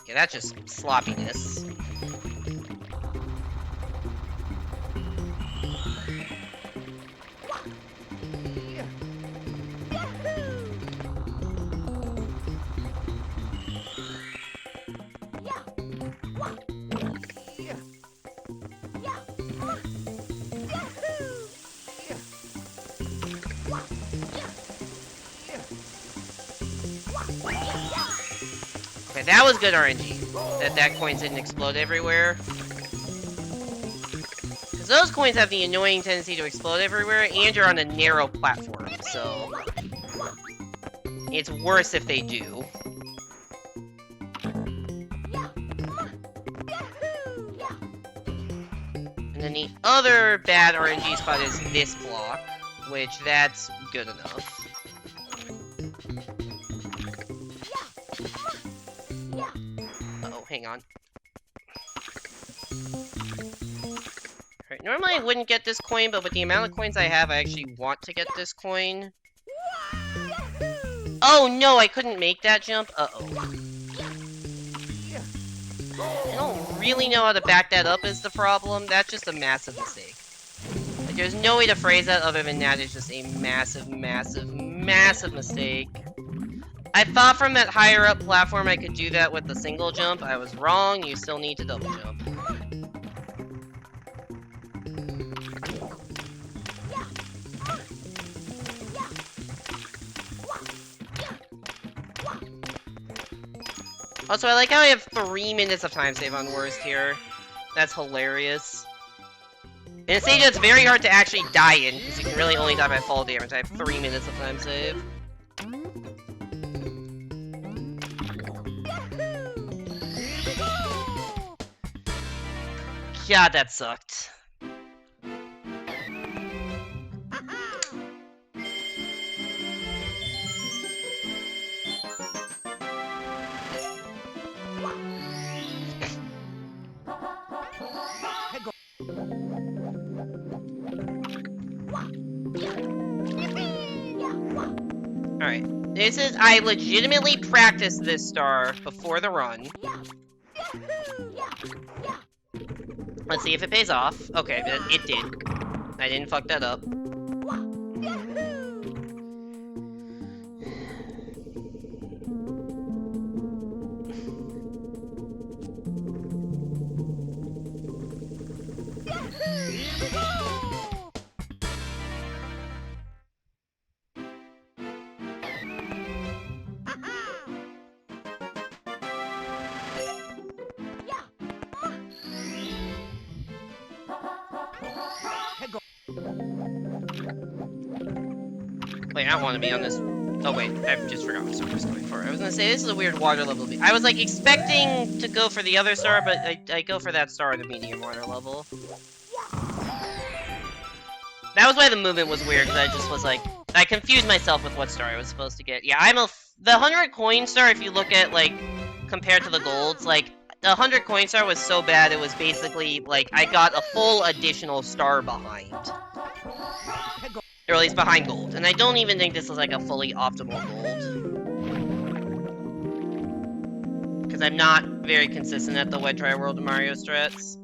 Yeah, that's just sloppiness. Okay, that was good RNG. That coins didn't explode everywhere. Because those coins have the annoying tendency to explode everywhere, and you're on a narrow platform, so... It's worse if they do. And then the other bad RNG spot is this block, which that's good enough. Hang on. Alright, normally I wouldn't get this coin, but with the amount of coins I have, I actually want to get this coin. Oh no, I couldn't make that jump? Uh-oh. I don't really know how to back that up is the problem. That's just a massive mistake. Like, there's no way to phrase that other than that is just a massive, massive, massive mistake. I thought from that higher up platform I could do that with the single jump. I was wrong. You still need to double jump. Also, I like how I have 3 minutes of time save on worst here. That's hilarious. In a stage that's very hard to actually die in, because you can really only die by fall damage. I have 3 minutes of time save. God, that sucked. Alright. This is... I legitimately practiced this star before the run. Let's see if it pays off. Okay, it did. I didn't fuck that up. Wait, I don't want to be on this... Oh wait, I just forgot what star I was going for. I was gonna say, this is a weird water level. I was like expecting to go for the other star, but I go for that star at a medium water level. That was why the movement was weird, because I just was like... I confused myself with what star I was supposed to get. Yeah, the 100 coin star, if you look at, like, compared to the golds, like, the 100 coin star was so bad, it was basically, like, I got a full additional star behind. Or at least behind gold. And I don't even think this is, like, a fully optimal gold. Because I'm not very consistent at the Wet Dry World of Mario strats.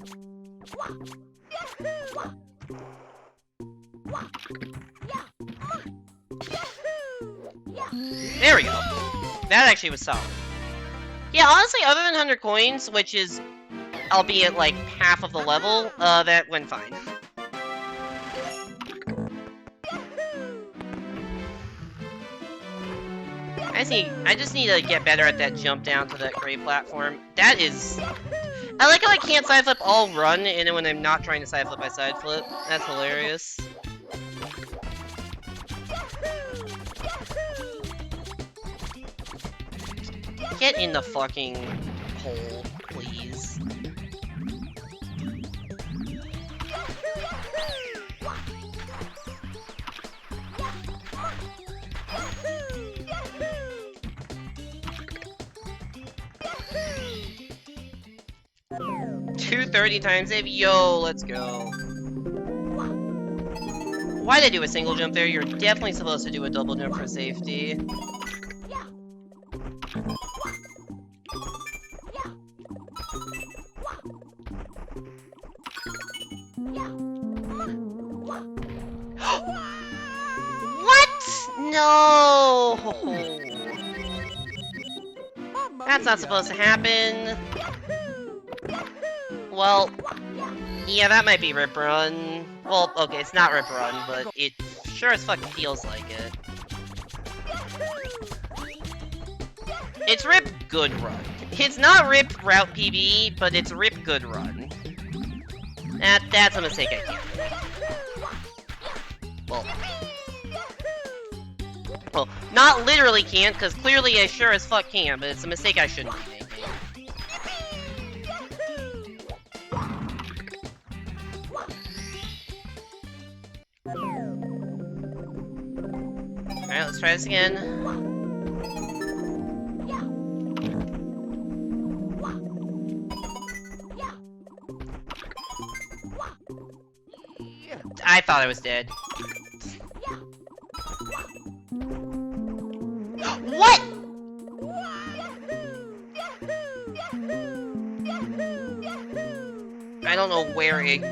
There we go. That actually was solid. Yeah, honestly, other than 100 coins, which is, albeit, like, half of the level, that went fine. I just need to get better at that jump down to that gray platform. That is... I like how I can't side flip all run, and then when I'm not trying to side flip, I side flip. That's hilarious. Get in the fucking hole, please. $230 time save? Yo, let's go. Why'd I do a single jump there? You're definitely supposed to do a double jump for safety. What? No! That's not supposed to happen. Well, yeah, that might be Rip Run. Well, okay, it's not Rip Run, but it sure as fuck feels like it. It's Rip Good Run. It's not Rip Route PB, but it's Rip Good Run. That's a mistake I can't make. Well, not literally can't, because clearly I sure as fuck can, but it's a mistake I shouldn't be making. Alright, let's try this again. I thought I was dead. What?! I don't know where it...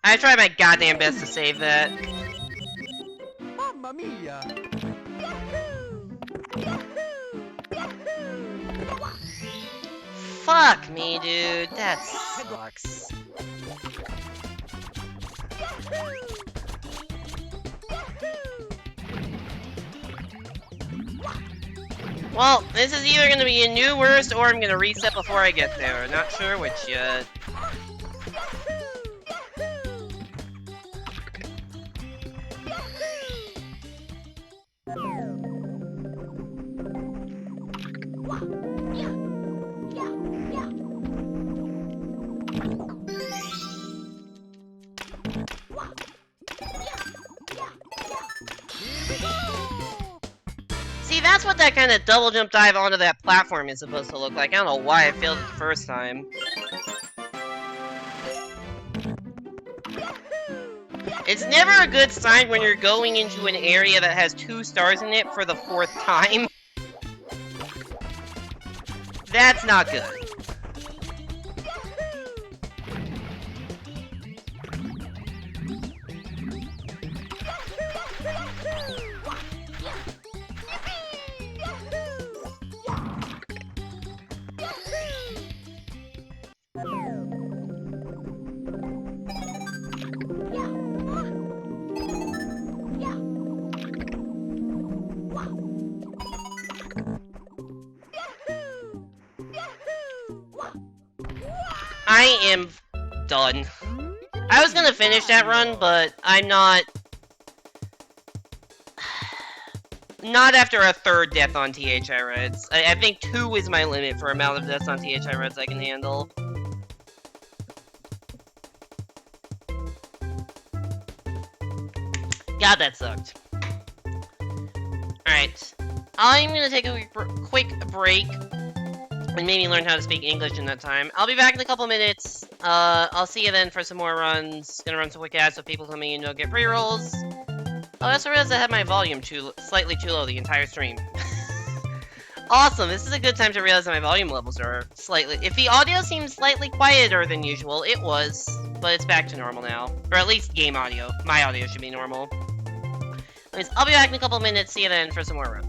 I tried my goddamn best to save that. Mamma mia! Fuck me, dude. That sucks. Well, this is either gonna be a new worst or I'm gonna reset before I get there. Not sure which yet. See, that's what that kind of double jump dive onto that platform is supposed to look like. I don't know why I failed it the first time. It's never a good sign when you're going into an area that has 2 stars in it for the 4th time. That's not good. I am done. I was gonna finish that run, but I'm not... Not after a 3rd death on THI Reds. I think 2 is my limit for amount of deaths on THI Reds I can handle. God, that sucked. Alright. I'm gonna take a quick break and maybe learn how to speak English in that time. I'll be back in a couple minutes. I'll see you then for some more runs. Gonna run some quick ads so people tell me you know get pre-rolls. Oh, I also realized I had my volume slightly too low the entire stream. Awesome, this is a good time to realize that my volume levels are slightly... If the audio seems slightly quieter than usual, it was, but it's back to normal now. Or at least game audio. My audio should be normal. Anyways, I'll be back in a couple minutes, see you then for some more runs.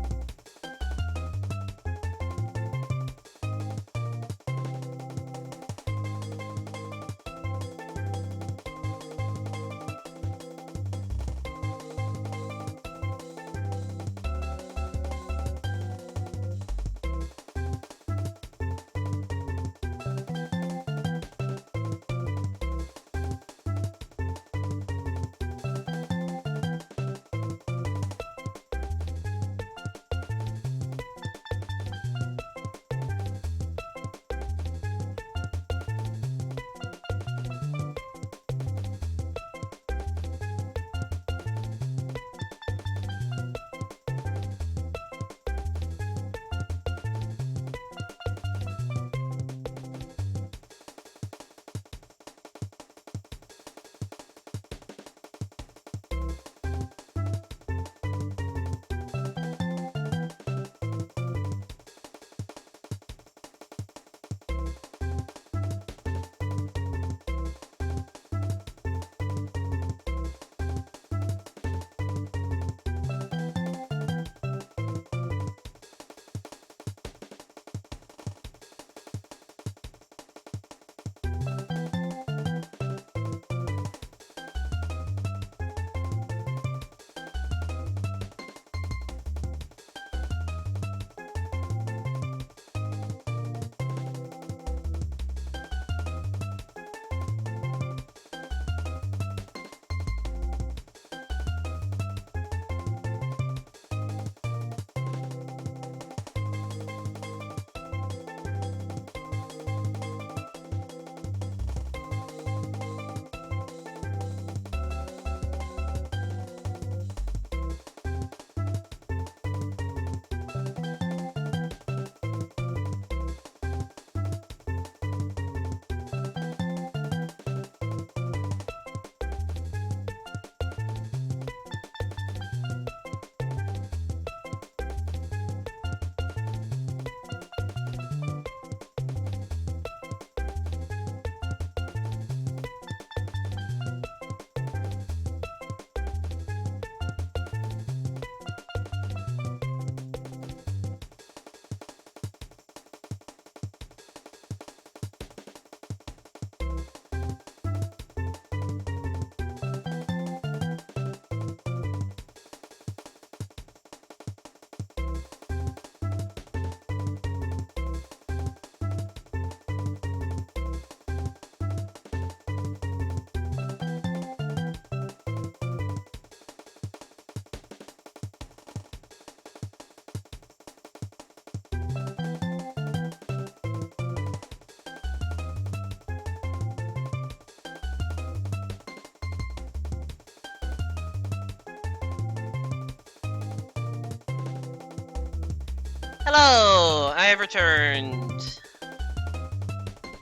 Hello! I have returned.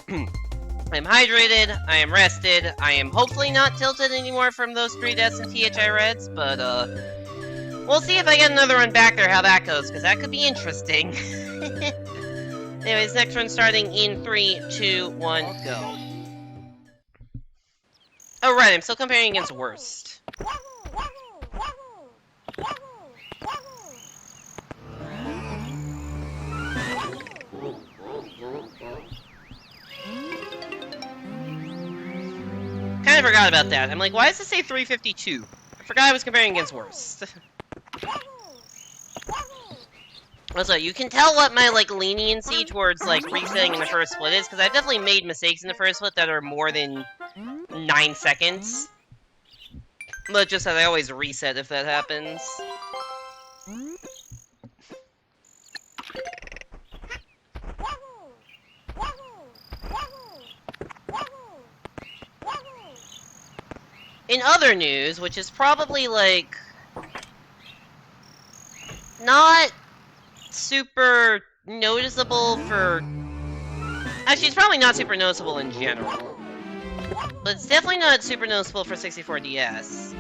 I'm hydrated, I am rested, I am hopefully not tilted anymore from those 3 deaths in THI Reds, but we'll see if I get another run back there, how that goes, because that could be interesting. Anyways, next run starting in 3, 2, 1, go. Oh right, I'm still comparing against worst. Kind of forgot about that. I'm like, why does it say 352? I forgot I was comparing against worst. Also, you can tell what my, like, leniency towards, like, resetting in the first split is, because I've definitely made mistakes in the first split that are more than 9 seconds. But just that I always reset if that happens. In other news, which is probably, like, not super noticeable for... Actually, it's probably not super noticeable in general. But it's definitely not super noticeable for 64DS.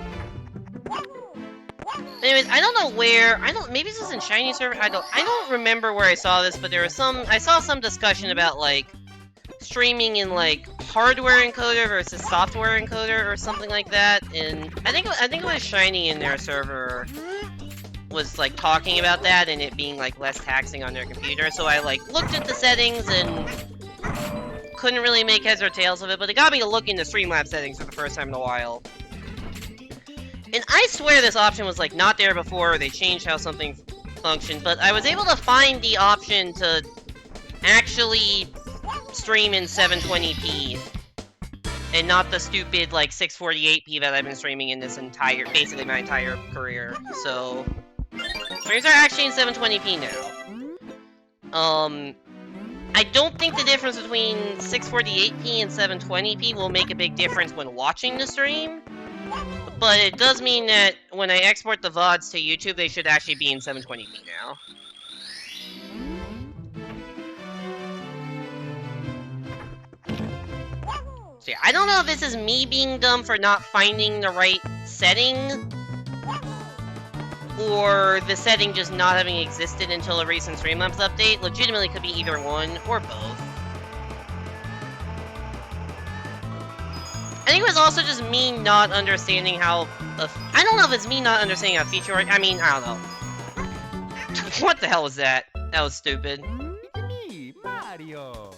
Anyways, I don't know where... maybe this is in Shiny server? I don't remember where I saw this, but there was I saw some discussion about, like, streaming in, like, hardware encoder versus software encoder or something like that, and I think it was Shiny in their server was, like, talking about that and it being, like, less taxing on their computer, so I, like, looked at the settings and couldn't really make heads or tails of it, but it got me to look into Streamlabs settings for the first time in a while. And I swear this option was, like, not there before, they changed how something functioned, but I was able to find the option to actually stream in 720p and not the stupid, like, 648p that I've been streaming in this basically my entire career. So, streams are actually in 720p now. I don't think the difference between 648p and 720p will make a big difference when watching the stream, but it does mean that when I export the VODs to YouTube, they should actually be in 720p now. So yeah, I don't know if this is me being dumb for not finding the right setting, or the setting just not having existed until a recent Streamlabs update. Legitimately could be either one, or both. I think it was also just me not understanding how... I don't know if it's me not understanding how feature works. I mean, I don't know. What the hell was that? That was stupid. Me, Mario.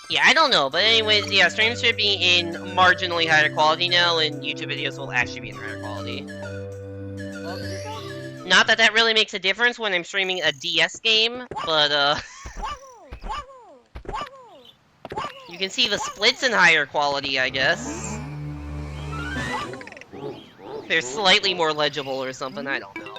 Yeah, I don't know, but anyways, yeah, streams should be in marginally higher quality now, and YouTube videos will actually be in higher quality. Not that that really makes a difference when I'm streaming a DS game, but, you can see the splits in higher quality, I guess. They're slightly more legible or something, I don't know.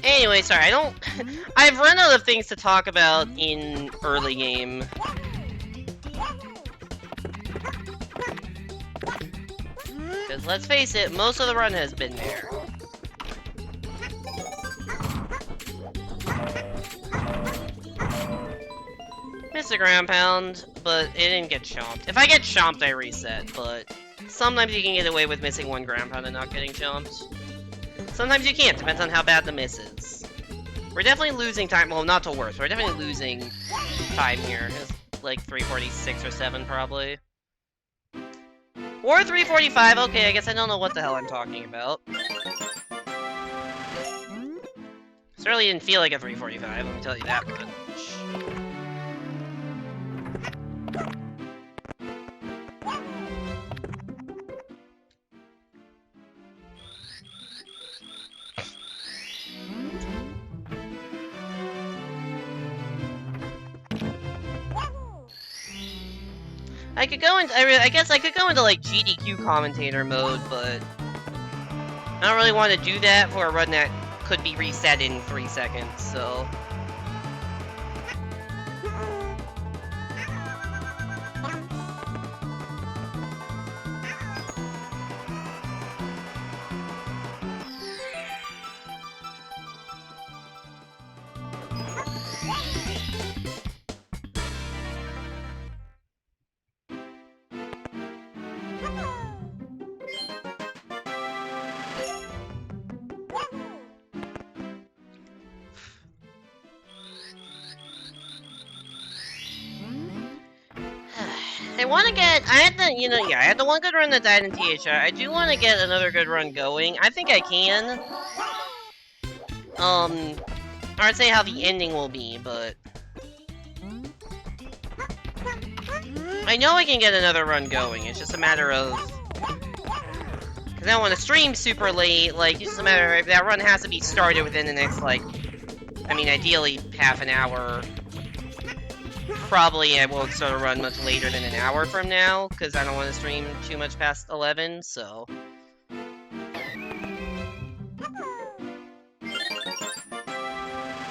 Anyway, sorry, I've run out of things to talk about in early game. Because let's face it, most of the run has been there. Missed a ground pound, but it didn't get chomped. If I get chomped, I reset, but sometimes you can get away with missing 1 ground pound and not getting chomped. Sometimes you can't, depends on how bad the miss is. We're definitely losing time, well, not to worse, we're definitely losing time here. like 346 or 7 probably. Or 345, okay, I guess I don't know what the hell I'm talking about. Certainly didn't feel like a 345, let me tell you that much. I could go into, I guess I could go into like GDQ commentator mode, but I don't really want to do that for a run that could be reset in 3 seconds, so. I want to get, I had the, I had the one good run that died in THR. I do want to get another good run going. I think I can. Hard to say how the ending will be, but I know I can get another run going. It's just a matter of, because I don't want to stream super late. Like, it's just a matter of, that run has to be started within the next, like, I mean, ideally half an hour. Probably I won't start a run much later than an hour from now, because I don't want to stream too much past 11, so.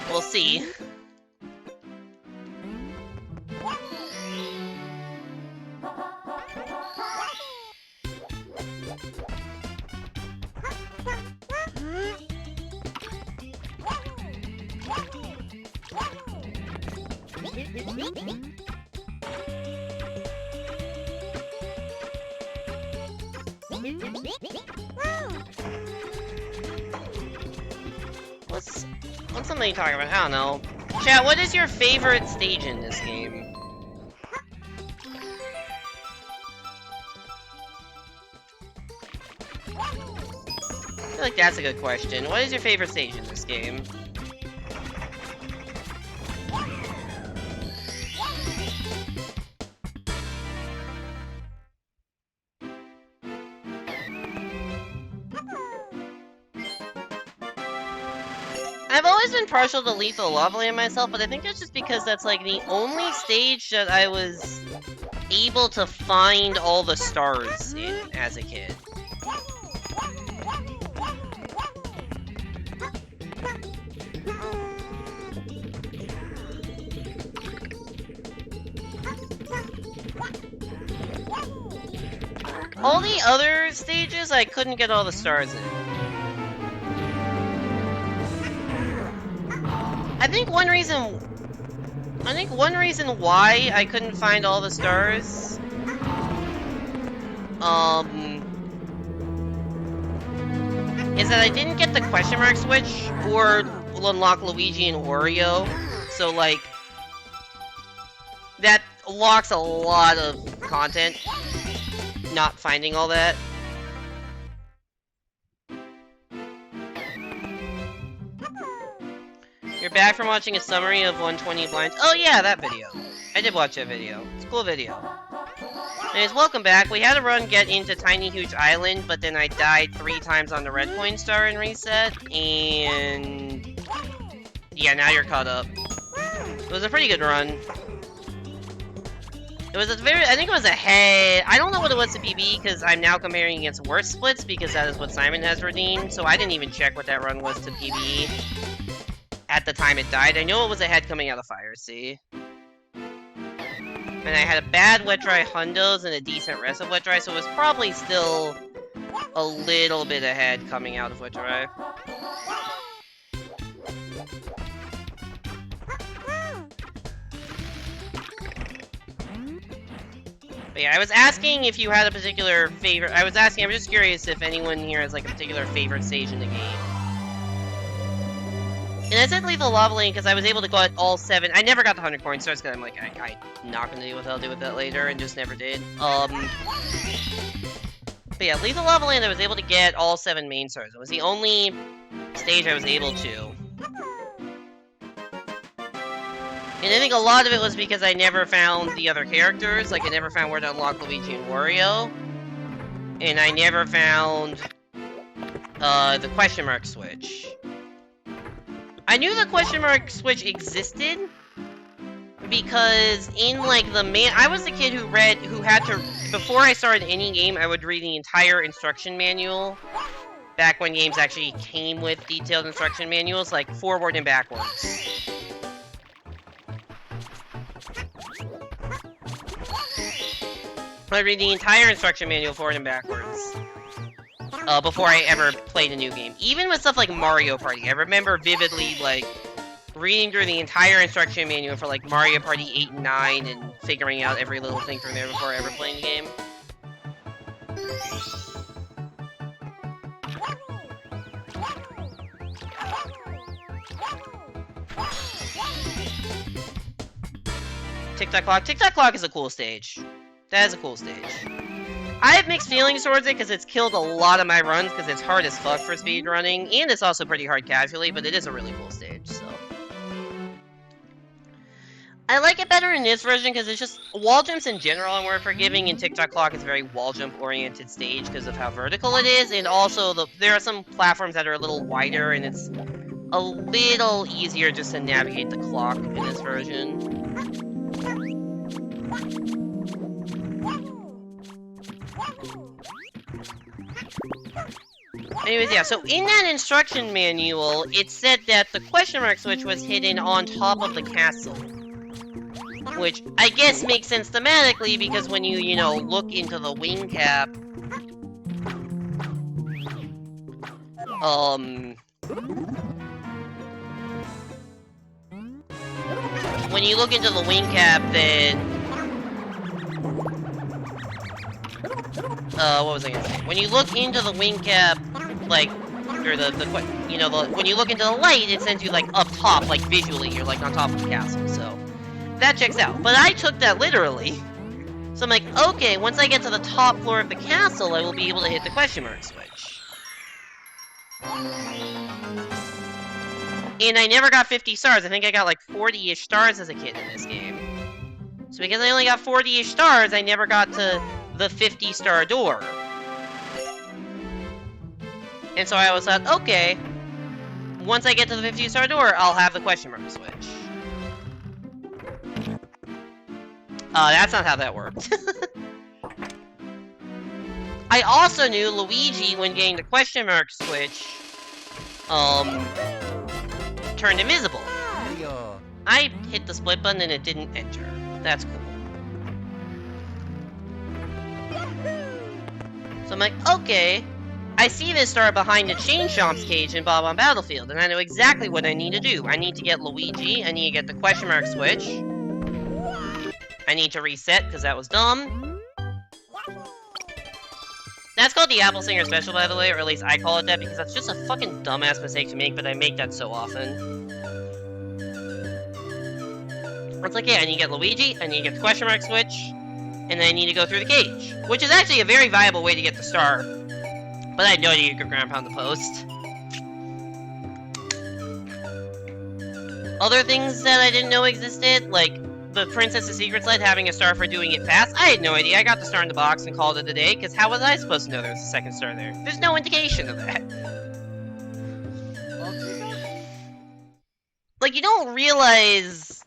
We'll see. What's something you talking about? I don't know. Chat, what is your favorite stage in this game? I feel like that's a good question. What is your favorite stage in this game? I've always been partial to Lethal Lava Land myself, but I think that's just because that's like the only stage that I was able to find all the stars in as a kid. All the other stages, I couldn't get all the stars in. I think one reason why I couldn't find all the stars, is that I didn't get the question mark switch or unlock Luigi and Wario, so like, that locks a lot of content, not finding all that. You're back from watching a summary of 120 Blinds. Oh yeah, that video. I did watch that video. It's a cool video. Anyways, welcome back. We had a run get into Tiny Huge Island, but then I died 3 times on the red coin star and reset, and yeah, now you're caught up. It was a pretty good run. It was a very, I think it was a head, I don't know what it was to PB, because I'm now comparing against worst splits, because that is what Simon has redeemed, so I didn't even check what that run was to PB. At the time it died. I know it was a head coming out of Fire Sea. And I had a bad wet dry hundos and a decent rest of wet dry, so it was probably still a little bit ahead coming out of wet dry. But yeah, I was asking if you had a particular favorite. I'm just curious if anyone here has like a particular favorite stage in the game. And I said lethal lava lane because I was able to get all 7. I never got the 100 coin stars because I'm like, I'm not gonna do what I'll do with that later, and just never did. But yeah, lethal lava lane I was able to get all 7 main stars. It was the only stage I was able to. And I think a lot of it was because I never found the other characters. Like, I never found where to unlock Luigi and Wario. And I never found the question mark switch. I knew the question mark switch existed because in like I was the kid who had to, before I started any game, I would read the entire instruction manual. Back when games actually came with detailed instruction manuals, like forward and backwards. I read the entire instruction manual forward and backwards. Before I ever played a new game. Even with stuff like Mario Party, I remember vividly, like, reading through the entire instruction manual for, like, Mario Party 8 and 9 and figuring out every little thing from there before ever playing the game. Tic-Tac Clock. Tic-Tac Clock is a cool stage. That is a cool stage. I have mixed feelings towards it because it's killed a lot of my runs because it's hard as fuck for speedrunning, and it's also pretty hard casually, but it is a really cool stage, so. I like it better in this version because it's just, wall jumps in general are more forgiving, and Tic-Tac Clock is a very wall jump oriented stage because of how vertical it is, and also there are some platforms that are a little wider, and it's a little easier just to navigate the clock in this version. Anyways, yeah, so in that instruction manual, it said that the question mark switch was hidden on top of the castle. Which, I guess makes sense thematically, because when you know, look into the wing cap... When you look into the wing cap, then... what was I gonna say? When you look into the wing cap, like, or when you look into the light, it sends you, like, up top, like, visually, you're, like, on top of the castle, so... That checks out. But I took that literally. So I'm like, okay, once I get to the top floor of the castle, I will be able to hit the question mark switch. And I never got 50 stars. I think I got, like, 40-ish stars as a kid in this game. So because I only got 40-ish stars, I never got to the 50-star door. And so I was like, okay, once I get to the 50-star door, I'll have the question mark switch. That's not how that worked. I also knew Luigi, when getting the question mark switch, turned invisible. Wario. I hit the split button and it didn't enter. That's cool. So I'm like, okay, I see this star behind the Chain Chomp's cage in Bob on Battlefield, and I know exactly what I need to do. I need to get Luigi, I need to get the question mark switch. I need to reset, because that was dumb. That's called the Apple Singer Special, by the way, or at least I call it that, because that's just a fucking dumbass mistake to make, but I make that so often. It's like, yeah, I need to get Luigi, I need to get the question mark switch, and then I need to go through the cage. Which is actually a very viable way to get the star. But I had no idea you could ground pound the post. Other things that I didn't know existed, like the Princess's Secret Slide having a star for doing it fast, I had no idea. I got the star in the box and called it a day, because how was I supposed to know there was a second star there? There's no indication of that. Like, you don't realize...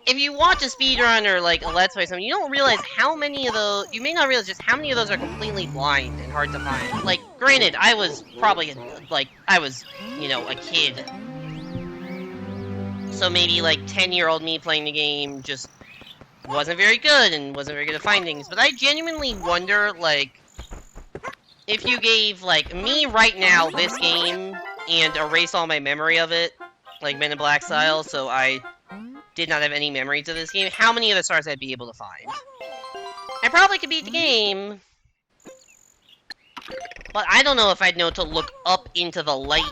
If you watch a speedrun or, like, a Let's Play or something, you don't realize how many of those... You may not realize just how many of those are completely blind and hard to find. Like, granted, I was probably, you know, a kid. So maybe, like, 10-year-old me playing the game just wasn't very good and wasn't very good at finding things. But I genuinely wonder, like, if you gave, like, me right now this game and erase all my memory of it, like Men in Black style, so I did not have any memories of this game, how many of the stars I'd be able to find. I probably could beat the game, but I don't know if I'd know to look up into the light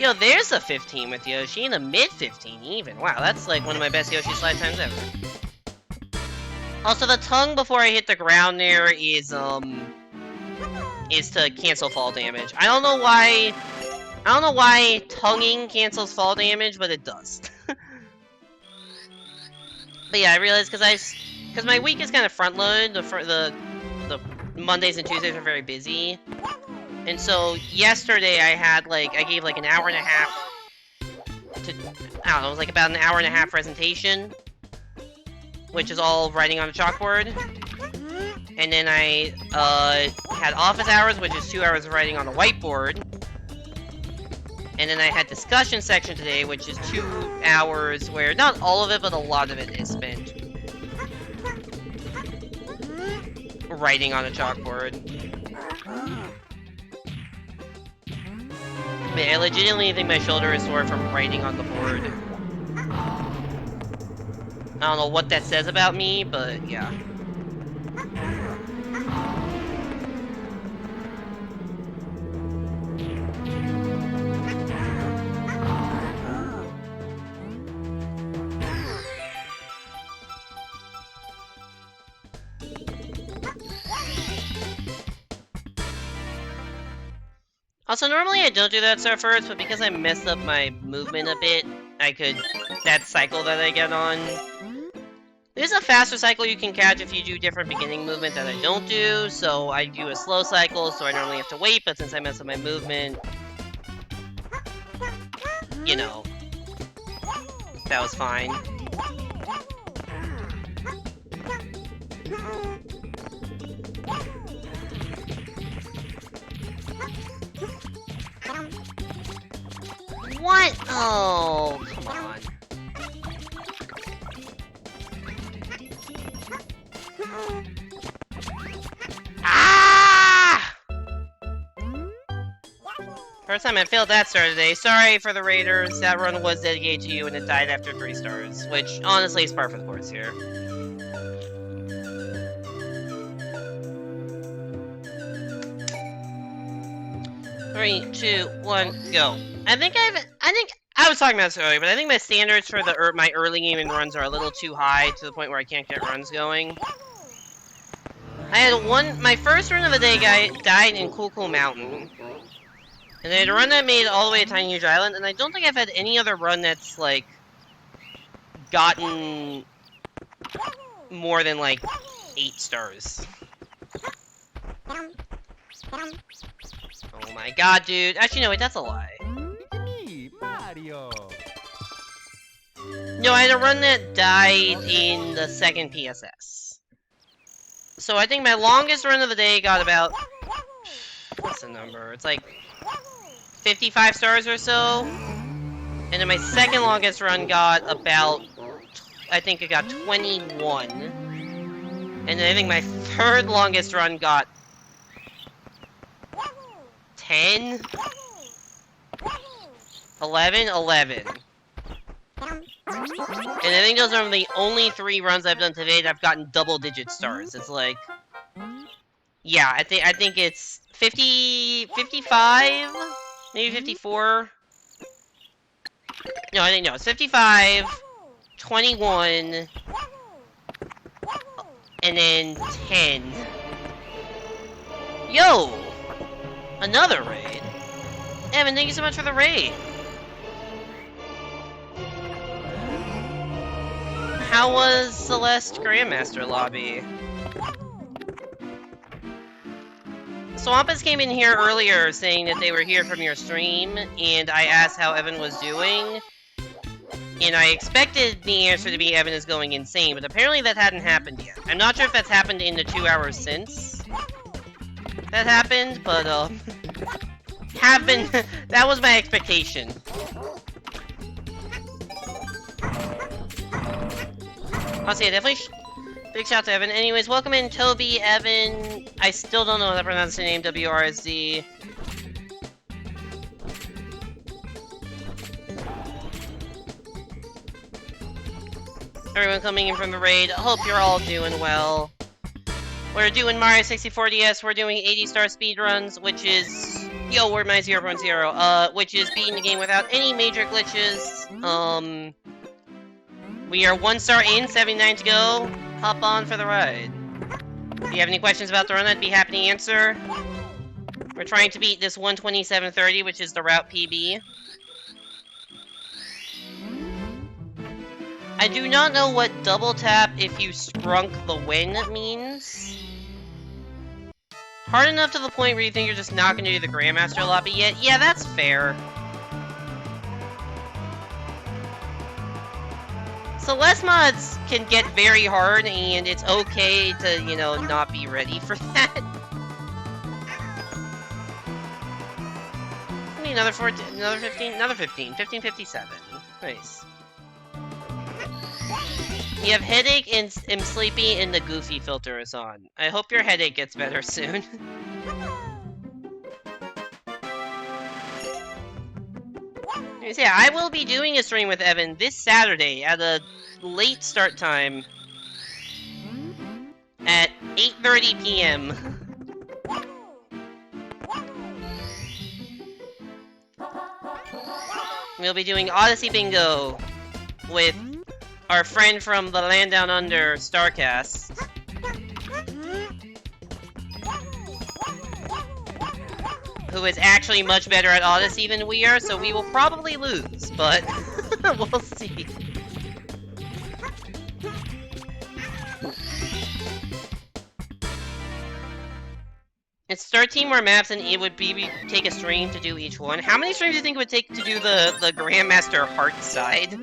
Yo, there's a 15 with Yoshi, and a mid-15 even. Wow, that's like one of my best Yoshi slide times ever. Also, the tongue before I hit the ground there is to cancel fall damage. I don't know why tonguing cancels fall damage, but it does. But yeah, I realized because my week is kind of front loaded. The Mondays and Tuesdays are very busy, and so yesterday I gave like an hour and a half to, I don't know, it was like about an hour and a half presentation, which is all writing on a chalkboard. And then I had office hours, which is 2 hours of writing on a whiteboard. And then I had discussion section today, which is 2 hours where not all of it, but a lot of it is spent writing on a chalkboard. But I legitimately think my shoulder is sore from writing on the board. I don't know what that says about me, but yeah. Also, normally I don't do that stuff first, but because I messed up my movement a bit, that cycle that I get on. There's a faster cycle you can catch if you do different beginning movement that I don't do, so I do a slow cycle, so I normally have to wait, but since I messed up my movement, you know, that was fine. What? Oh, come on. Ah! First time I failed that star today. Sorry for the Raiders. That run was dedicated to you and it died after 3 stars, which honestly is par for the course here. Three, 2, 1, go. I think I was talking about this earlier, but I think my standards for my early game and runs are a little too high to the point where I can't get runs going. I had my first run of the day died in Cool Cool Mountain. And I had a run that made it all the way to Tiny Huge Island, and I don't think I've had any other run that's, like, gotten more than, like, 8 stars. Oh my god, dude. Actually, no, wait, that's a lie. Me, Mario. No, I had a run that died in the second PSS. So I think my longest run of the day got about... What's the number? It's like 55 stars or so. And then my second longest run got about... I think it got 21. And then I think my third longest run got 10? 11? And I think those are the only 3 runs I've done today that I've gotten double-digit stars. It's like... Yeah, I think it's 50... 55? Maybe 54? No, it's 55, 21, and then 10. Yo! Another raid. Evan, thank you so much for the raid. How was Celeste Grandmaster Lobby? Swampus came in here earlier saying that they were here from your stream, and I asked how Evan was doing. And I expected the answer to be Evan is going insane, but apparently that hadn't happened yet. I'm not sure if that's happened in the 2 hours since that happened, but, that was my expectation. I'll say definitely big shout out to Evan. Anyways, welcome in Toby, Evan. I still don't know how to pronounce the name, WRSD. Everyone coming in from the raid. I hope you're all doing well. We're doing Mario 64 DS. We're doing 80-star speedruns, which is Yo, we're my 0.0, which is beating the game without any major glitches. We are 1 star in, 79 to go. Hop on for the ride. If you have any questions about the run, I'd be happy to answer. We're trying to beat this 127.30, which is the route PB. I do not know what double tap if you sprunk the win means. Hard enough to the point where you think you're just not going to do the Grandmaster lobby yet? Yeah, that's fair. Celeste mods can get very hard, and it's okay to, you know, not be ready for that. I mean, another 14, another 15, another 15. 1557. Nice. You have headache and am sleepy, and the goofy filter is on. I hope your headache gets better soon. Yeah, I will be doing a stream with Evan this Saturday at a late start time at 8:30 p.m. We'll be doing Odyssey Bingo with our friend from the Land Down Under, Starcast. Who is actually much better at Odyssey than we are, so we will probably lose, but we'll see. It's 13 more maps, and it would take a stream to do each one. How many streams do you think it would take to do the Grandmaster Heart side?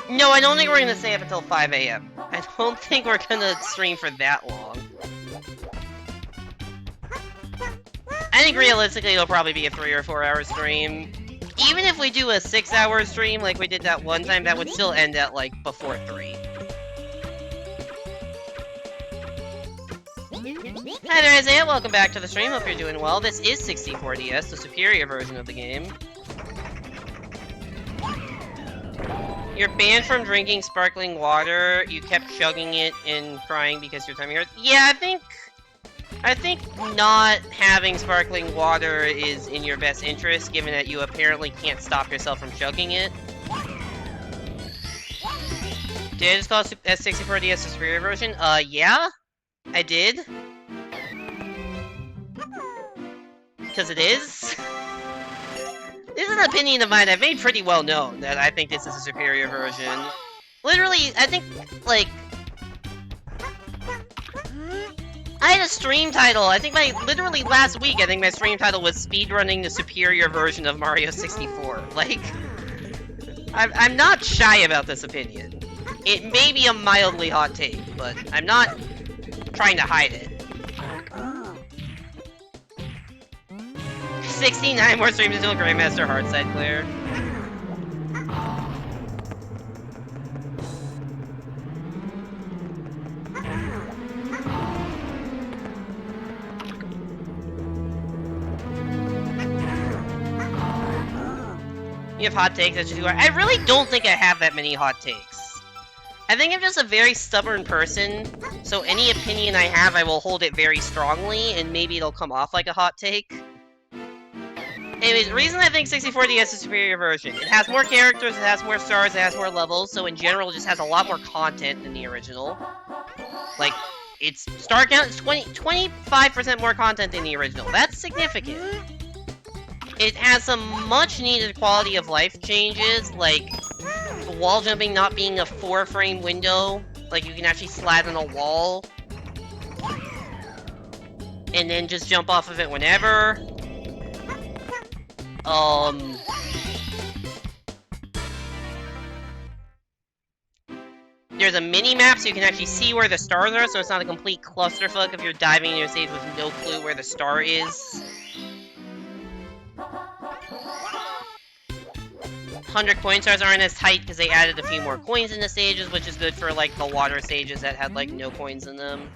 No, I don't think we're gonna stay up until 5 a.m. I don't think we're gonna stream for that long. I think realistically it'll probably be a 3 or 4 hour stream. Even if we do a 6 hour stream like we did that one time, that would still end at like before 3. Hi there, Isaiah. Welcome back to the stream. Hope you're doing well. This is 64DS, the superior version of the game. You're banned from drinking sparkling water. You kept chugging it and crying because your tummy hurts. Yeah, I think not having sparkling water is in your best interest, given that you apparently can't stop yourself from chugging it. Did I just call S64DS the superior version? Yeah, I did. Because it is. This is an opinion of mine I've made pretty well known, that I think this is a superior version. Literally, I think, like... I had a stream title, I think literally last week, I think my stream title was Speedrunning the Superior Version of Mario 64. Like, I'm not shy about this opinion. It may be a mildly hot take, but I'm not trying to hide it. 69 more streams until Grandmaster Heartside clear. You have hot takes that you do. I really don't think I have that many hot takes. I think I'm just a very stubborn person, so any opinion I have, I will hold it very strongly, and maybe it'll come off like a hot take. Anyways, the reason I think 64DS is a superior version, it has more characters, it has more stars, it has more levels, so in general it just has a lot more content than the original. Like, its star count is 25% more content than the original. That's significant. It has some much needed quality of life changes, like wall jumping not being a 4-frame window, like you can actually slide on a wall and then just jump off of it whenever. There's a mini-map so you can actually see where the stars are, so it's not a complete clusterfuck if you're diving in your stage with no clue where the star is. 100 coin stars aren't as tight because they added a few more coins in the stages, which is good for, like, the water stages that had, like, no coins in them.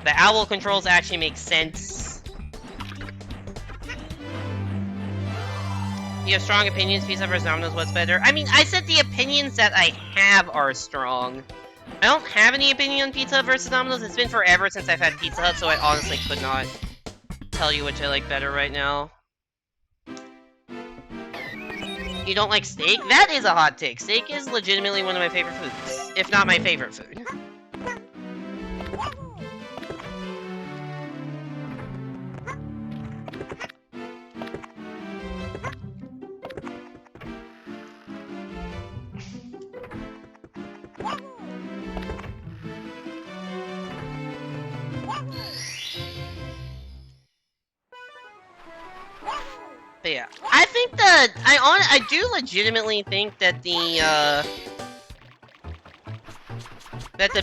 The owl controls actually make sense. You have strong opinions, Pizza vs. Domino's, what's better? I mean, I said the opinions that I have are strong. I don't have any opinion on Pizza Hut versus Domino's. It's been forever since I've had Pizza Hut, so I honestly could not tell you which I like better right now. You don't like steak? That is a hot take. Steak is legitimately one of my favorite foods, if not my favorite food. But yeah, I think that I do legitimately think that the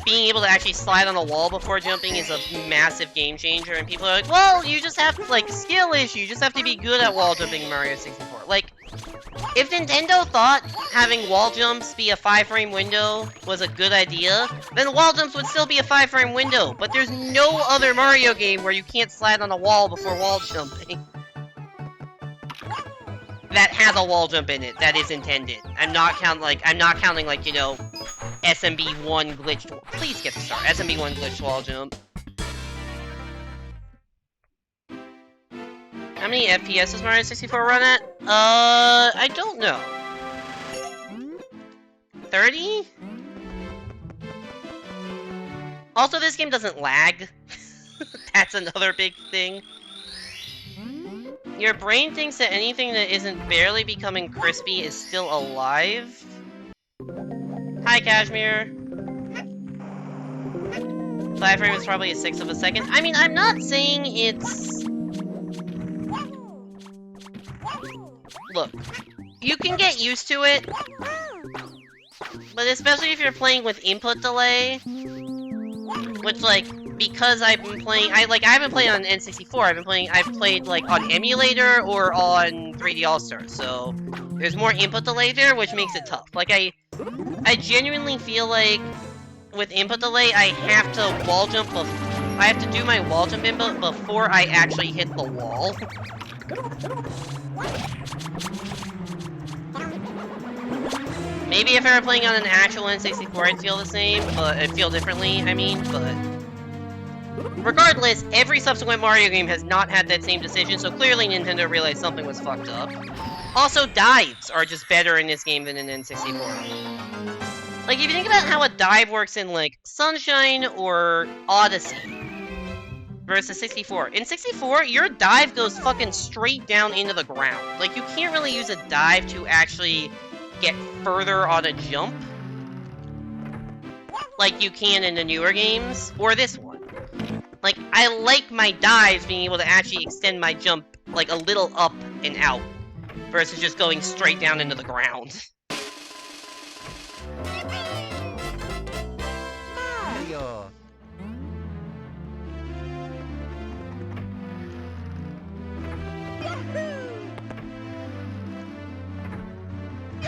being able to actually slide on a wall before jumping is a massive game changer. And people are like, well, you just have like skill issue. You just have to be good at wall jumping in Mario 64. Like, if Nintendo thought having wall jumps be a 5-frame window was a good idea, then wall jumps would still be a 5-frame window. But there's no other Mario game where you can't slide on a wall before wall jumping. That has a wall jump in it that is intended. I'm not counting like, you know, SMB1 glitched. Please get the star. SMB1 glitched wall jump. How many FPS does Mario 64 run at? I don't know. 30? Also, this game doesn't lag. That's another big thing. Your brain thinks that anything that isn't barely becoming crispy is still alive? Hi, Cashmere. 5 frame is probably a 1/6 of a second. I mean, I'm not saying it's... Look, you can get used to it, but especially if you're playing with input delay, which, like, because I've been playing, I haven't played on N64, I've played, like, on emulator or on 3D All-Stars, so there's more input delay there, which makes it tough. Like, I genuinely feel like with input delay, I have to wall jump, I have to do my wall jump input before I actually hit the wall. Maybe if I were playing on an actual N64, I'd feel the same, but it'd feel differently, I mean, but... Regardless, every subsequent Mario game has not had that same decision, so clearly Nintendo realized something was fucked up. Also, dives are just better in this game than in N64. Like, if you think about how a dive works in, like, Sunshine or Odyssey versus 64. In 64, your dive goes fucking straight down into the ground. Like, you can't really use a dive to actually get further on a jump like you can in the newer games, or this one. Like, I like my dives being able to actually extend my jump, like, a little up and out, versus just going straight down into the ground. Mario.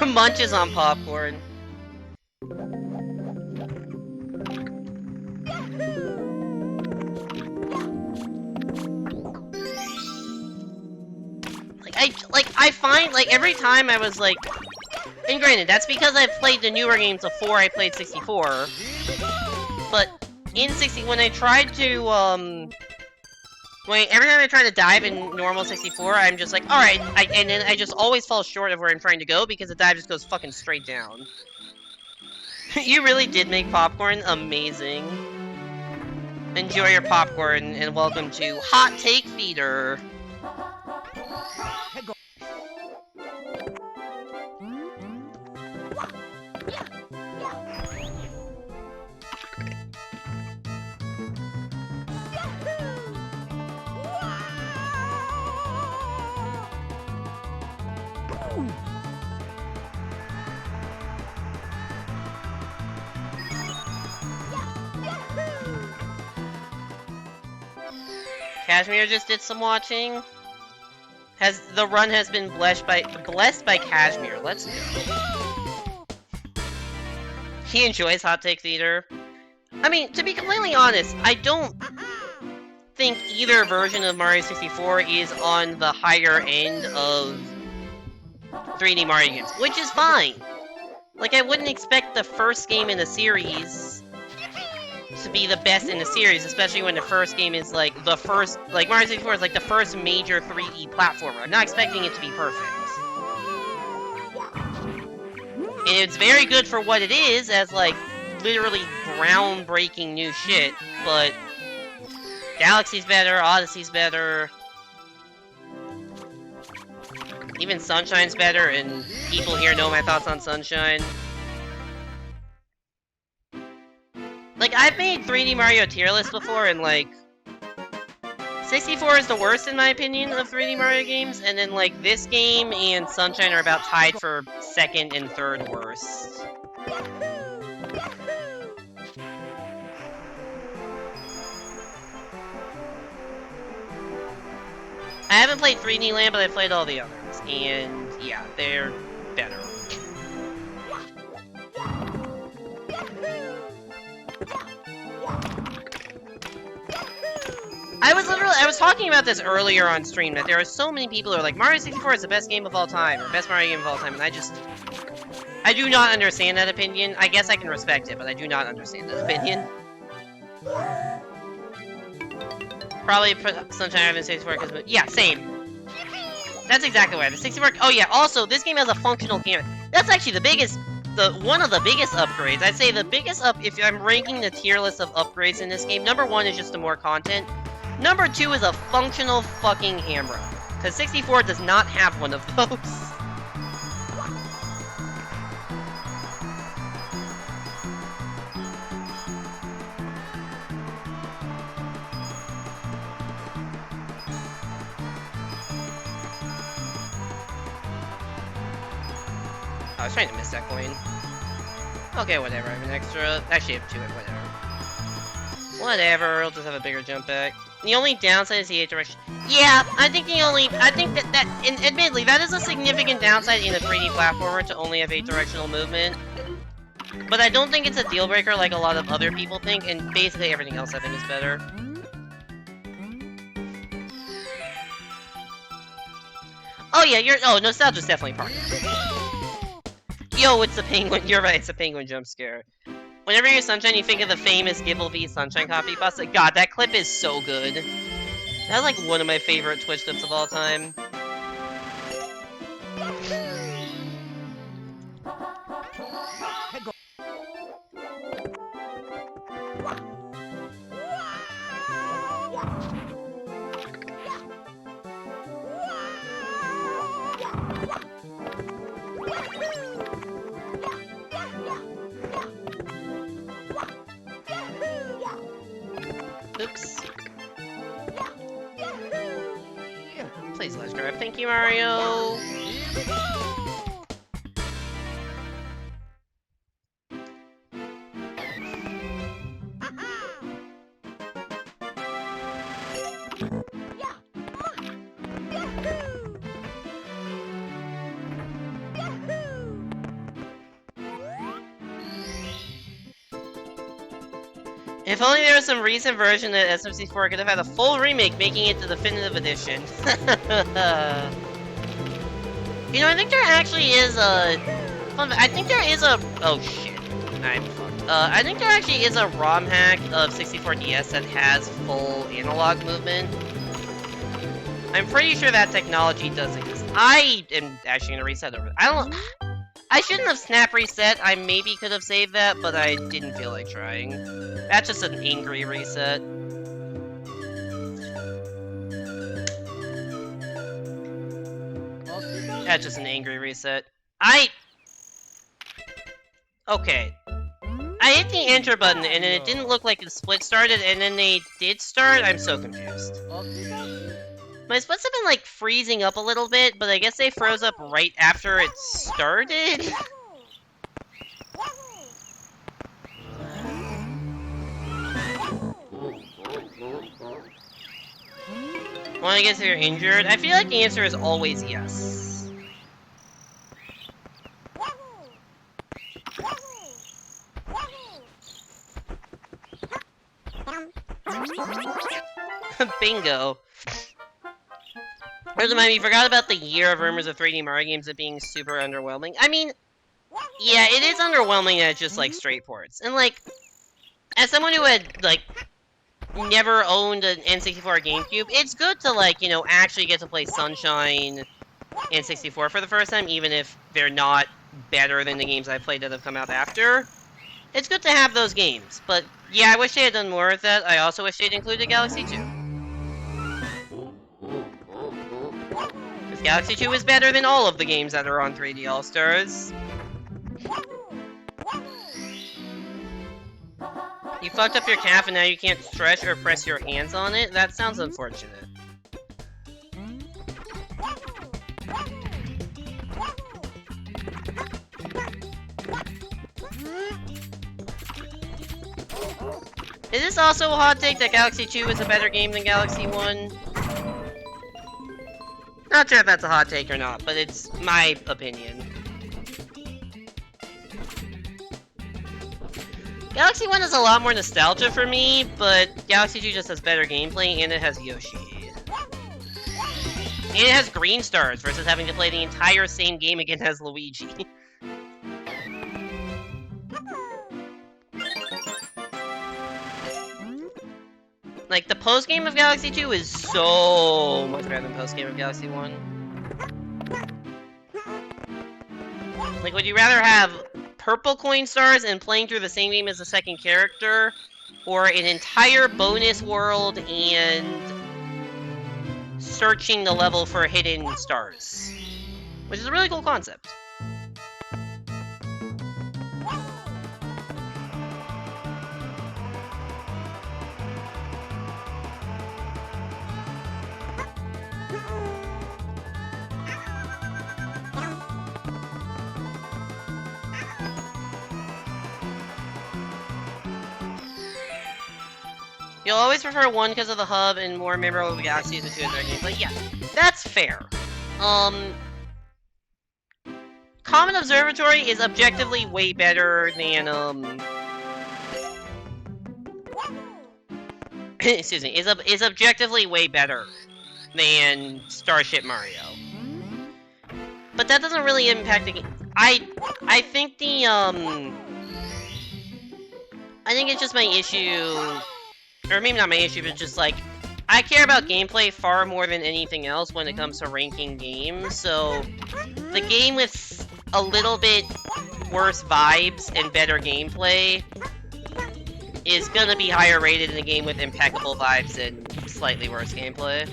Munches on popcorn. I find, like, every time I was, like... And granted, that's because I've played the newer games before I played 64. But, in when I tried to, every time I try to dive in normal 64, I'm just like, alright, and then I just always fall short of where I'm trying to go, because the dive just goes fucking straight down. You really did make popcorn amazing. Enjoy your popcorn, and welcome to Hot Take Feeder. Cashmere just did some watching. The run has been blessed by Cashmere. Let's go. He enjoys Hot Take Theater. I mean, to be completely honest, I don't think either version of Mario 64 is on the higher end of 3D Mario games, which is fine. Like, I wouldn't expect the first game in the series to be the best in the series, especially when the first game is like the first, like Mario 64 is like the first major 3D platformer. I'm not expecting it to be perfect. And it's very good for what it is, as like literally groundbreaking new shit, but Galaxy's better, Odyssey's better, even Sunshine's better, and people here know my thoughts on Sunshine. Like, I've made 3D Mario tier lists before, and like 64 is the worst in my opinion of 3D Mario games, and then like this game and Sunshine are about tied for second and third worst. I haven't played 3D Land, but I've played all the others, and yeah, they're better. I was talking about this earlier on stream, that there are so many people who are like, Mario 64 is the best game of all time, or best Mario game of all time, and I do not understand that opinion. I guess I can respect it, but I do not understand that opinion. Probably Sunshine having 64 because, yeah, same. That's exactly why. The 64, oh yeah, also, this game has a functional camera. That's actually the biggest, one of the biggest upgrades. I'd say the biggest if I'm ranking the tier list of upgrades in this game, number 1 is just the more content. Number 2 is a functional fucking camera. Because 64 does not have one of those. I was trying to miss that coin. Okay, whatever, I have an extra. Actually, I have 2, whatever. Whatever, I'll just have a bigger jump back. The only downside is the 8 direction. Yeah, I think and admittedly, that is a significant downside in a 3D platformer to only have 8 directional movement. But I don't think it's a deal breaker like a lot of other people think, and basically everything else I think is better. Oh yeah, nostalgia's definitely part of it. Yo, it's the penguin, you're right, it's a penguin jump scare. Whenever you're Sunshine, you think of the famous Gibbleby Sunshine copy pasta. God, that clip is so good. That's like one of my favorite Twitch clips of all time. Oops. Please let's grab. Thank you, Mario. If only there was some recent version that SMC4 could have had a full remake, making it the definitive edition. You know, I think there actually is a... Oh shit. I'm fucked. I think there actually is a ROM hack of 64DS that has full analog movement. I'm pretty sure that technology does exist. I am actually gonna reset over. I shouldn't have snap reset. I maybe could have saved that, but I didn't feel like trying. That's just an angry reset. That's just an angry reset. Okay. I hit the enter button, and then it didn't look like the split started, and then they did start? I'm so confused. My splits have been, like, freezing up a little bit, but I guess they froze up right after it started? Well, I guess if you're injured, I feel like the answer is always yes. Bingo. Remind me, you forgot about the year of rumors of 3D Mario games of being super underwhelming. I mean, yeah, it is underwhelming that it's just like straight ports. And like, as someone who had, like, never owned an N64 or GameCube, it's good to, like, you know, actually get to play Sunshine and 64 for the first time, even if they're not better than the games I've played that have come out after. It's good to have those games, but yeah, I wish they had done more with that. I also wish they'd included Galaxy 2. Because Galaxy 2 is better than all of the games that are on 3D All-Stars. You fucked up your calf and now you can't stretch or press your hands on it? That sounds unfortunate. Is this also a hot take that Galaxy 2 is a better game than Galaxy 1? Not sure if that's a hot take or not, but it's my opinion. Galaxy 1 has a lot more nostalgia for me, but Galaxy 2 just has better gameplay, and it has Yoshi. And it has green stars versus having to play the entire same game again as Luigi. Like, the post-game of Galaxy 2 is so much better than post-game of Galaxy 1. Like, would you rather have purple coin stars and playing through the same game as the second character, or an entire bonus world and searching the level for hidden stars? Which is a really cool concept. You'll always prefer 1 because of the hub and more memorable galaxies and 2 in their gameplay. Yeah, that's fair. Common Observatory is objectively way better than, excuse me, is objectively way better than Starship Mario. But that doesn't really impact the game. I think the, I think it's just my issue, or maybe not my issue, but just like, I care about gameplay far more than anything else when it comes to ranking games, so the game with a little bit worse vibes and better gameplay is gonna be higher rated than a game with impeccable vibes and slightly worse gameplay.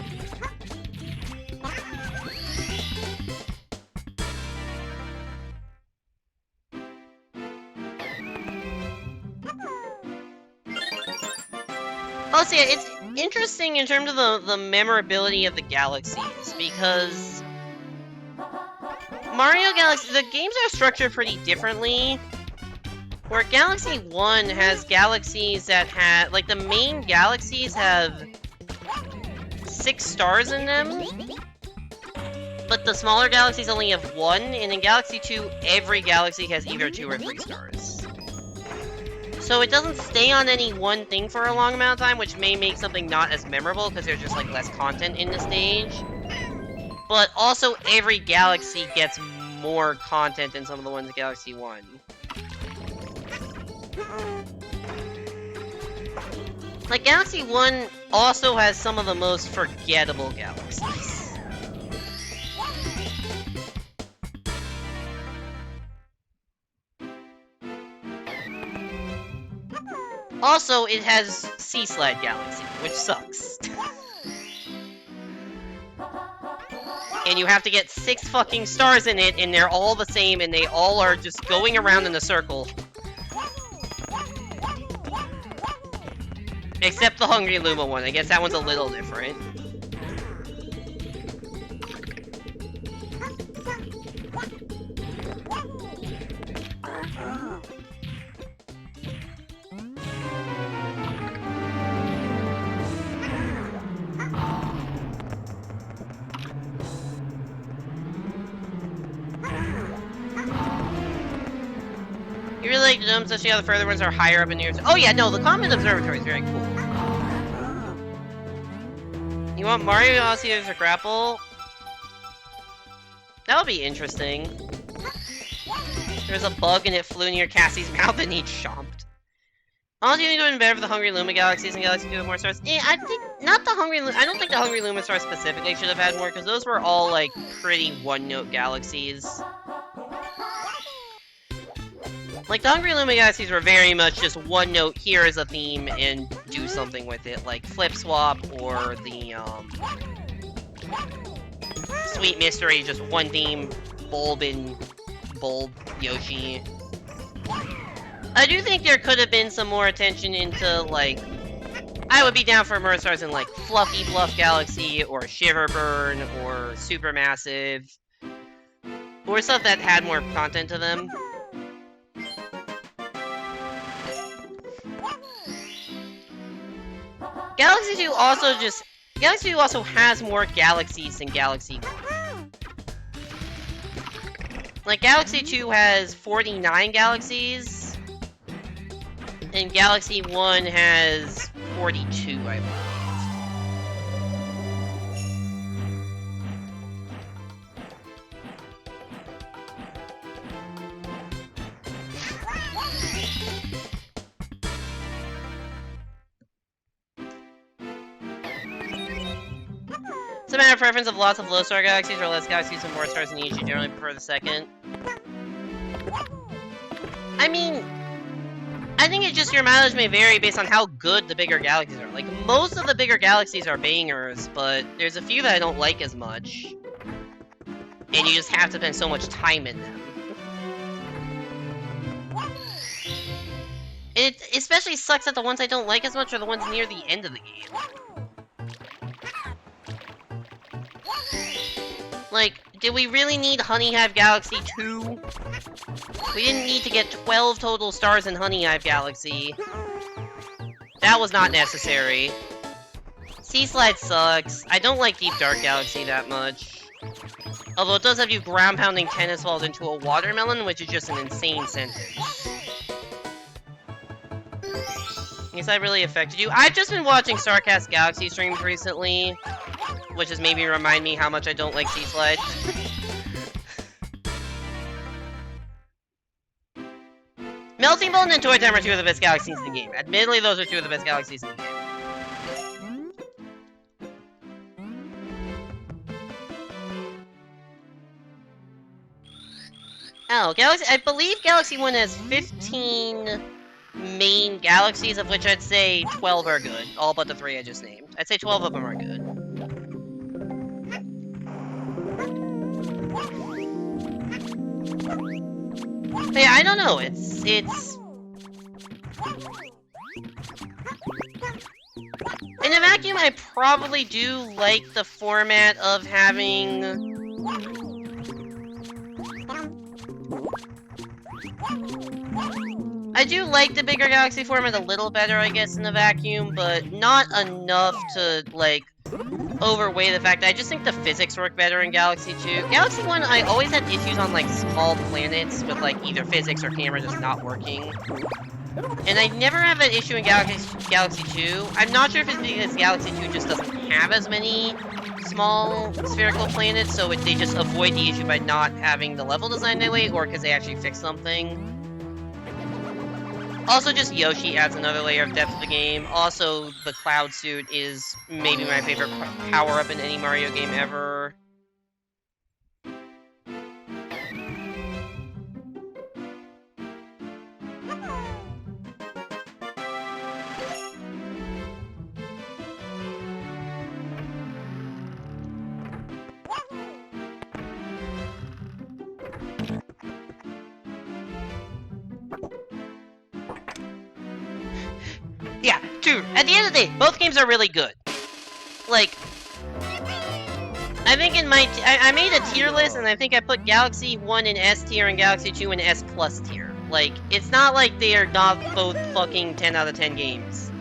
Also, yeah, it's interesting in terms of the memorability of the galaxies, because Mario Galaxy, the games are structured pretty differently, where Galaxy 1 has galaxies that have, like, the main galaxies have 6 stars in them, but the smaller galaxies only have 1, and in Galaxy 2, every galaxy has either 2 or 3 stars. So it doesn't stay on any one thing for a long amount of time, which may make something not as memorable, because there's just, like, less content in the stage. But also, every galaxy gets more content than some of the ones in Galaxy 1. Like, Galaxy 1 also has some of the most forgettable galaxies. Also, it has Sea Sled Galaxy, which sucks. And you have to get 6 fucking stars in it, and they're all the same, and they all are just going around in a circle. Except the Hungry Luma one, I guess that one's a little different. You really like the domes, especially how the further ones are higher up in the air. Oh yeah, no, the Common Observatory is very cool. You want Mario Odyssey as a grapple? That would be interesting. There's a bug and it flew near Cassie's mouth and he chomped. Honestly, you doing better for the Hungry Luma galaxies and Galaxy 2 with more stars. I think not the Hungry. I don't think the Hungry Luma stars specifically should have had more because those were all like pretty one-note galaxies. Like the Hungry Luma galaxies were very much just one note. Here is a theme and do something with it, like Flip Swap or the Sweet Mystery, just one theme. Bulb and Bulb Yoshi. I do think there could have been some more attention into, like, I would be down for more stars in, like, Fluffy Bluff Galaxy, or Shiverburn, or Supermassive, or stuff that had more content to them. Galaxy 2 also has more galaxies than Galaxy 1. Like, Galaxy 2 has 49 galaxies, and Galaxy 1 has 42, I believe. It's a matter of preference of lots of low-star galaxies or less galaxies with more stars in each. You generally prefer the second. I mean, I think it's just your mileage may vary based on how good the bigger galaxies are. Like, most of the bigger galaxies are bangers, but there's a few that I don't like as much. And you just have to spend so much time in them. And it especially sucks that the ones I don't like as much are the ones near the end of the game. Like, did we really need Honey Hive Galaxy 2? We didn't need to get 12 total stars in Honey Hive Galaxy. That was not necessary. Sea Slide sucks. I don't like Deep Dark Galaxy that much. Although it does have you ground-pounding tennis balls into a watermelon, which is just an insane sentence. Guess that really affected you. I've just been watching Starcast Galaxy streams recently, which has maybe remind me how much I don't like Sea Slide. Melting Bone and Toy Time are two of the best galaxies in the game. Admittedly, those are two of the best galaxies in the game. Oh, I believe Galaxy 1 has 15 main galaxies, of which I'd say 12 are good. All but the 3 I just named. I'd say 12 of them are good. But yeah, I don't know, it's... In a vacuum, I probably do like the format of having... I do like the bigger galaxy format a little better, I guess, in a vacuum, but not enough to, like, overweigh the fact that I just think the physics work better in Galaxy 2. Galaxy 1, I always had issues on, like, small planets with, like, either physics or camera just not working. And I never have that issue in Galaxy 2. I'm not sure if it's because Galaxy 2 just doesn't have as many small spherical planets, so they just avoid the issue by not having the level design that way, or because they actually fix something. Also, just Yoshi adds another layer of depth to the game. Also, the Cloud Suit is maybe my favorite power-up in any Mario game ever. Yeah, true. At the end of the day, both games are really good. Like, I think in my... I made a tier list, and I think I put Galaxy 1 in S tier and Galaxy 2 in S plus tier. Like, it's not like they are not both fucking 10 out of 10 games.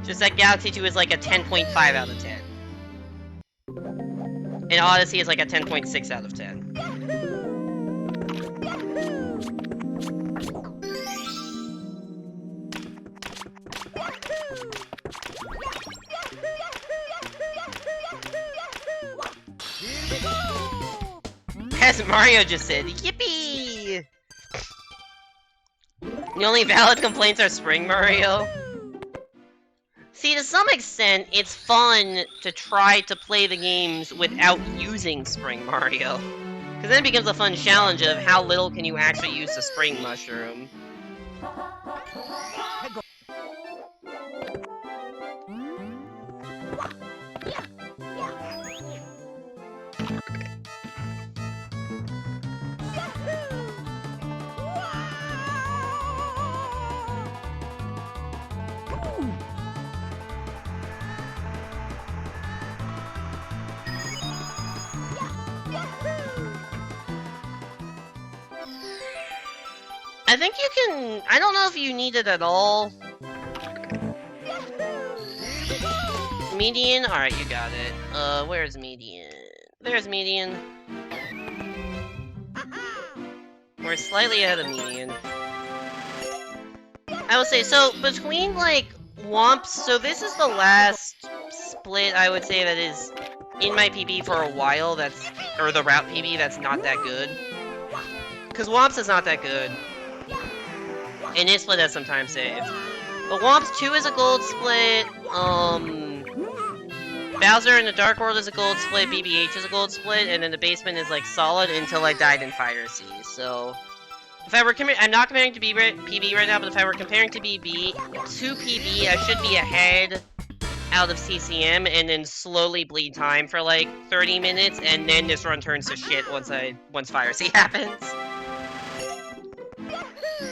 Just that Galaxy 2 is like a 10.5 out of 10. And Odyssey is like a 10.6 out of 10. As Mario just said, yippee! The only valid complaints are Spring Mario. See, to some extent, it's fun to try to play the games without using Spring Mario. Because then it becomes a fun challenge of how little can you actually use the Spring Mushroom. I think you can... I don't know if you need it at all. Median? Alright, you got it. Where's median? There's median. We're slightly ahead of median. I will say, so, between, like, Womps, so this is the last split, I would say, that is in my PB for a while, that's... or the route PB that's not that good. Because Womps is not that good. And this split has some time saved. But Womps 2 is a gold split, Bowser in the Dark World is a gold split, BB-8 is a gold split, and then the basement is, like, solid until I died in Fire Sea, so... If I were I'm not comparing to PB right now, but if I were comparing to BB, to PB, I should be ahead out of CCM, and then slowly bleed time for, like, 30 minutes, and then this run turns to shit once Fire Sea happens.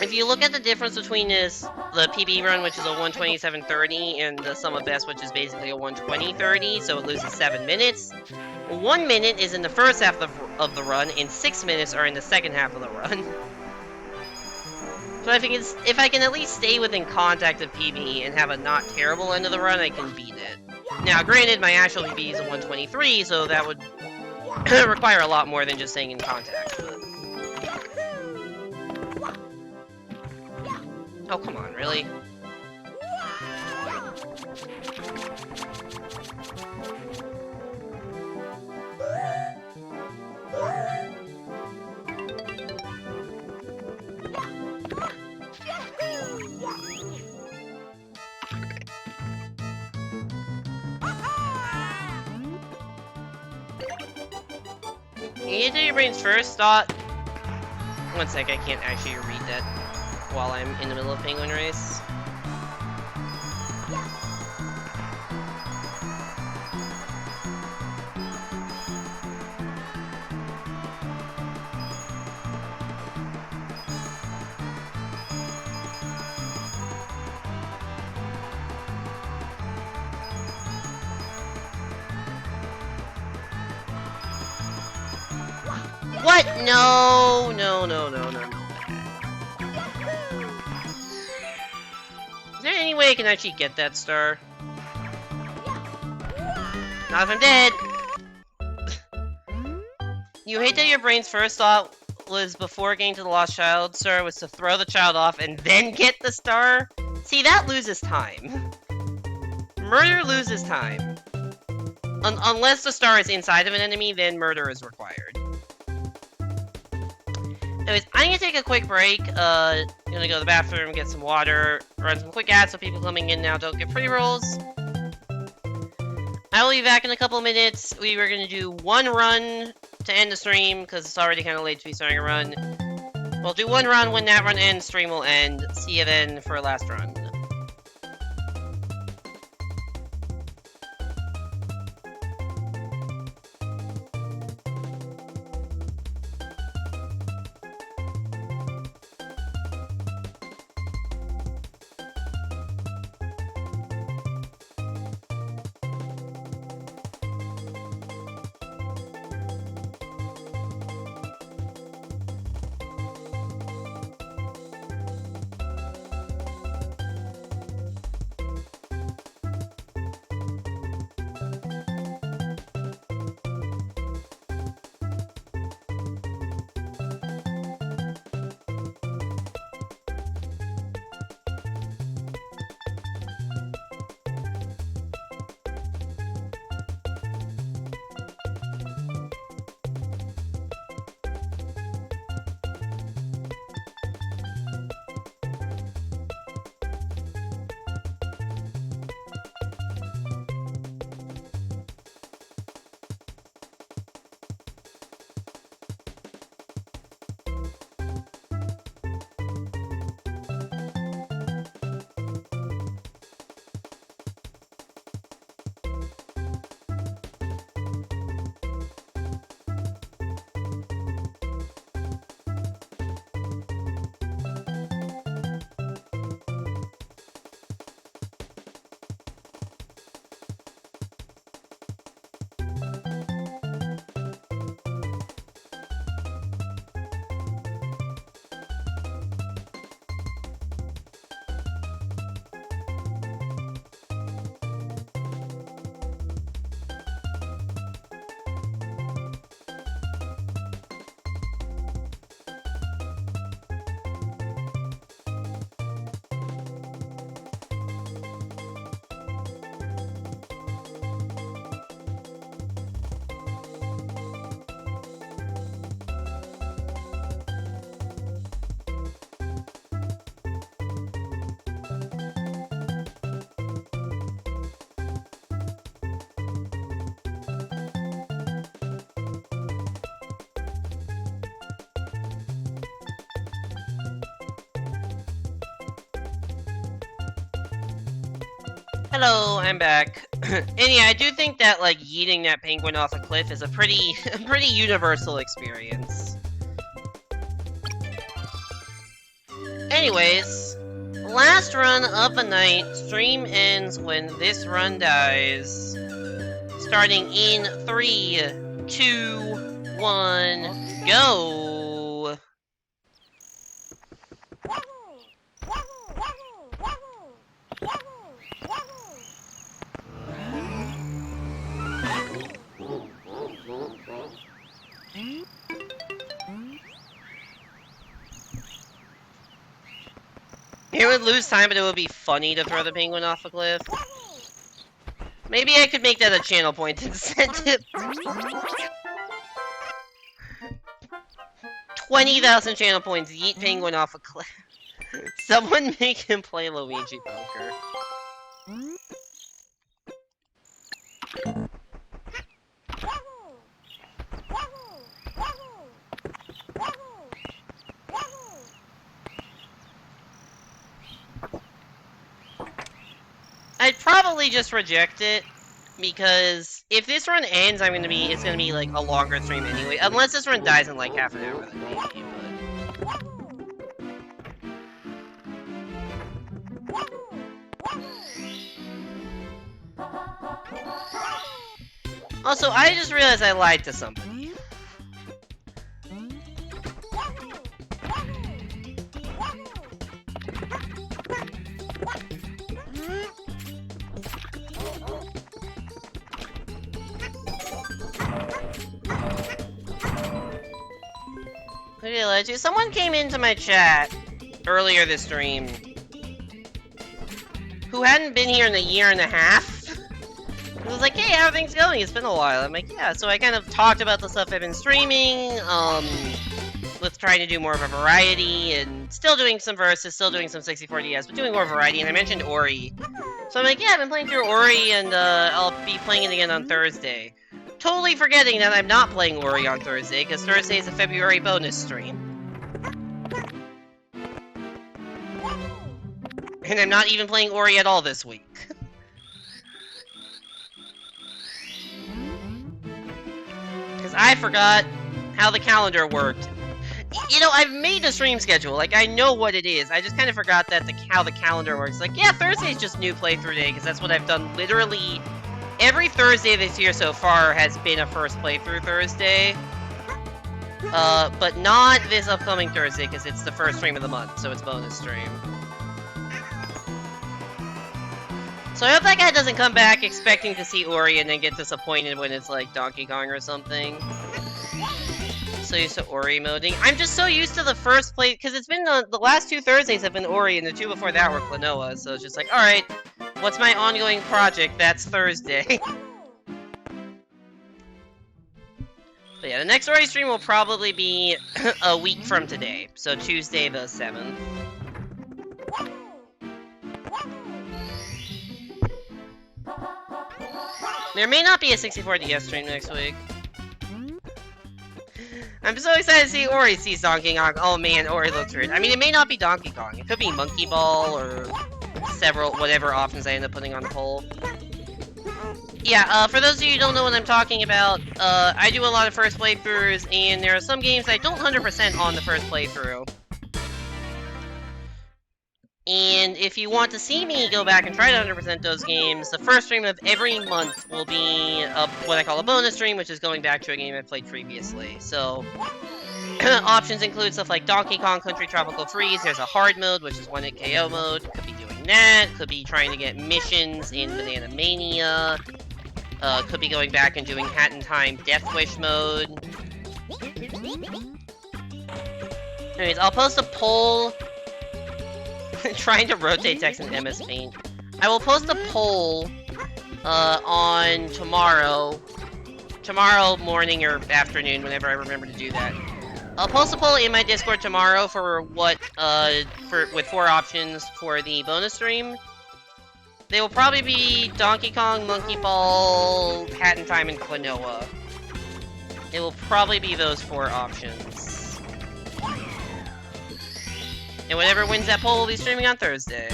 If you look at the difference between the PB run, which is a 127.30, and the Sum of Best, which is basically a 120.30, so it loses 7 minutes. 1 minute is in the first half of the run, and 6 minutes are in the second half of the run. So I think if I can at least stay within contact of PB and have a not terrible end of the run, I can beat it. Now, granted, my actual PB is a 123, so that would require a lot more than just staying in contact. But... Oh, come on, really? You do your brain's first thought. One sec, I can't actually read that while I'm in the middle of Penguin Race. What? No, no, no, no, no, no. Is there any way I can actually get that star? Not if I'm dead! You hate that your brain's first thought was before getting to the Lost Child star was to throw the child off and then get the star? See, that loses time. Murder loses time. Unless the star is inside of an enemy, then murder is required. Anyways, I'm gonna take a quick break. Gonna go to the bathroom, get some water, run some quick ads so people coming in now don't get pre-rolls. I will be back in a couple minutes. We were gonna do one run to end the stream, because it's already kind of late to be starting a run. We'll do one run. When that run ends, stream will end. See you then for a last run. Hello, I'm back. And yeah, I do think that, like, yeeting that penguin off a cliff is a pretty universal experience. Anyways, last run of the night. Stream ends when this run dies. Starting in 3, 2, 1, go! It would lose time, but it would be funny to throw the penguin off a cliff. Maybe I could make that a channel point incentive. 20,000 channel points, yeet penguin off a cliff. Someone make him play Luigi Poker. I'd probably just reject it, because if this run ends, it's gonna be like a longer stream anyway. Unless this run dies in like half an hour, then maybe, but... Also, I just realized I lied to somebody. Who did I lie to? Someone came into my chat earlier this stream who hadn't been here in a year and a half. It was like, hey, how are things going? It's been a while. I'm like, yeah, so I kind of talked about the stuff I've been streaming, with trying to do more of a variety, and still doing some verses, still doing some 64DS, but doing more variety, and I mentioned Ori. So I'm like, yeah, I've been playing through Ori, and I'll be playing it again on Thursday. Totally forgetting that I'm not playing Ori on Thursday, because Thursday is a February bonus stream. And I'm not even playing Ori at all this week. Because I forgot how the calendar worked. You know, I've made a stream schedule, like, I know what it is. I just kind of forgot that how the calendar works. Like, yeah, Thursday's just new playthrough day, because that's what I've done literally... Every Thursday this year so far has been a first playthrough Thursday. But not this upcoming Thursday, because it's the first stream of the month, so it's bonus stream. So I hope that guy doesn't come back expecting to see Ori and then get disappointed when it's like Donkey Kong or something. So used to Ori moding. I'm just so used to the first play, because it's been the last 2 Thursdays have been Ori, and the 2 before that were Klonoa, so it's just like, alright, what's my ongoing project? That's Thursday. But yeah, the next Ori stream will probably be a week from today, so Tuesday the 7th. There may not be a 64DS stream next week. I'm so excited to see Ori sees Donkey Kong. Oh man, Ori looks weird. I mean, it may not be Donkey Kong. It could be Monkey Ball or several, whatever options I end up putting on the poll. Yeah, for those of you who don't know what I'm talking about, I do a lot of first playthroughs, and there are some games I don't 100% on the first playthrough. And if you want to see me go back and try to 100% those games, the first stream of every month will be what I call a bonus stream, which is going back to a game I played previously. So, options include stuff like Donkey Kong Country Tropical Freeze, there's a hard mode, which is 1-hit KO mode, could be doing that, could be trying to get missions in Banana Mania, could be going back and doing Hat in Time Death Wish mode. Anyways, I'll post a poll... trying to rotate text in MS Paint. I will post a poll on tomorrow morning or afternoon, whenever I remember to do that. I'll post a poll in my Discord tomorrow for what with 4 options for the bonus stream. They will probably be Donkey Kong, Monkey Ball, Hat in Time, and Klonoa. It will probably be those 4 options. And whatever wins that poll will be streaming on Thursday.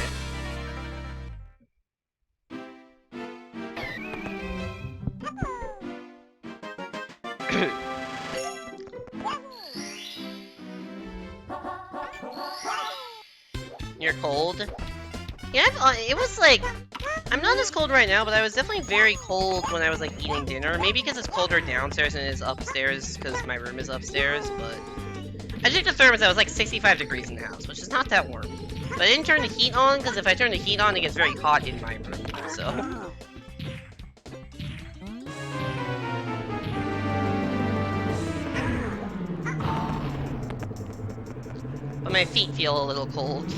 You're cold? Yeah, it was like... I'm not as cold right now, but I was definitely very cold when I was, like, eating dinner. Maybe because it's colder downstairs than it is upstairs, because my room is upstairs, but... I checked the thermostat, it was like 65 degrees in the house, which is not that warm. But I didn't turn the heat on, because if I turn the heat on, it gets very hot in my room, so... But my feet feel a little cold.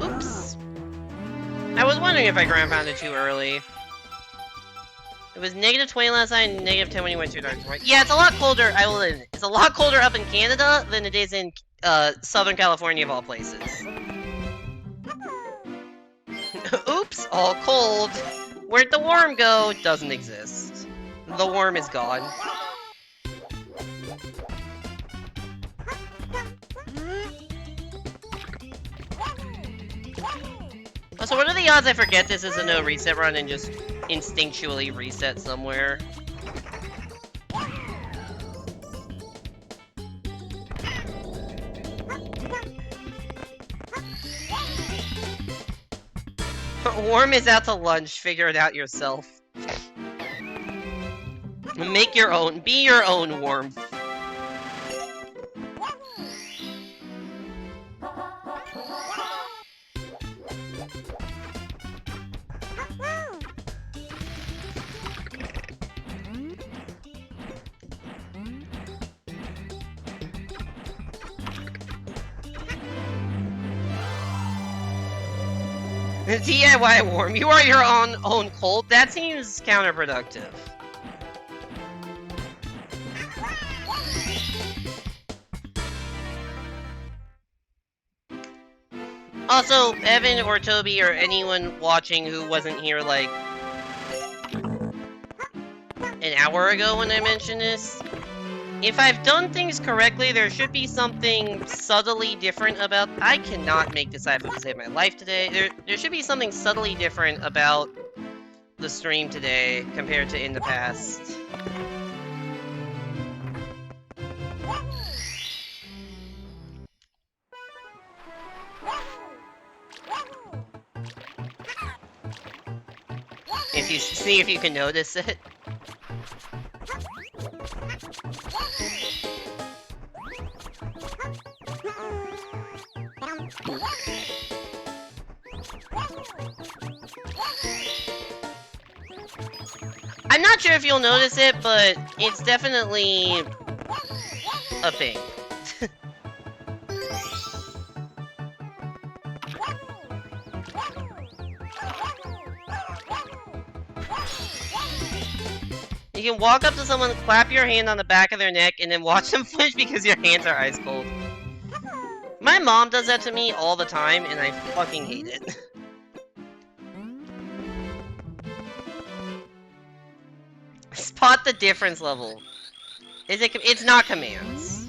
Oops. I was wondering if I ground pounded too early. It was -20 last night and -10 when you went too dark. Yeah, it's a lot colder, I will admit. It's a lot colder up in Canada than it is in Southern California of all places. Oops, all cold. Where'd the worm go? Doesn't exist. The worm is gone. Also, what are the odds I forget this is a no reset run and just instinctually reset somewhere? Worm is out to lunch, figure it out yourself. Make your own, be your own worm. DIY worm, you are your own cult? That seems counterproductive. Also, Evan or Toby or anyone watching who wasn't here like an hour ago when I mentioned this, if I've done things correctly, there should be something subtly different about... I cannot make this iPhone to save my life today. There should be something subtly different about the stream today compared to in the past. If you see if you can notice it. I'm not sure if you'll notice it, but it's definitely a thing. You can walk up to someone, clap your hand on the back of their neck, and then watch them flinch because your hands are ice cold. My mom does that to me all the time, and I fucking hate it. Spot the difference level. It's not commands.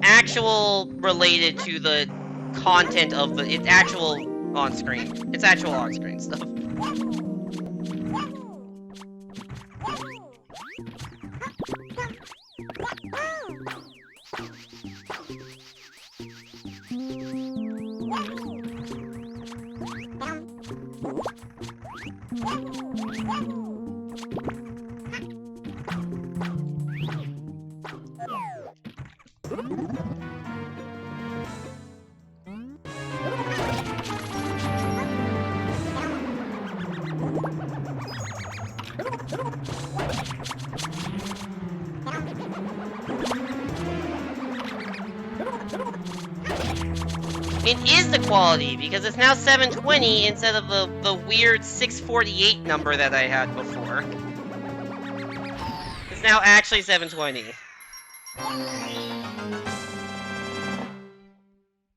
Actual related to the content of the... It's actual on-screen. It's actual on-screen stuff. It is the quality, because it's now 720 instead of the weird 648 number that I had before. It's now actually 720.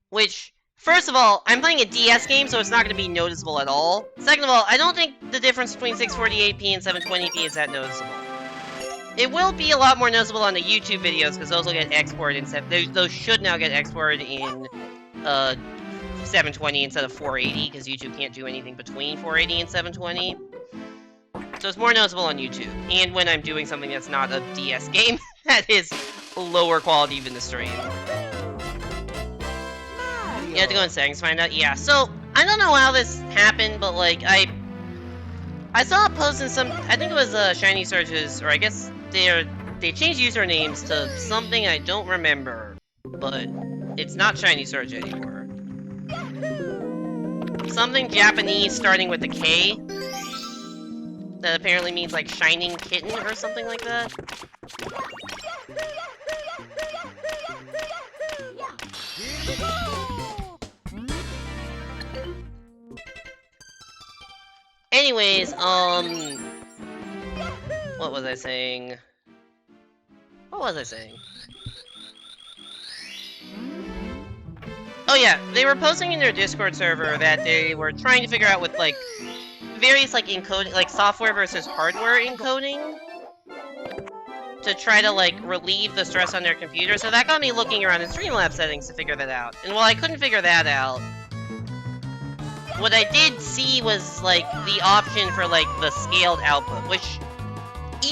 Which, first of all, I'm playing a DS game, so it's not going to be noticeable at all. Second of all, I don't think the difference between 648p and 720p is that noticeable. It will be a lot more noticeable on the YouTube videos, because those will get exported instead. Those should now get exported in 720 instead of 480, because YouTube can't do anything between 480 and 720. So it's more noticeable on YouTube, and when I'm doing something that's not a DS game that is lower quality than the stream. You have to go in settings to find out. Yeah, so I don't know how this happened, but like I saw a post in some, I think it was Shiny Searches, or I guess they changed usernames to something I don't remember, but it's not Shiny Search anymore. Something Japanese starting with a K. That apparently means like shining kitten or something like that. Anyways, what was I saying? Oh yeah, they were posting in their Discord server that they were trying to figure out with like various like encoding, like software versus hardware encoding, to try to like relieve the stress on their computer. So that got me looking around in Streamlabs settings to figure that out. And while I couldn't figure that out, what I did see was like the option for like the scaled output, which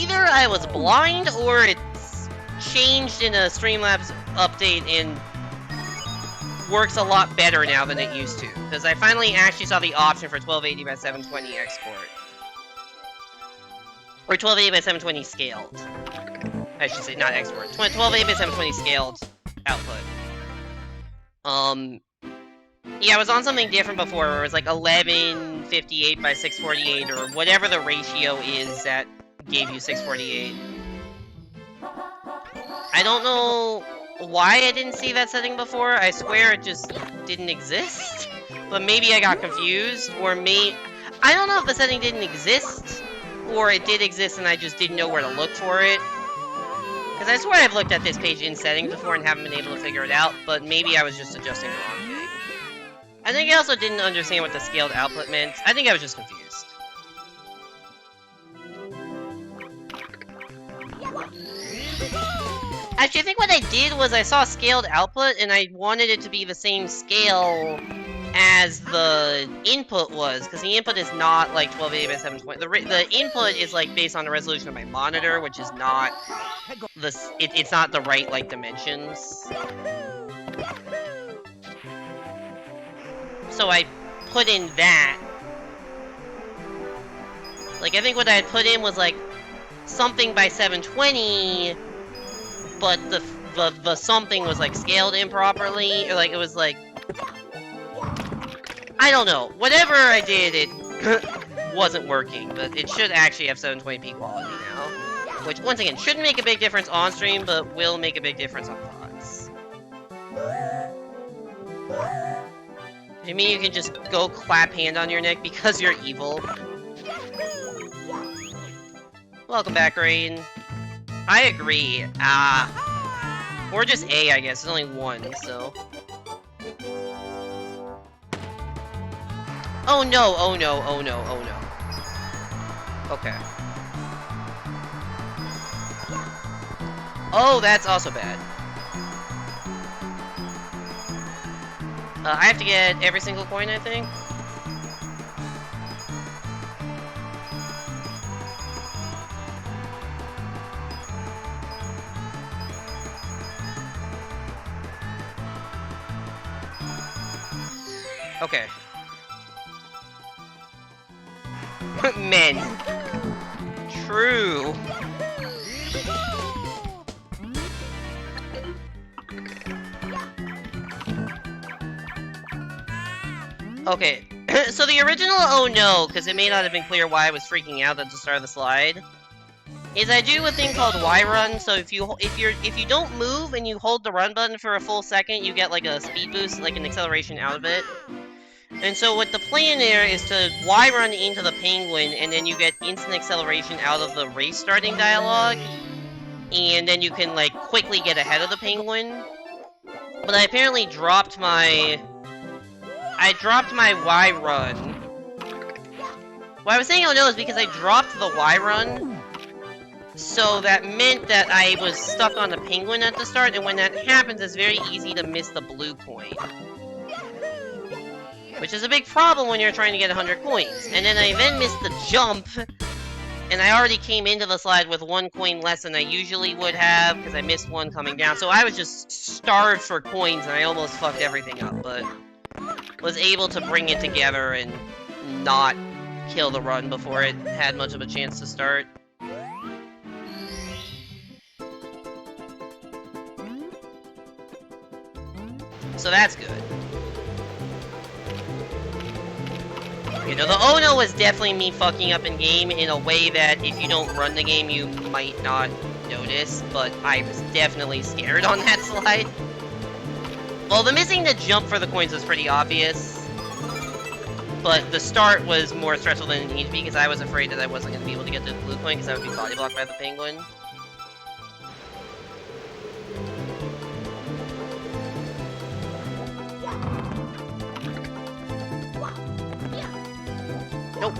either I was blind or it's changed in a Streamlabs update and works a lot better now than it used to, because I finally actually saw the option for 1280 by 720 export. Or 1280 by 720 scaled. I should say, not export. 1280 by 720 scaled output. Yeah, I was on something different before, where it was like 1158 by 648, or whatever the ratio is that gave you 648. I don't know why I didn't see that setting before. I swear it just didn't exist. But maybe I got confused, or I don't know if the setting didn't exist, or it did exist and I just didn't know where to look for it. Because I swear I've looked at this page in settings before and haven't been able to figure it out, but maybe I was just adjusting the wrong thing. I think I also didn't understand what the scaled output meant. I think I was just confused. Actually, I think what I did was I saw scaled output, and I wanted it to be the same scale as the input was, because the input is not like 1280 by 720. The input is like based on the resolution of my monitor, which is not it's not the right like dimensions. So I put in that. Like, I think what I had put in was like something by 720, but the something was like scaled improperly, or like it was like, I don't know. Whatever I did, it wasn't working, but it should actually have 720p quality now. Which, once again, shouldn't make a big difference on stream, but will make a big difference on VODs. You mean you can just go clap hand on your neck because you're evil? Welcome back, Rain. I agree. Or just A, I guess. There's only one, so. Oh no, oh no, oh no, oh no. Okay. Oh, that's also bad. I have to get every single coin, I think. Okay. Men. True. Okay, so the original oh no, because it may not have been clear why I was freaking out at the start of the slide, is I do a thing called Y run. So if you don't move and you hold the run button for a full second, you get like a speed boost, like an acceleration out of it. And so what the plan there is to Y run into the penguin, and then you get instant acceleration out of the race starting dialogue, and then you can like quickly get ahead of the penguin. But I apparently dropped my Y run. Why I was saying oh no is because I dropped the Y run, so that meant that I was stuck on the penguin at the start, and when that happens, it's very easy to miss the blue coin. which is a big problem when you're trying to get 100 coins. And then I then missed the jump, and I already came into the slide with 1 coin less than I usually would have, because I missed one coming down. So I was just starved for coins, and I almost fucked everything up, but was able to bring it together and not kill the run before it had much of a chance to start. So that's good. You know, the oh no was definitely me fucking up in game in a way that if you don't run the game, you might not notice, but I was definitely scared on that slide. Well, the missing the jump for the coins was pretty obvious, but the start was more stressful than it needed to be because I was afraid that I wasn't going to be able to get the blue coin because I would be body blocked by the penguin. Nope.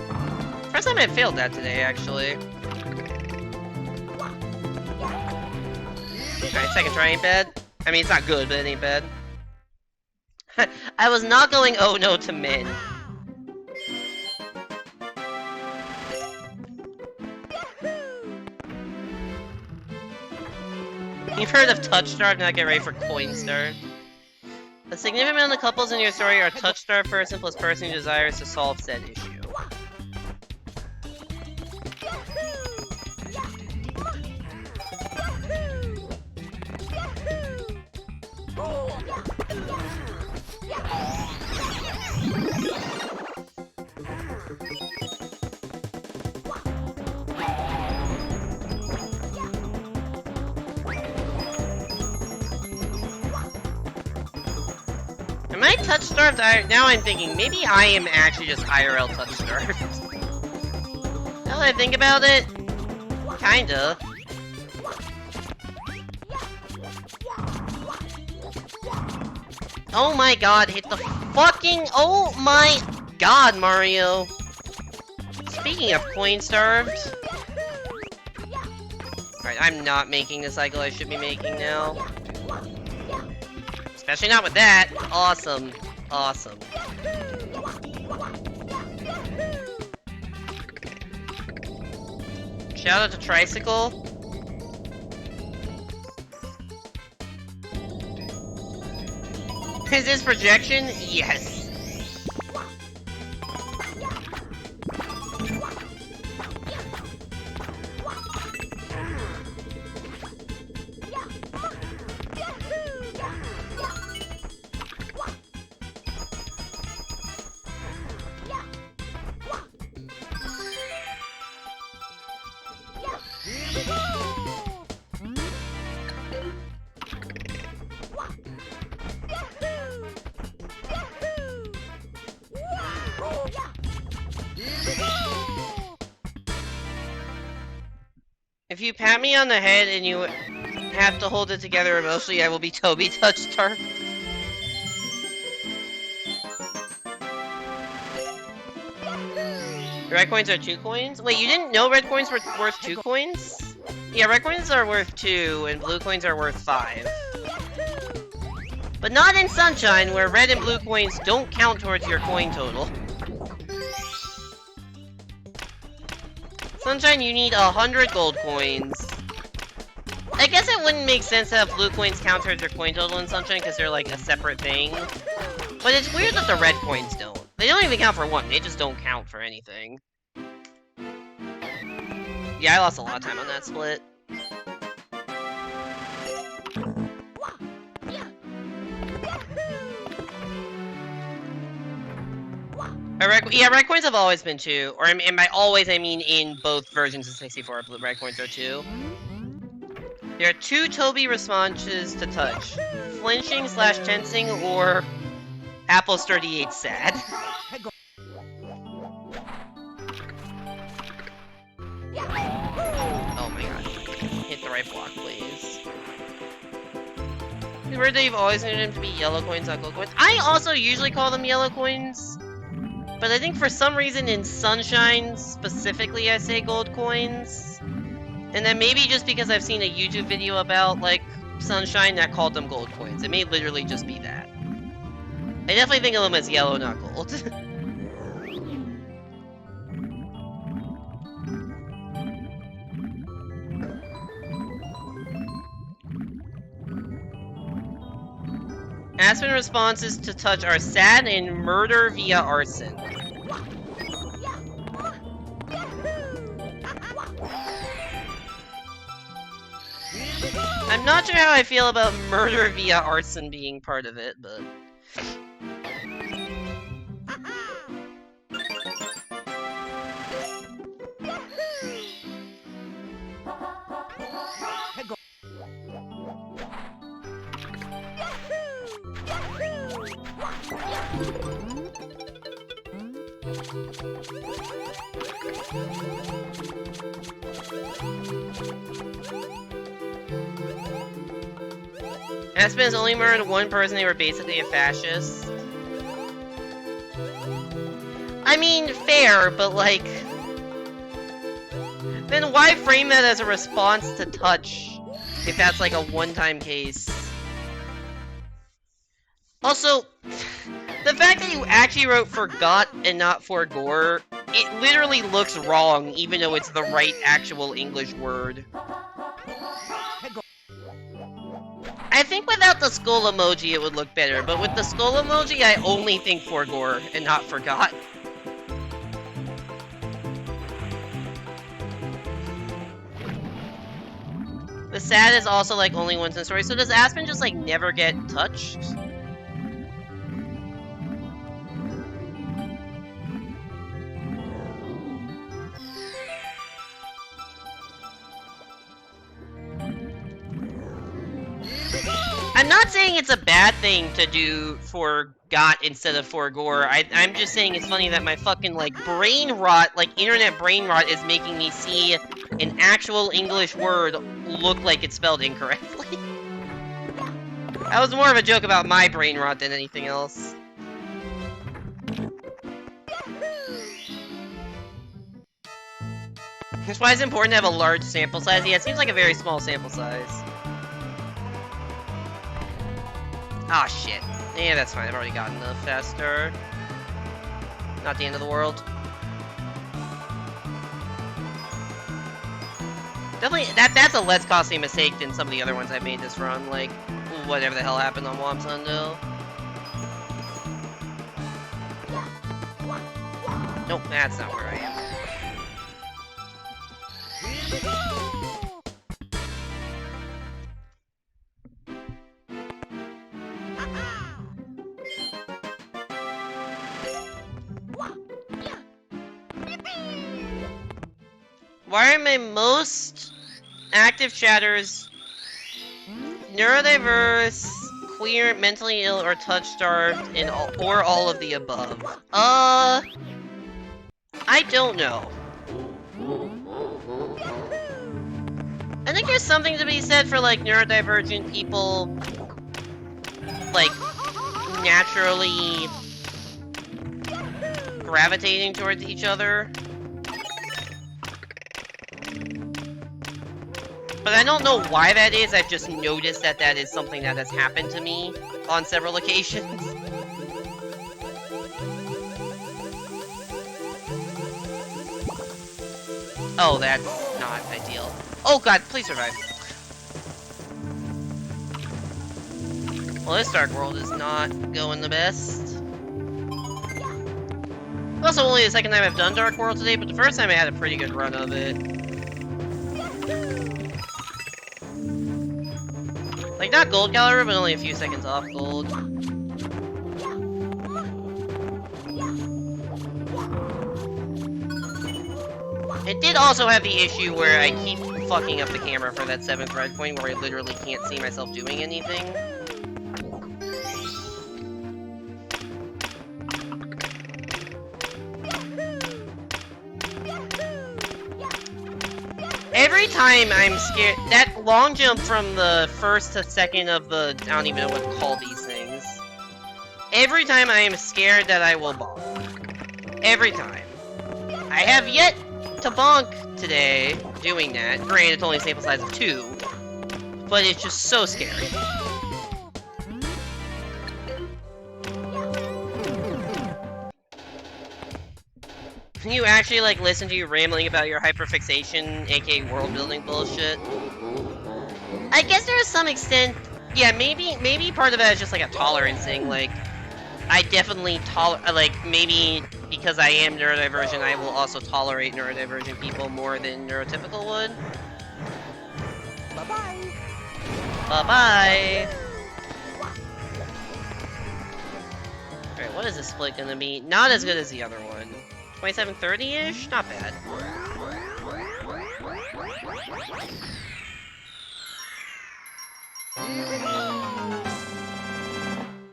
First time I failed that today, actually. Alright, second try ain't bad. I mean, it's not good, but it ain't bad. I was not going oh no to men. You've heard of touch starve, now get ready for coin starve. A significant amount of the couples in your story are touch starved person plus person who desires to solve said issue. Am I touch starved? Now I'm thinking, maybe I am actually just IRL touch starved. Now that I think about it, kinda. Oh my god, hit the fucking... Oh my god, Mario! Speaking of coin starved... Alright, I'm not making the cycle I should be making now. Especially not with that. Awesome. Awesome. Shout out to Tricycle. Is this projection? Yes. If you pat me on the head and you have to hold it together emotionally, I will be Toby touch starved. Red coins are 2 coins? Wait, you didn't know red coins were worth 2 coins? Yeah, red coins are worth 2, and blue coins are worth 5. But not in Sunshine, where red and blue coins don't count towards your coin total. Sunshine, you need 100 gold coins. I guess it wouldn't make sense to have blue coins count towards your coin total in Sunshine, because they're like a separate thing. But it's weird that the red coins don't. They don't even count for 1, they just don't count for anything. Yeah, I lost a lot of time on that split. Yeah, red coins have always been 2. Or, and by always, I mean in both versions of 64, red coins are 2. There are 2 Toby responses to touch. Flinching / tensing, or Apple's 38 sad. Oh my god. Hit the right block, please. The word that you've always known them to be yellow coins, not gold coins. I also usually call them yellow coins. But I think for some reason in Sunshine, specifically, I say gold coins. And then maybe just because I've seen a YouTube video about, like, Sunshine that called them gold coins. It may literally just be that. I definitely think of them as yellow, not gold. Aspen responses to touch are sad and murder via arson. I'm not sure how I feel about murder via arson being part of it, but... Aspen has only murdered one person. They were basically a fascist. I mean, fair, but like... Then why frame that as a response to touch, if that's like a one-time case? Also, the fact that you actually wrote forgot and not forgore, it literally looks wrong, even though it's the right actual English word. I think without the skull emoji it would look better, but with the skull emoji I only think forgore and not forgot. The sad is also like only once in the story, so does Aspen just like never get touched? I'm not saying it's a bad thing to do forgot instead of forgore. I'm just saying it's funny that my fucking, like, brain rot, like, internet brain rot is making me see an actual English word look like it's spelled incorrectly. That was more of a joke about my brain rot than anything else. That's why it's important to have a large sample size. Yeah, it seems like a very small sample size. Ah, shit. Yeah, that's fine. I've already gotten enough faster. Not the end of the world. Definitely, that's a less costly mistake than some of the other ones I made this run. Like, whatever the hell happened on Wamsundo. Nope, that's not where I am. Why are my most active chatters neurodiverse, queer, mentally ill, or touch-starved, or all of the above? I don't know. I think there's something to be said for, like, neurodivergent people, like, naturally gravitating towards each other. But I don't know why that is, I've just noticed that that is something that has happened to me on several occasions. Oh, that's not ideal. Oh god, please survive. Well, this Dark World is not going the best. Also, only the second time I've done Dark World today, but the first time I had a pretty good run of it. Like, not gold caliber, but only a few seconds off gold. It did also have the issue where I keep fucking up the camera for that 7th red point where I literally can't see myself doing anything. Every time I'm scared, that long jump from the first to second of the, I don't even know what to call these things. Every time I am scared that I will bonk. Every time. I have yet to bonk today doing that. Granted, it's only a sample size of 2, but it's just so scary. You actually, like, listen to you rambling about your hyperfixation, aka world building bullshit. I guess there is some extent, yeah, maybe part of that is just, like, a tolerance thing, like, I definitely like, maybe because I am neurodivergent, I will also tolerate neurodivergent people more than neurotypical would. Bye-bye. Bye-bye! Alright, what is this split gonna be? Not as good as the other one. 2730-ish? Not bad.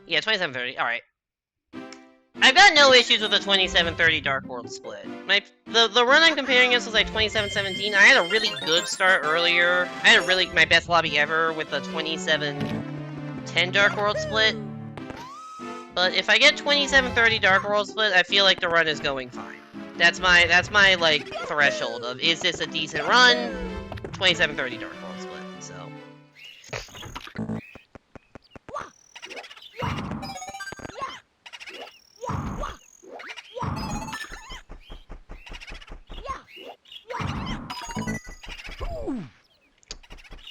Yeah, 2730. Alright. I've got no issues with the 2730 Dark World split. The run I'm comparing against was like 2717. I had a really good start earlier. I had my best lobby ever with the 2710 Dark World split. But if I get 2730 Dark World split, I feel like the run is going fine. That's my like threshold of, is this a decent run? 2730 Dark World split. So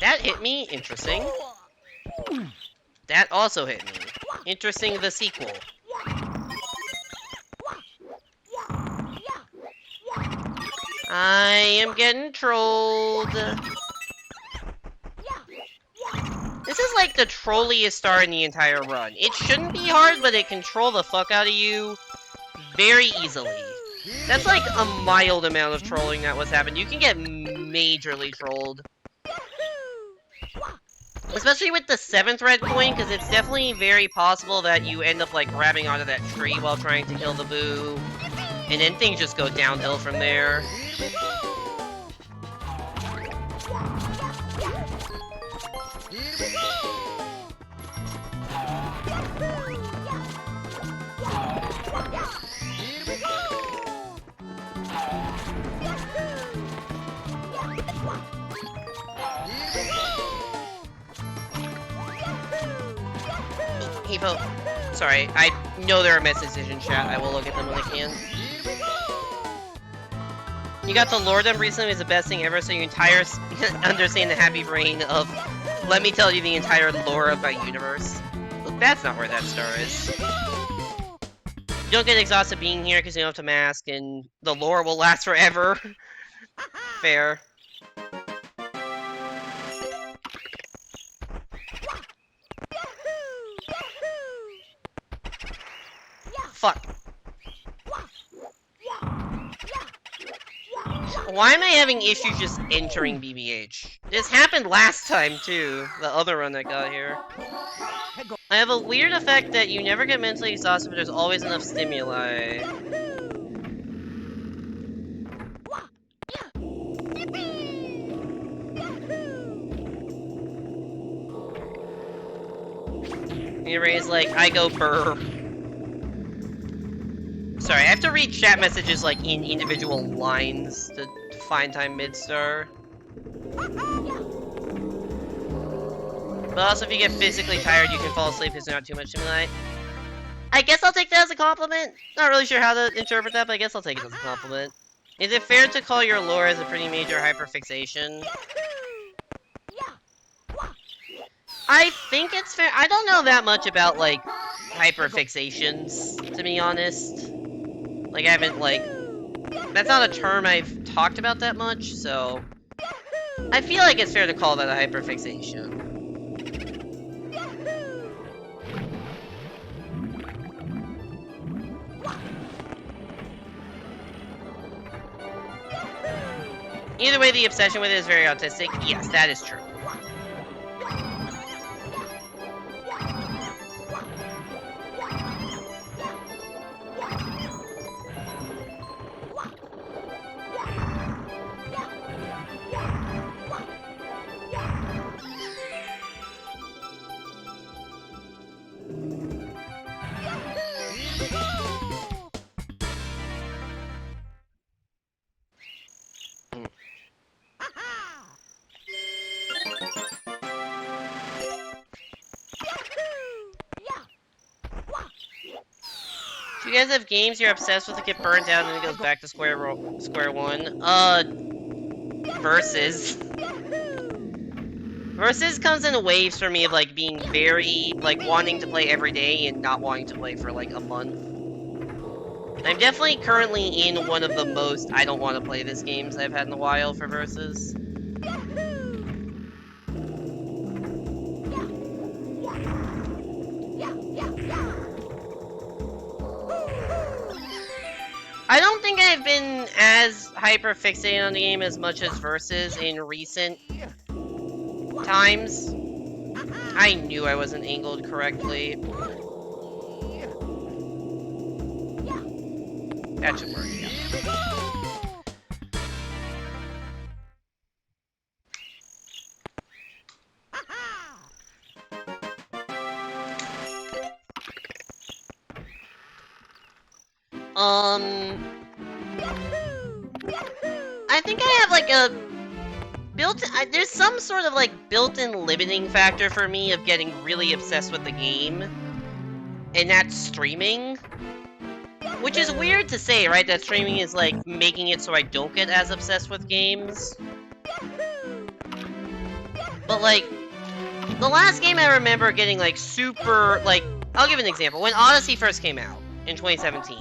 that hit me. Interesting. That also hit me. Interesting, the sequel. I am getting trolled. This is like the trolliest star in the entire run. It shouldn't be hard, but it can troll the fuck out of you very easily. That's like a mild amount of trolling that was happening. You can get majorly trolled. Especially with the 7th red coin, because it's definitely very possible that you end up like grabbing onto that tree while trying to kill the boo. And then things just go downhill from there. Evo. Sorry, I know there are messages in chat. I will look at them when I can. You got to lore them recently is the best thing ever, so you understand the happy brain of, let me tell you the entire lore of my universe. Look, that's not where that star is. You don't get exhausted being here because you don't have to mask, and the lore will last forever. Fair. Fuck. Why am I having issues just entering BBH? This happened last time, too. The other run that got here. I have a weird effect that you never get mentally exhausted, but there's always enough stimuli. Mirai's like, I go burr. Sorry, I have to read chat messages like in individual lines to find time mid-star. But also if you get physically tired, you can fall asleep because there's not too much stimuli. I guess I'll take that as a compliment. Not really sure how to interpret that, but I guess I'll take it as a compliment. Is it fair to call your lore as a pretty major hyperfixation? I think it's fair. I don't know that much about, like, hyperfixations, to be honest. Like, I haven't, like... That's not a term I've talked about that much, so... I feel like it's fair to call that a hyperfixation. Either way, the obsession with it is very autistic. Yes, that is true. guys have games you're obsessed with that get burnt out and then it goes back to square one? Versus. Versus comes in waves for me of, like, being very, like, wanting to play every day and not wanting to play for, like, a month. I'm definitely currently in one of the most I don't want to play this games I've had in a while for Versus. I don't think I've been as hyper fixated on the game as much as Versus in recent times. I knew I wasn't angled correctly. That should work, yeah. I think I have like a there's some sort of like built-in limiting factor for me of getting really obsessed with the game, and that's streaming. Which is weird to say, right? That streaming is like making it so I don't get as obsessed with games. But like, the last game I remember getting like super, like, I'll give an example. When Odyssey first came out in 2017,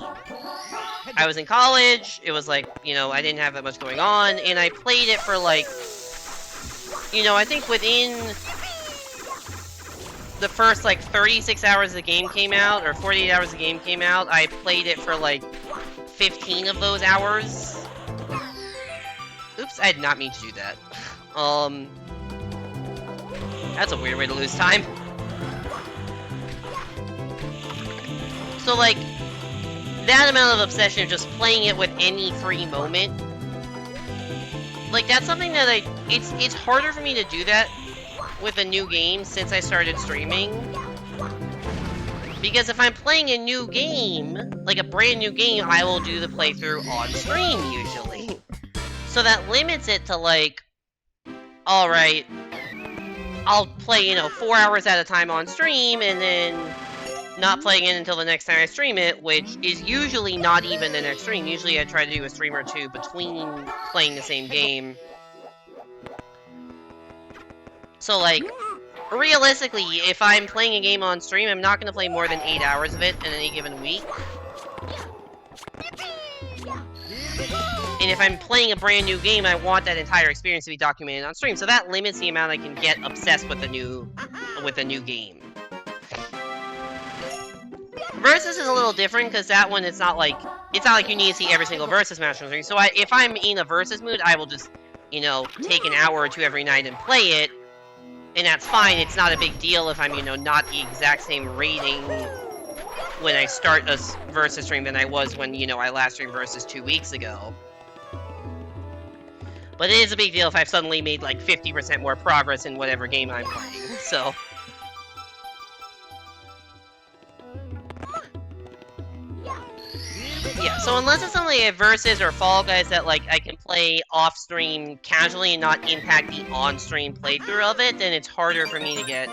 I was in college, it was like, you know, I didn't have that much going on, and I played it for like, you know, I think within the first like 36 hours the game came out, or 48 hours the game came out, I played it for like 15 of those hours. Oops, I did not mean to do that. That's a weird way to lose time. So like, that amount of obsession of just playing it with any free moment, like that's something that it's harder for me to do that with a new game since I started streaming. Because if I'm playing a new game, like a brand new game, I will do the playthrough on stream usually. So that limits it to like, alright, I'll play, you know, 4 hours at a time on stream and then not playing it until the next time I stream it, which is usually not even the next stream. Usually I try to do a stream or two between playing the same game. So like, realistically, if I'm playing a game on stream, I'm not going to play more than 8 hours of it in any given week. And if I'm playing a brand new game, I want that entire experience to be documented on stream. So that limits the amount I can get obsessed with a new game. Versus is a little different because that one it's not like you need to see every single Versus match on stream. So if I'm in a Versus mood, I will just, you know, take an hour or two every night and play it. And that's fine, it's not a big deal if I'm, you know, not the exact same rating when I start a Versus stream than I was when, you know, I last streamed Versus 2 weeks ago. But it is a big deal if I've suddenly made, like, 50% more progress in whatever game I'm playing, so... Yeah, so unless it's something like Versus or Fall Guys that, like, I can play off-stream casually and not impact the on-stream playthrough of it, then it's harder for me to get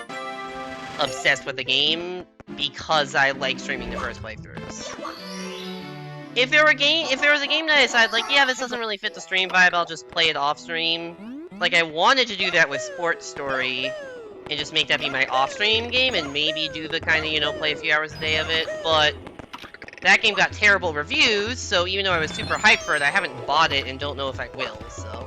obsessed with the game because I like streaming the first playthroughs. If there was a game that I decided, like, yeah, this doesn't really fit the stream vibe, I'll just play it off-stream. Like, I wanted to do that with Sports Story and just make that be my off-stream game and maybe do the kind of, you know, play a few hours a day of it, but... that game got terrible reviews, so even though I was super hyped for it, I haven't bought it and don't know if I will, so...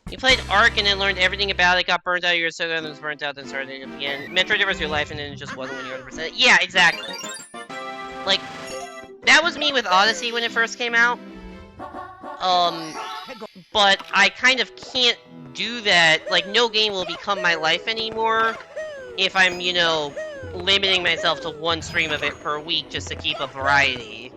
You played Ark and then learned everything about it, got burnt out, you were so good, and then was burnt out, then started it again. Metroid was your life, and then it just wasn't when you were 100%. Yeah, exactly. Like, that was me with Odyssey when it first came out. But I kind of can't do that. Like, no game will become my life anymore if I'm, you know, limiting myself to one stream of it per week just to keep a variety.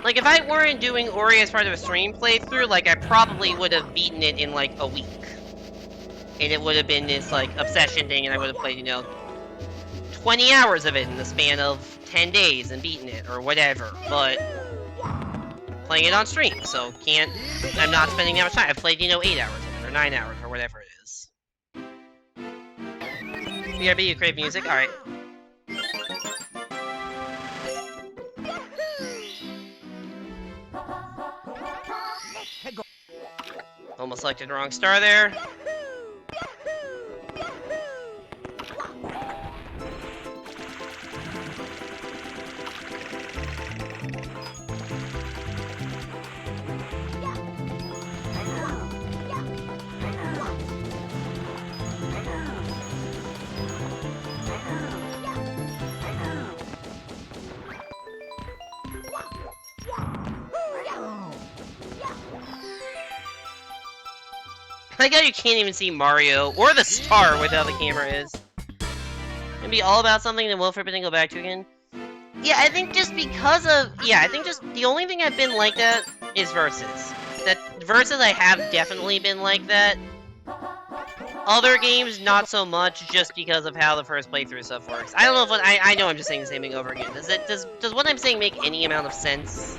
Like, if I weren't doing Ori as part of a stream playthrough, like, I probably would have beaten it in, like, a week. And it would have been this, like, obsession thing, and I would have played, you know, 20 hours of it in the span of 10 days and beaten it, or whatever, but playing it on stream, so I'm not spending that much time. I've played, 8 hours of it, or 9 hours, or whatever it is. BRB, you crave music? Alright. Almost selected the wrong star there. I like how you can't even see Mario or the star with how the camera is. It'd be all about something that Will Forbidden go back to again. Yeah, I think just because of... Yeah, I think just the only thing I've been like that is Versus. Versus I have definitely been like that. Other games, not so much, just because of how the first playthrough stuff works. I don't know if I know I'm just saying the same thing over again. Does what I'm saying make any amount of sense?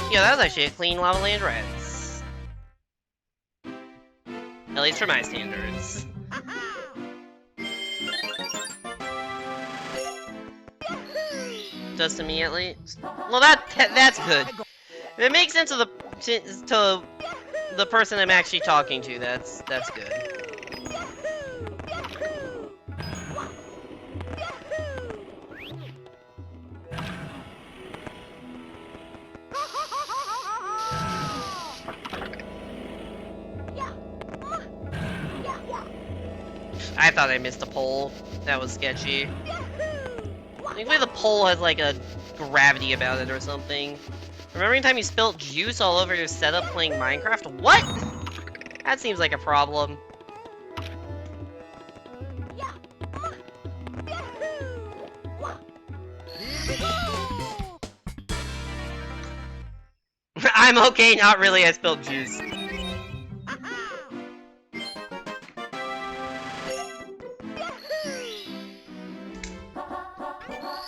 Yeah, that was actually a clean Lava Land Reds. At least for my standards. Just to me, at least. Well, that's good. It makes sense to the person I'm actually talking to. That's good. I thought I missed a pole. That was sketchy. I think the pole has like a gravity about it or something. Remembering time you spilt juice all over your setup playing Minecraft? What? That seems like a problem. I'm okay, not really, I spilled juice.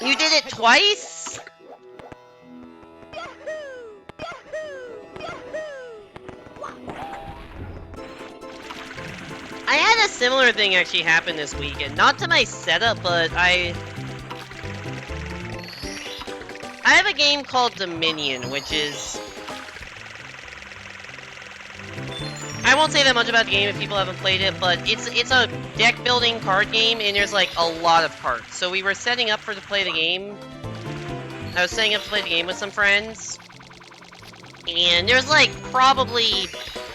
You did it twice? I had a similar thing actually happen this weekend. Not to my setup, but I have a game called Dominion, which is... I won't say that much about the game if people haven't played it, but it's a deck building card game, and there's like a lot of cards. So we were setting up to play the game. I was setting up to play the game with some friends, and there's like probably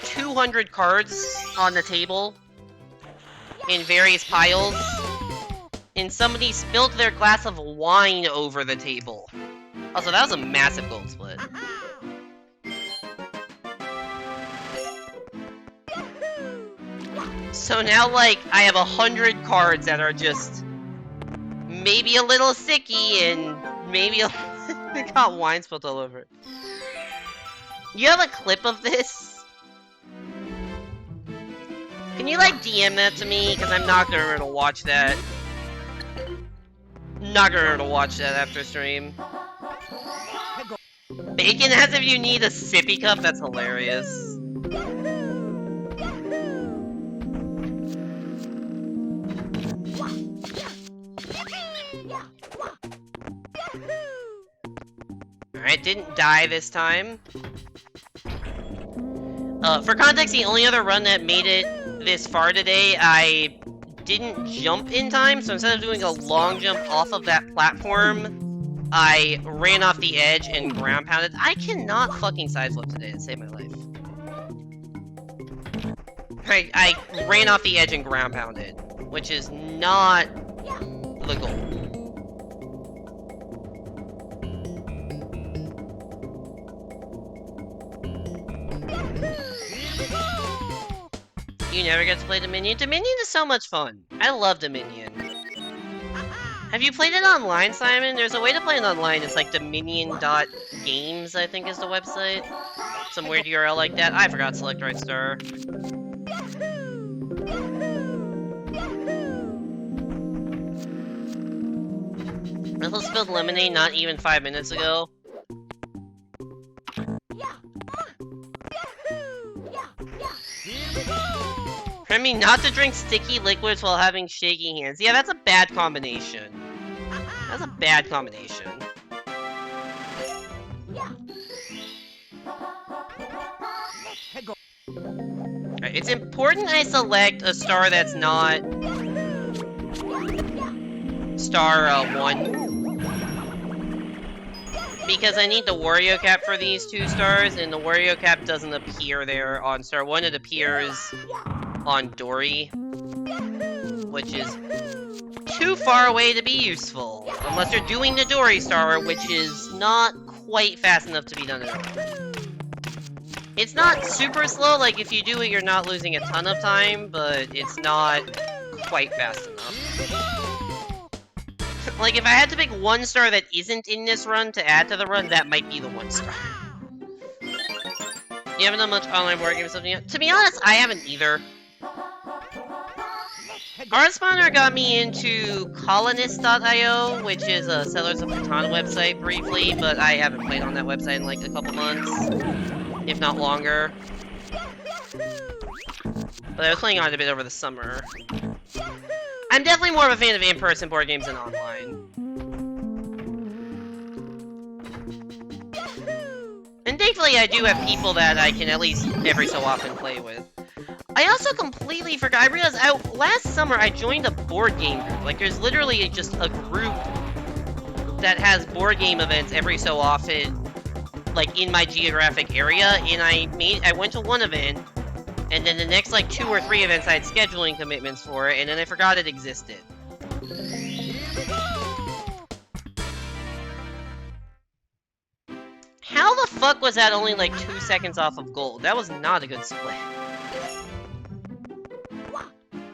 200 cards on the table in various piles, and somebody spilt their glass of wine over the table. Also, that was a massive gold split. So now, like, I have 100 cards that are just maybe a little sticky and maybe it got wine spilled all over it. You have a clip of this? Can you, like, DM that to me? Because I'm not gonna remember to watch that. Not gonna remember to watch that after stream. Bacon as if you need a sippy cup? That's hilarious. Alright, didn't die this time. For context, the only other run that made it this far today, I didn't jump in time, so instead of doing a long jump off of that platform, I ran off the edge and ground pounded. I cannot fucking side flip today to save my life. I ran off the edge and ground pounded, which is not the goal. You never get to play Dominion? Dominion is so much fun. I love Dominion. Have you played it online, Simon? There's a way to play it online. It's like dominion.games, I think is the website. Some weird URL like that. I forgot to select right star. I just spilled lemonade not even 5 minutes ago. Remy, not to drink sticky liquids while having shaky hands. Yeah, that's a bad combination. That's a bad combination. Right, it's important I select a star that's not star 1. Because I need the Wario cap for these 2 stars, and the Wario cap doesn't appear there on star 1. It appears on Dory, which is too far away to be useful. Unless you're doing the Dory star, which is not quite fast enough to be done at all. It's not super slow, like if you do it you're not losing a ton of time, but it's not quite fast enough. Like if I had to pick 1 star that isn't in this run to add to the run, that might be the 1 star. You haven't done much online board games stuff yet? To be honest, I haven't either. Spawner got me into Colonist.io, which is a Settlers of Catan website briefly, but I haven't played on that website in like a couple months, if not longer. But I was playing on it a bit over the summer. I'm definitely more of a fan of in-person board games than online. And thankfully I do have people that I can at least every so often play with. I also completely forgot, I realized last summer I joined a board game group. Like there's literally just a group that has board game events every so often, like in my geographic area, and I went to one event, and then the next like 2 or 3 events I had scheduling commitments for it, and then I forgot it existed. How the fuck was that only like 2 seconds off of gold? That was not a good split.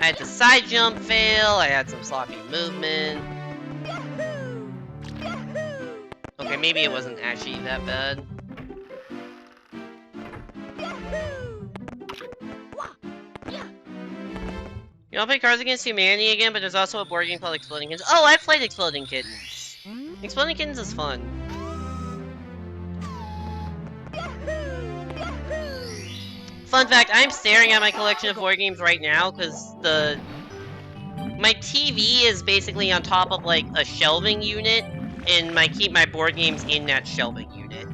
I had the side jump fail, I had some sloppy movement. Okay, maybe it wasn't actually that bad. You wanna play Cards Against Humanity again, but there's also a board game called Exploding Kittens. Oh, I've played Exploding Kittens. Exploding Kittens is fun. Fun fact, I'm staring at my collection of board games right now, because my TV is basically on top of, like, a shelving unit, and I keep my board games in that shelving unit.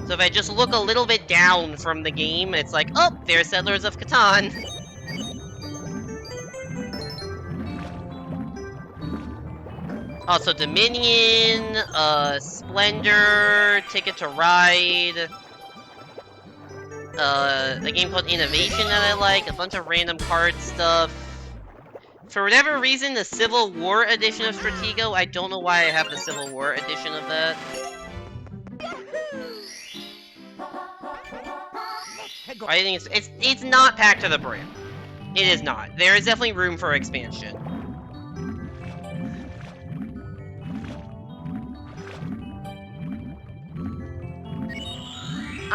So if I just look a little bit down from the game, it's like, oh, there's Settlers of Catan. Also Dominion, Splendor, Ticket to Ride, a game called Innovation that I like, a bunch of random card stuff. For whatever reason, the Civil War edition of Stratego, I don't know why I have the Civil War edition of that. I think it's not packed to the brim. It is not. There is definitely room for expansion.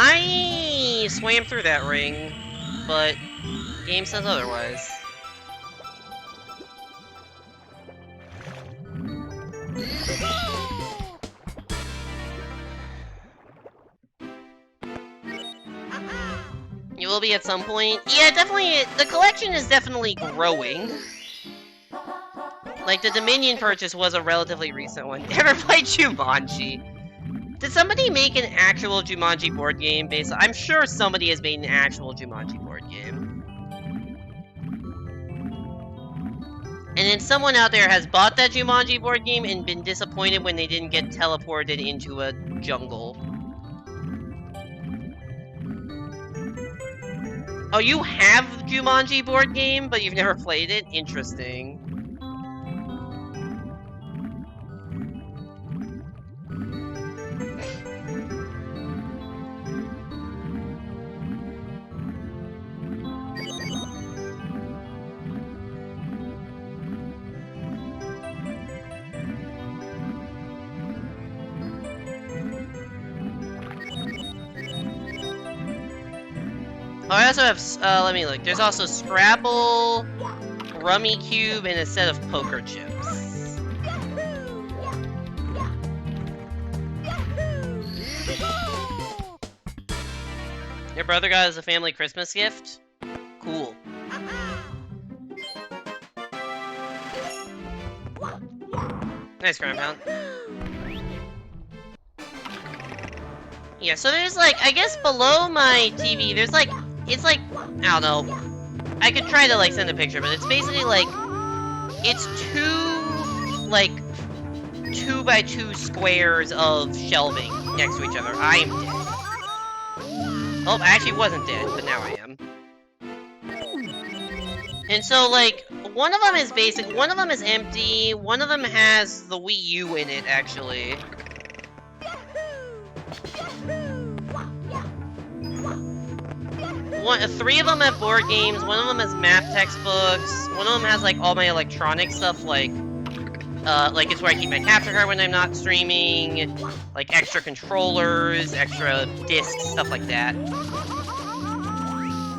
I swam through that ring, but game says otherwise. You will be at some point. Yeah, definitely. The collection is definitely growing. Like, the Dominion purchase was a relatively recent one. Ever played Jumanji? Did somebody make an actual Jumanji board game based on... I'm sure somebody has made an actual Jumanji board game. And then someone out there has bought that Jumanji board game and been disappointed when they didn't get teleported into a jungle. Oh, you have Jumanji board game, but you've never played it? Interesting. Oh, I also have, let me look. There's also Scrabble, Rummy Cube, and a set of poker chips. Your brother got us a family Christmas gift? Cool. Nice, ground pound. Yeah, so there's like, I guess below my TV, there's like, it's like, I don't know. I could try to like send a picture, but it's basically like, it's like 2x2 squares of shelving next to each other. I am dead. Oh, I actually wasn't dead, but now I am. And so like, one of them is basic, one of them is empty, one of them has the Wii U in it, actually. Three of them have board games, one of them has math textbooks, one of them has like all my electronic stuff, like it's where I keep my capture card when I'm not streaming, like extra controllers, extra discs, stuff like that.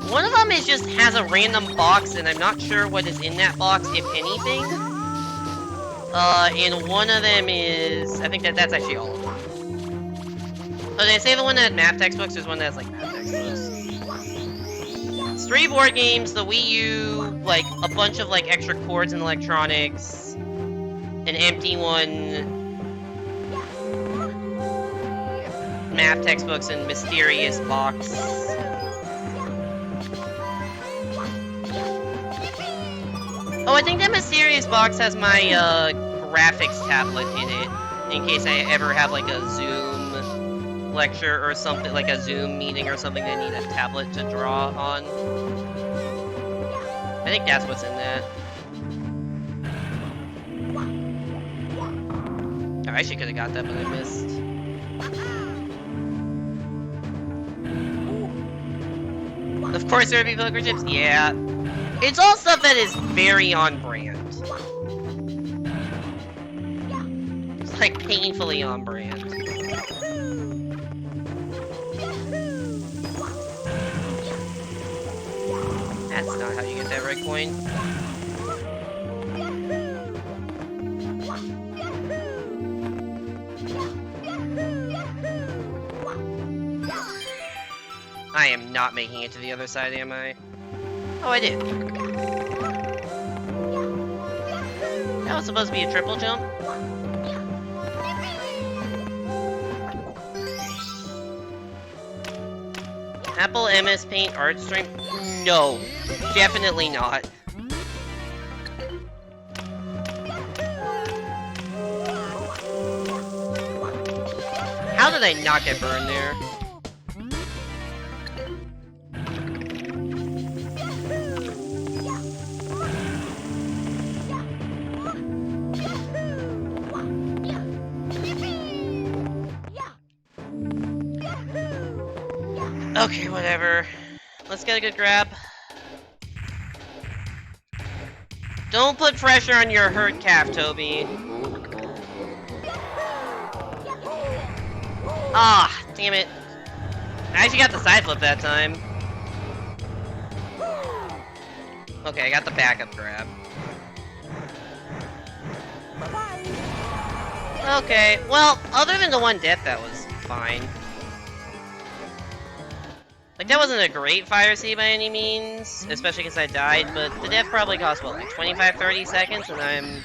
One of them has a random box, and I'm not sure what is in that box, if anything. And one of them is, I think that's actually all of them. Oh, did I say the one that had math textbooks? There's one that has like math textbooks. It's 3 board games, the Wii U, like a bunch of like extra cords and electronics, an empty one, math textbooks, and mysterious box. Oh, I think that mysterious box has my graphics tablet in it, in case I ever have like a Zoom lecture or something, like a Zoom meeting or something that I need a tablet to draw on. I think that's what's in that. Oh, I actually could have got that, but I missed. Of course there would be poker chips? Yeah. It's all stuff that is very on brand. It's like painfully on brand. That's not how you get that red coin. I am not making it to the other side, am I? Oh, I did. That was supposed to be a triple jump. Apple MS Paint art stream? No, definitely not. How did I not get burned there? Okay, whatever. Let's get a good grab. Don't put pressure on your hurt calf, Toby. Ah, damn it. I actually got the side flip that time. Okay, I got the backup grab. Okay, well, other than the one death, that was fine. Like, that wasn't a great fire save by any means, especially because I died, but the death probably cost, what, like 25, 30 seconds, and I'm...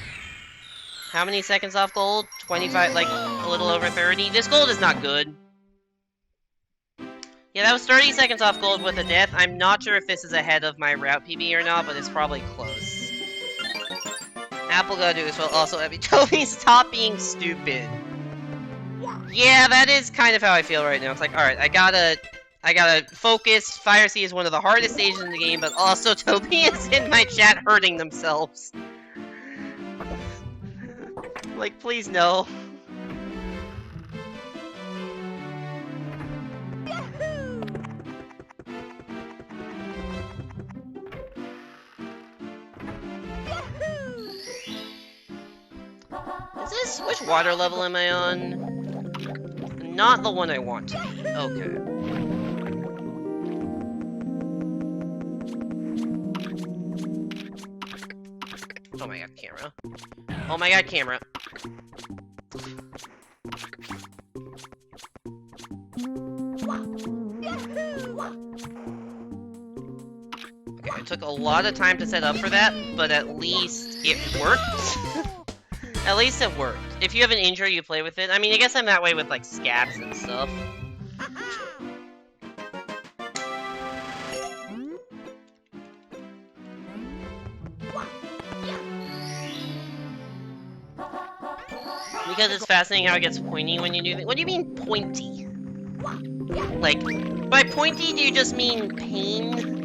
How many seconds off gold? 25, like, a little over 30? This gold is not good. Yeah, that was 30 seconds off gold with a death. I'm not sure if this is ahead of my route PB or not, but it's probably close. Apple gotta do this while also having Toby stop being stupid. Yeah, that is kind of how I feel right now. It's like, alright, I gotta focus. Fire Sea is one of the hardest stages in the game, but also Toby is in my chat hurting themselves. Like, please no. Is this... which water level am I on? Not the one I want to be. Okay. Oh my god, camera. Oh my god, camera. Okay, it took a lot of time to set up for that, but at least it worked. At least it worked. If you have an injury, you play with it. I mean, I guess I'm that way with, like, scabs and stuff. Because it's fascinating how it gets pointy when you do that. What do you mean, pointy? Like, by pointy, do you just mean pain?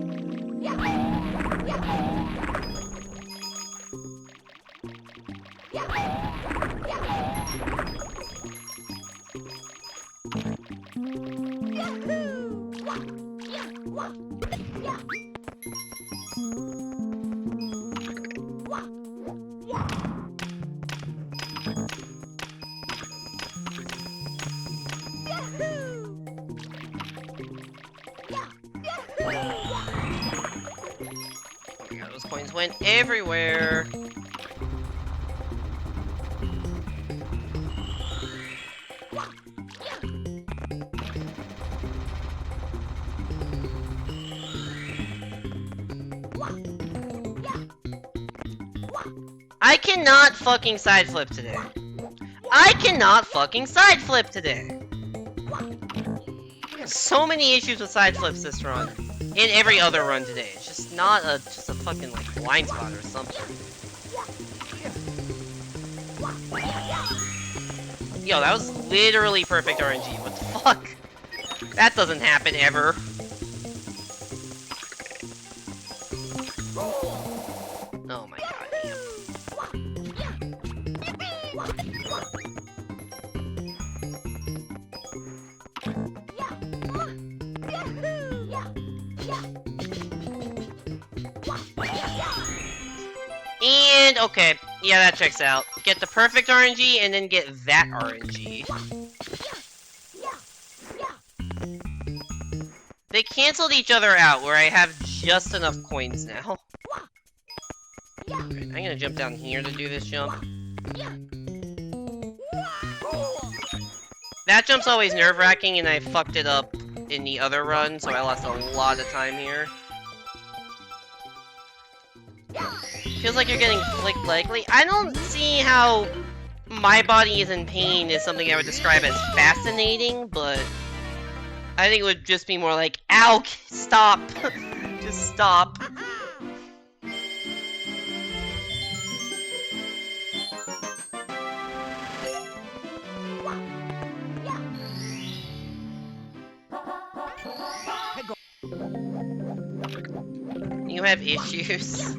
Oh my god, those coins went everywhere. I cannot fucking side flip today. I cannot fucking side flip today. So many issues with side flips this run. In every other run today. It's just not a fucking like blind spot or something. Yo, that was literally perfect RNG. What the fuck? That doesn't happen ever. Oh my god, damn. And, okay. Yeah, that checks out. Get the perfect RNG, and then get that RNG. They canceled each other out, where I have just enough coins now. Okay, I'm gonna jump down here to do this jump. That jump's always nerve-wracking, and I fucked it up in the other run, so I lost a lot of time here. Feels like you're getting flicked likely. I don't see how my body is in pain is something I would describe as fascinating, but I think it would just be more like, ow, stop. Just stop. You have issues.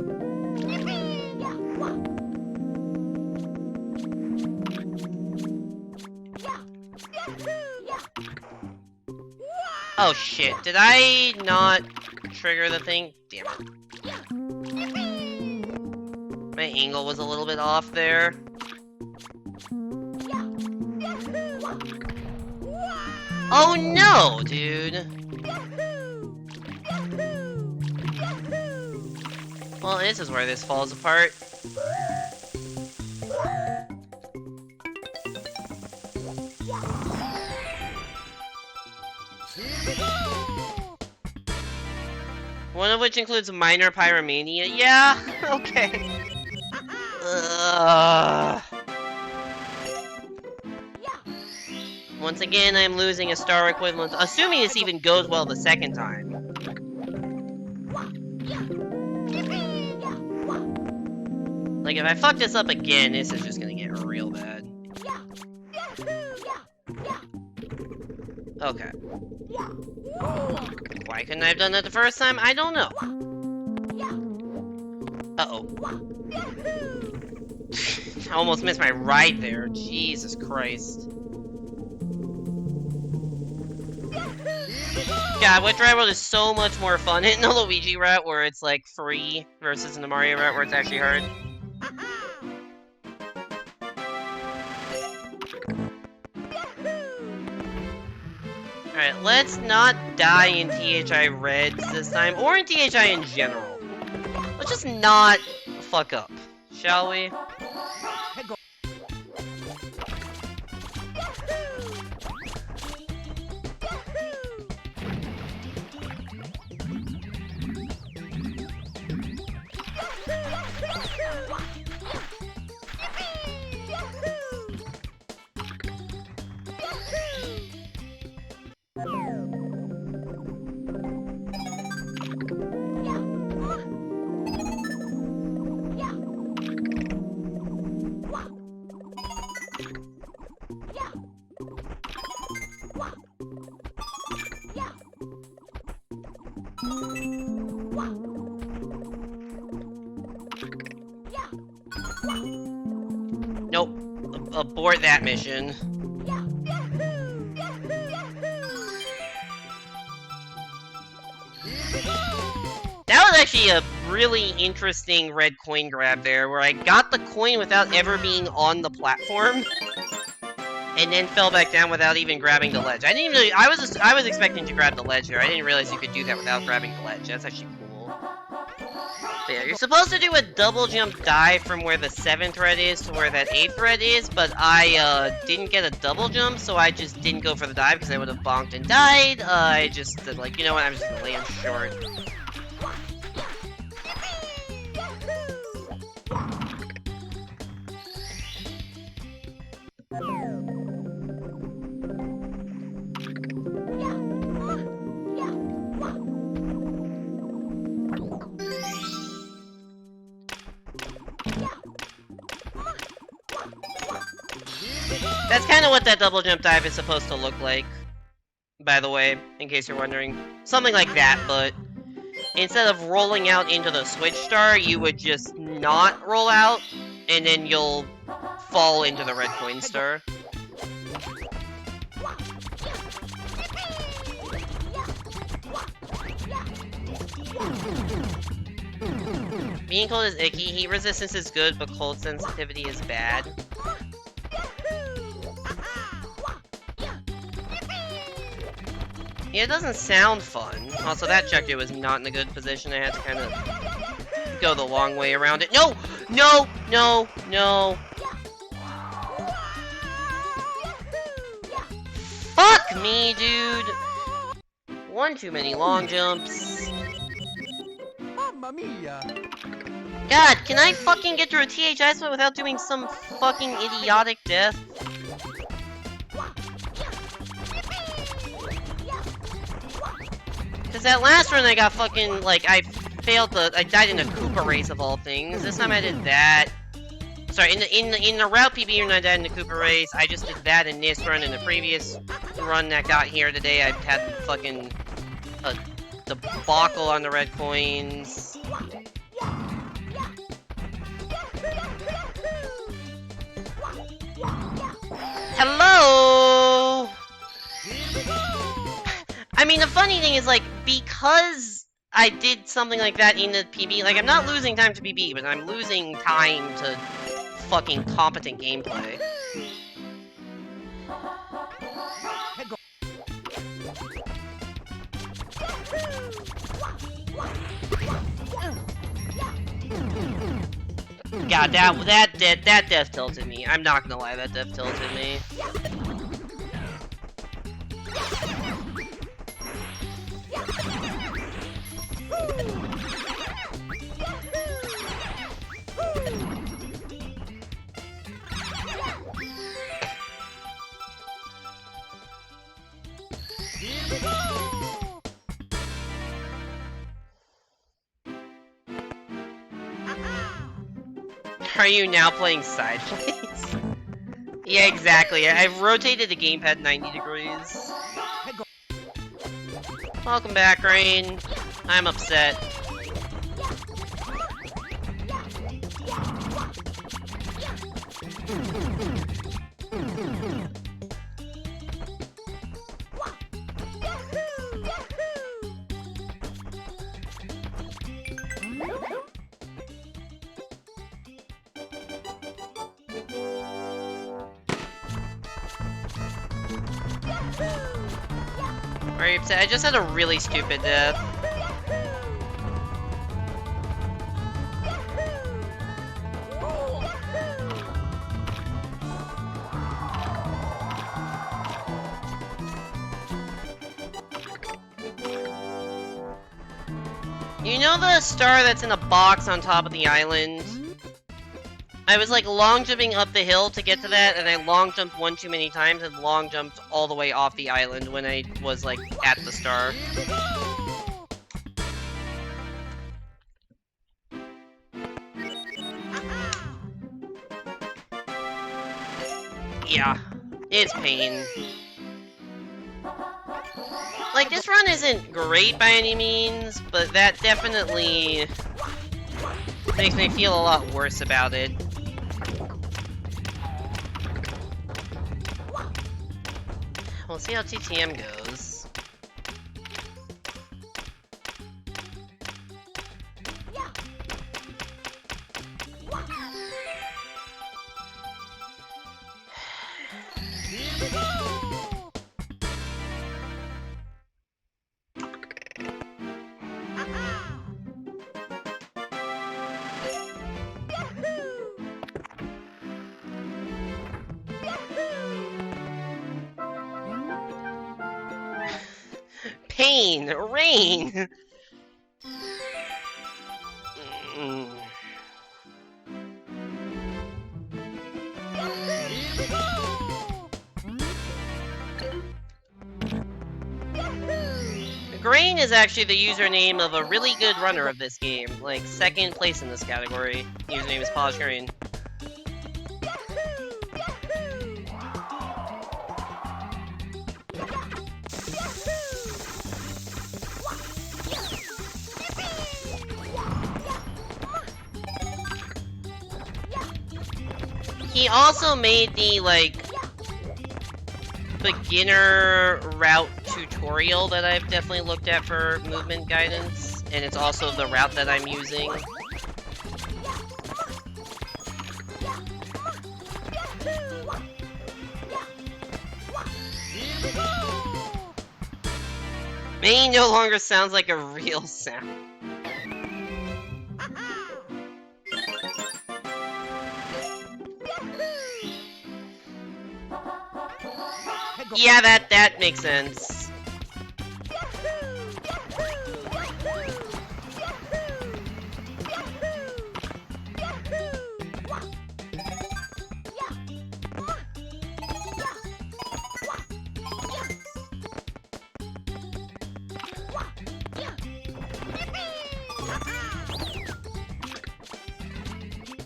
Oh shit, did I not trigger the thing? Damn it. My angle was a little bit off there. Oh no, dude! Well, this is where this falls apart. One of which includes minor pyromania. Yeah, okay. Once again, I'm losing a star equivalent, assuming this even goes well the second time. Like, Like, if I fuck this up again, this is just gonna get real bad. Okay. Why couldn't I have done that the first time? I don't know. Uh-oh. I almost missed my ride there. Jesus Christ. God, Wet Dry World is so much more fun in the Luigi route where it's like free versus in the Mario route where it's actually hard. Alright, let's not die in THI Reds this time, or in THI in general. Let's just not fuck up, shall we? Nope. Abort that mission. That was actually a really interesting red coin grab there, where I got the coin without ever being on the platform, and then fell back down without even grabbing the ledge. I didn't even know, I was expecting to grab the ledge here. I didn't realize you could do that without grabbing the ledge. That's actually cool. But yeah, you're supposed to do a double jump dive from where the 7th red is to where that 8th red is, but I didn't get a double jump, so I just didn't go for the dive because I would have bonked and died. I just like, you know what, I'm just gonna land short. That's kind of what that double jump dive is supposed to look like, by the way, in case you're wondering. Something like that, but instead of rolling out into the switch star, you would just not roll out, and then you'll fall into the red coin star. Being cold is icky. Heat resistance is good, but cold sensitivity is bad. Yeah, it doesn't sound fun. Also, that objective was not in a good position. I had to kind of go the long way around it. No! No! No! No! Fuck me, dude! One too many long jumps. Mamma mia! God, can I fucking get through a THI split without doing some fucking idiotic death? Cause that last run I got fucking, like, I died in a Koopa race of all things. This time I did that. Sorry, in the route PB run I died in the Koopa race. I just did that in this run. In the previous run that got here today, I had fucking a debacle on the red coins. Hello! I mean, the funny thing is, like, because I did something like that in the PB, like, I'm not losing time to PB, but I'm losing time to fucking competent gameplay. God, that death tilted me. I'm not gonna lie, that death tilted me. Are you now playing sideways? Yeah, exactly. I've rotated the gamepad 90 degrees. Welcome back, Rain. I'm upset. Are you upset? I just had a really stupid death. You know the star that's in a box on top of the island? I was like long jumping up the hill to get to that, and I long jumped one too many times and long jumped all the way off the island when I was like at the star. Yeah, it's pain. Like, this run isn't great by any means, but that definitely makes me feel a lot worse about it. We'll see how TTM goes. Pain! Rain! Grain is actually the username of a really good runner of this game, like second place in this category. Username is Polish Grain. He also made the, like, beginner route tutorial that I've definitely looked at for movement guidance, and it's also the route that I'm using. Main no longer sounds like a real sound. Yeah, that makes sense.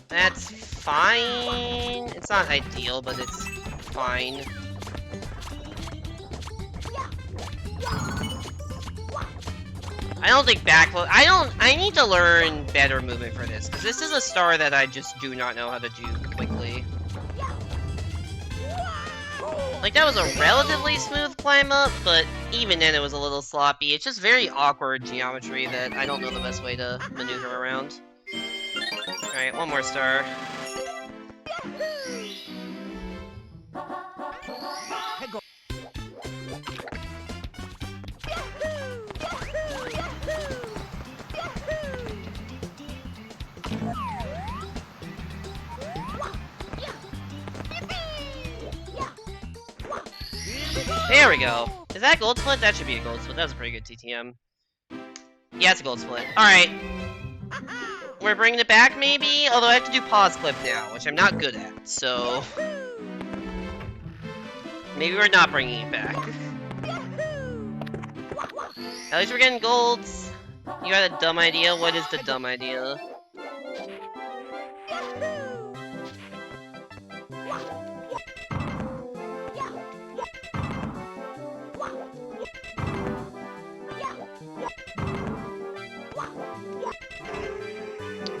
That's fine. It's not ideal, but it's fine. I don't think backflip. I need to learn better movement for this, because this is a star that I just do not know how to do quickly. Like, that was a relatively smooth climb up, but even then it was a little sloppy. It's just very awkward geometry that I don't know the best way to maneuver around. Alright, one more star. There we go. Is that gold split? That should be a gold split. That was a pretty good TTM. Yeah, it's a gold split. Alright. We're bringing it back, maybe? Although I have to do pause clip now, which I'm not good at, so... maybe we're not bringing it back. At least we're getting golds. You got a dumb idea? What is the dumb idea?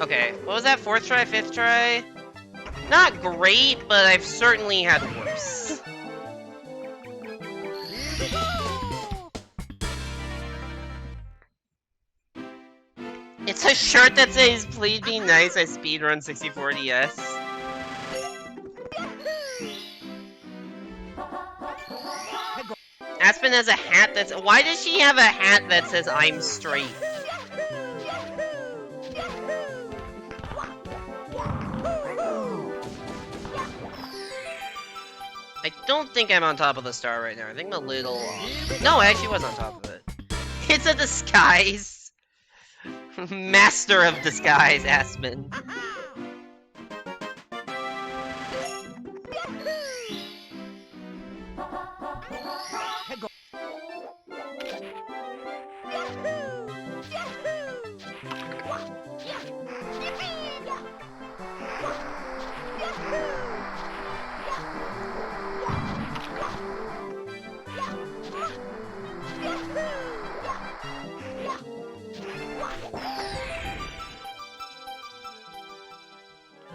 Okay, what was that? 4th try, 5th try? Not great, but I've certainly had worse. It's a shirt that says, "Please be nice, I speedrun 6040S." Aspen has a hat that's- why does she have a hat that says, "I'm straight"? I don't think I'm on top of the star right now. I think I'm a little off. No, I actually was on top of it. It's a disguise! Master of disguise, Aspen.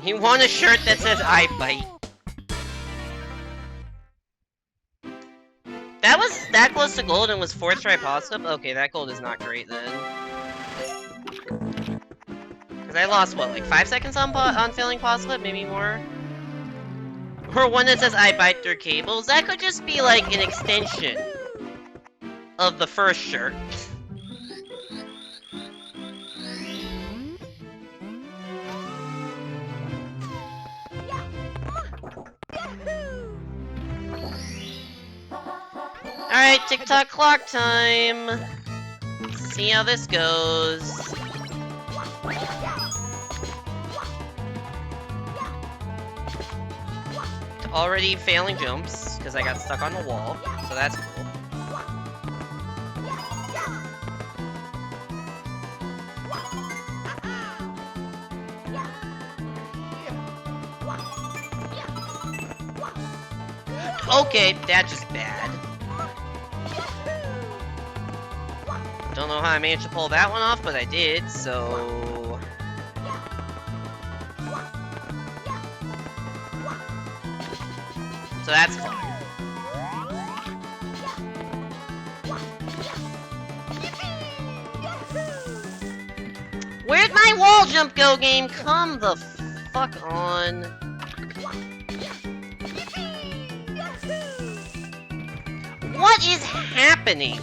You want a shirt that says, "I bite." That was that close to gold and was 4th try possible? Okay, that gold is not great then. Because I lost, what, like 5 seconds on failing possible? Maybe more? Or one that says, "I bite through cables." That could just be like an extension of the first shirt. Alright, TikTok clock time. See how this goes. Already failing jumps, because I got stuck on the wall, so that's cool. Okay, that's just bad. Don't know how I managed to pull that one off, but I did, so... So that's fun. Where'd my wall jump go, game? Come the fuck on. What is happening?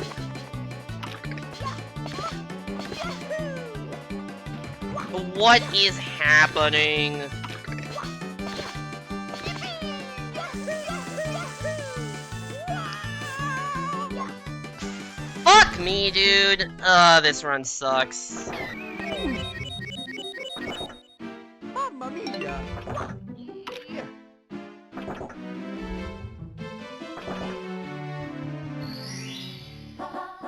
What is happening? Fuck me, dude. This run sucks. Mamma mia!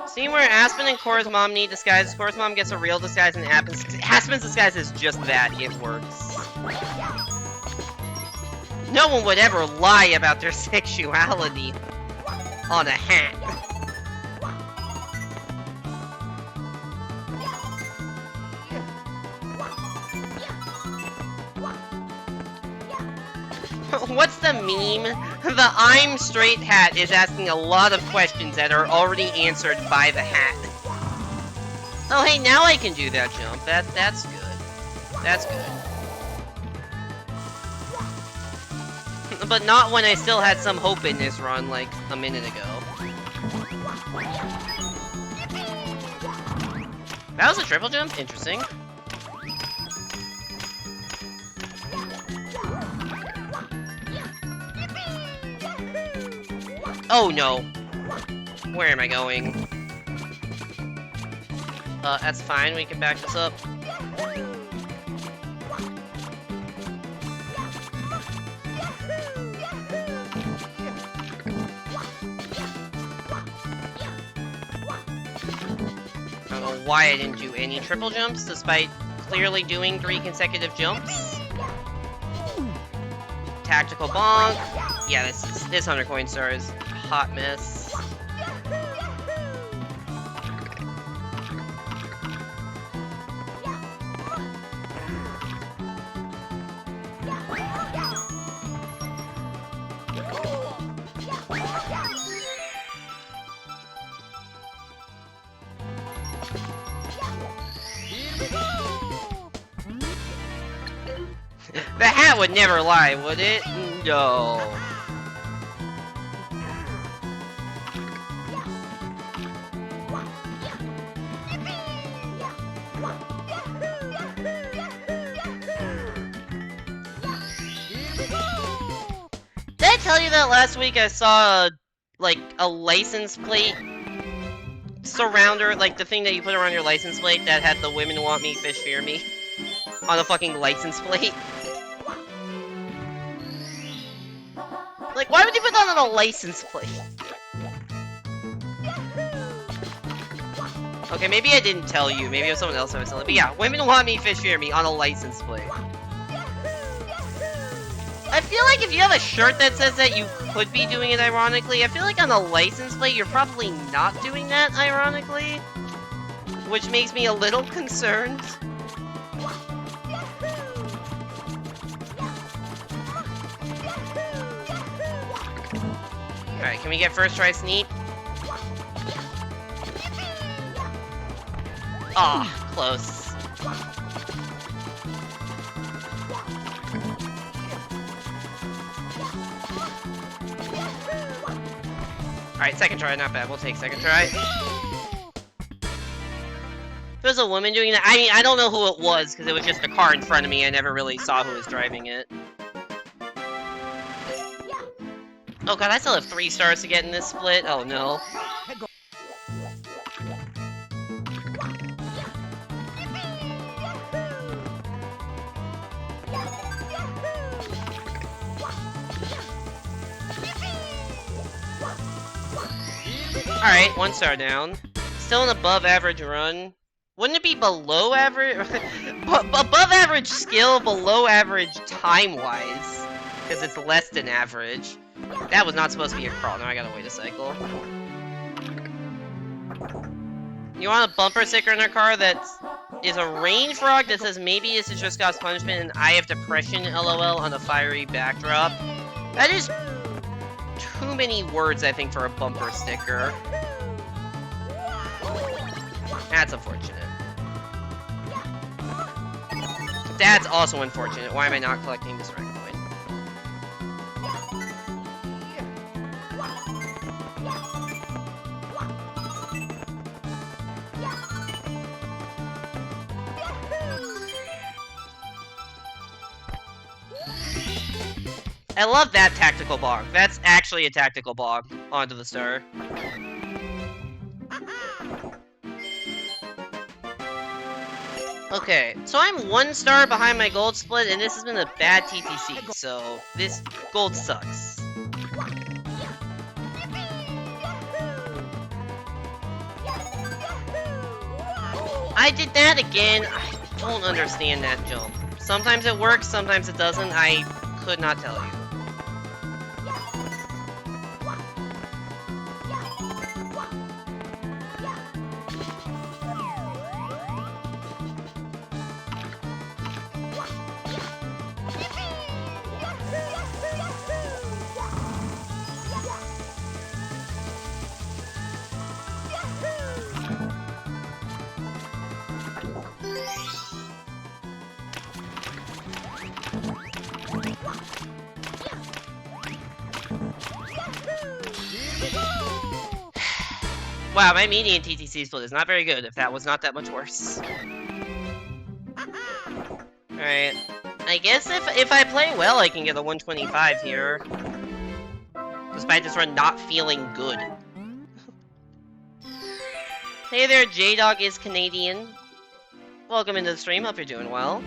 See where Aspen and Cora's mom need disguises. Cora's mom gets a real disguise and Aspen's disguise is just that. It works. No one would ever lie about their sexuality on a hat. What's the meme? The "I'm straight" hat is asking a lot of questions that are already answered by the hat. Oh hey, now I can do that jump. That's good. That's good. But not when I still had some hope in this run, like a minute ago. That was a triple jump? Interesting. Oh no! Where am I going? That's fine, we can back this up. I don't know why I didn't do any triple jumps, despite clearly doing 3 consecutive jumps. Tactical bonk. Yeah, this 100 coin star is a hot mess. The hat would never lie, would it? No. Did I tell you that last week I saw, like, a license plate surrounder, like the thing that you put around your license plate that had the "Women Want Me, Fish Fear Me" on a fucking license plate? Like, why would you put that on a license plate? Okay, maybe I didn't tell you. Maybe it was someone else I was telling. But yeah, "Women Want Me, Fish Fear Me" on a license plate. I feel like if you have a shirt that says that, you could be doing it ironically. I feel like on a license plate, you're probably not doing that ironically. Which makes me a little concerned. Alright, can we get first try sneak? Ah, close. Alright, second try, not bad. We'll take second try. There's a woman doing that. I mean, I don't know who it was, because it was just a car in front of me. I never really saw who was driving it. Oh god, I still have 3 stars to get in this split. Oh no. Alright, 1 star down. Still an above average run. Wouldn't it be below average? Above average skill, below average time-wise. Because it's less than average. That was not supposed to be a crawl. Now I gotta wait a cycle. You want a bumper sticker in our car that is a range frog that says maybe this is just God's punishment and I have depression LOL on a fiery backdrop? That is too many words, I think, for a bumper sticker. That's unfortunate. That's also unfortunate. Why am I not collecting this rank point? I love that tactical bog. That's actually a tactical bog. Onto the star. Okay, so I'm 1 star behind my gold split, and this has been a bad TTC, so this gold sucks. I did that again. I don't understand that jump. Sometimes it works, sometimes it doesn't. I could not tell you. Wow, my median TTC split is not very good if that was not that much worse. Alright. I guess if I play well, I can get a 125 here. Despite this run not feeling good. Hey there, J-Dog is Canadian. Welcome into the stream, hope you're doing well.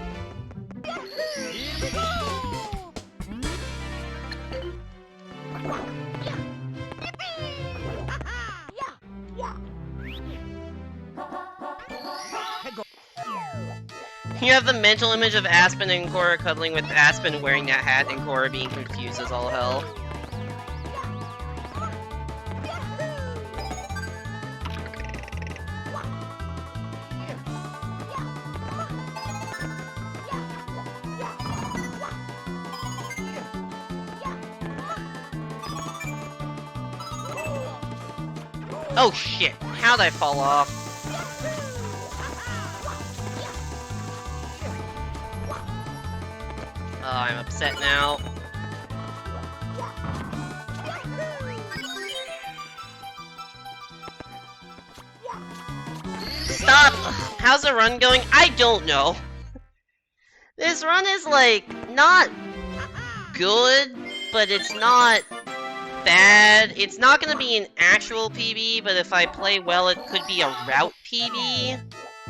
You have the mental image of Aspen and Cora cuddling with Aspen wearing that hat and Cora being confused as all hell. Oh shit, how'd I fall off? I'm upset now. Stop! How's the run going? I don't know. This run is, like, not good, but it's not bad. It's not gonna be an actual PB, but if I play well, it could be a route PB.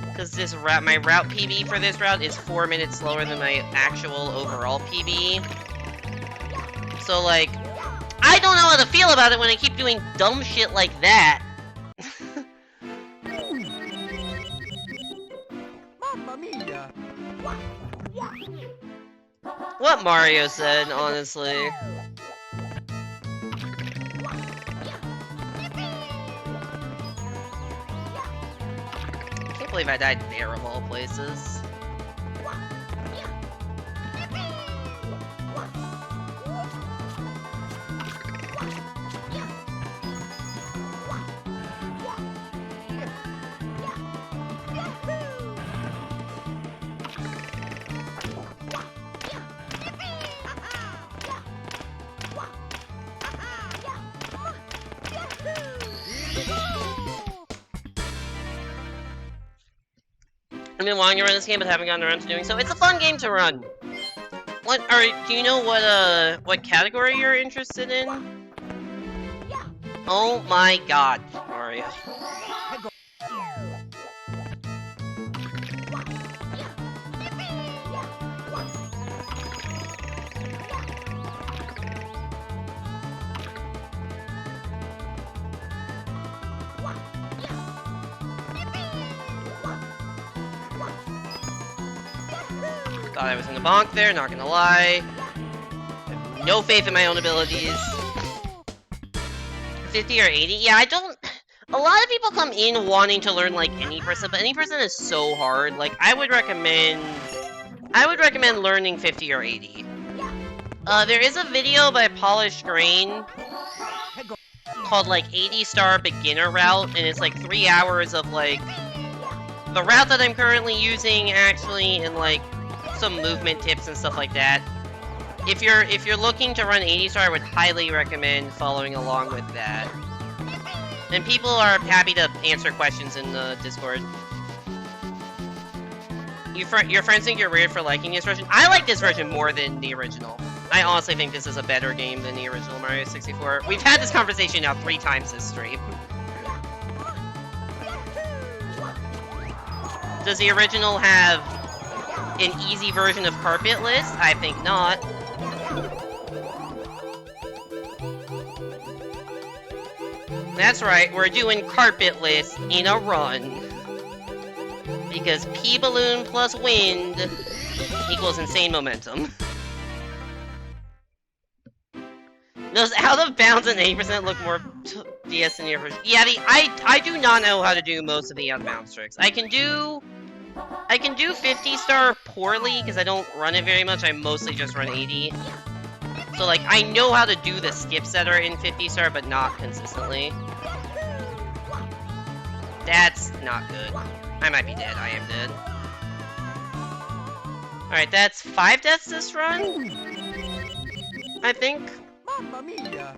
Because my route PB for this route is 4 minutes slower than my actual overall PB. So, like, I don't know how to feel about it when I keep doing dumb shit like that. Mamma mia! What Mario said, honestly. I can't believe I died there of all places. I've been wanting to run this game, but haven't gotten around to doing so. It's a fun game to run. Do you know what category you're interested in? Oh my god, Mario. Thought I was gonna bonk there, not gonna lie. I have no faith in my own abilities. 50 or 80? Yeah, I don't... A lot of people come in wanting to learn, like, any percent, but any percent is so hard. Like, I would recommend learning 50 or 80. There is a video by Polished Grain called, like, 80-star beginner route, and it's, like, 3 hours of, like, the route that I'm currently using, actually, and, like, some movement tips and stuff like that. If you're looking to run 80-star, I would highly recommend following along with that. And people are happy to answer questions in the Discord. Your friends think you're weird for liking this version? I like this version more than the original. I honestly think this is a better game than the original Mario 64. We've had this conversation now 3 times this stream. Does the original have an easy version of carpetless? I think not. That's right, we're doing carpetless in a run. Because P-Balloon plus wind equals insane momentum. Those out of bounds and 80% look more DS than your version. Yeah, I do not know how to do most of the out of bounds tricks. I can do 50-star poorly, because I don't run it very much, I mostly just run 80. So, like, I know how to do the skips that are in 50-star, but not consistently. That's not good. I might be dead, I am dead. Alright, that's 5 deaths this run? I think. Mamma mia!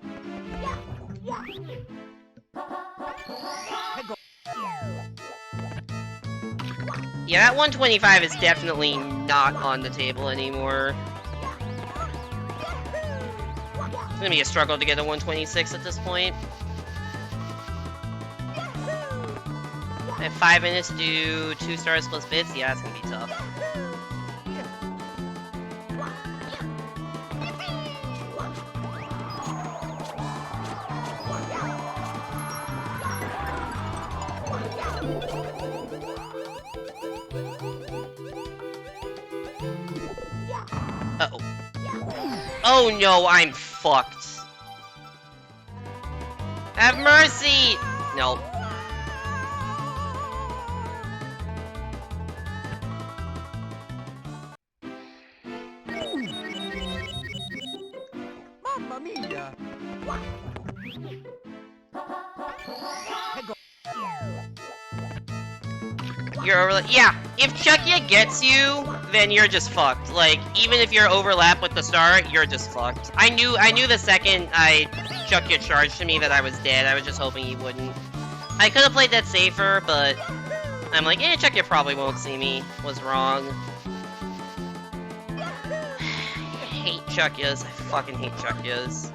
Yeah, that 125 is definitely not on the table anymore. It's gonna be a struggle to get a 126 at this point. I have 5 minutes to do 2 stars plus bits. Yeah, it's gonna be tough. Uh-oh. Oh no, I'm fucked. Have mercy! Nope. Mamma mia! You're over. Yeah, if Chuckia gets you, then you're just fucked. Like, even if you're overlap with the star, you're just fucked. I knew the second I chucked your charge to me that I was dead. I was just hoping he wouldn't. I could have played that safer, but I'm like, Chuck, you probably won't see me. Was wrong. I hate Chuck-yas. I fucking hate Chuck-yas.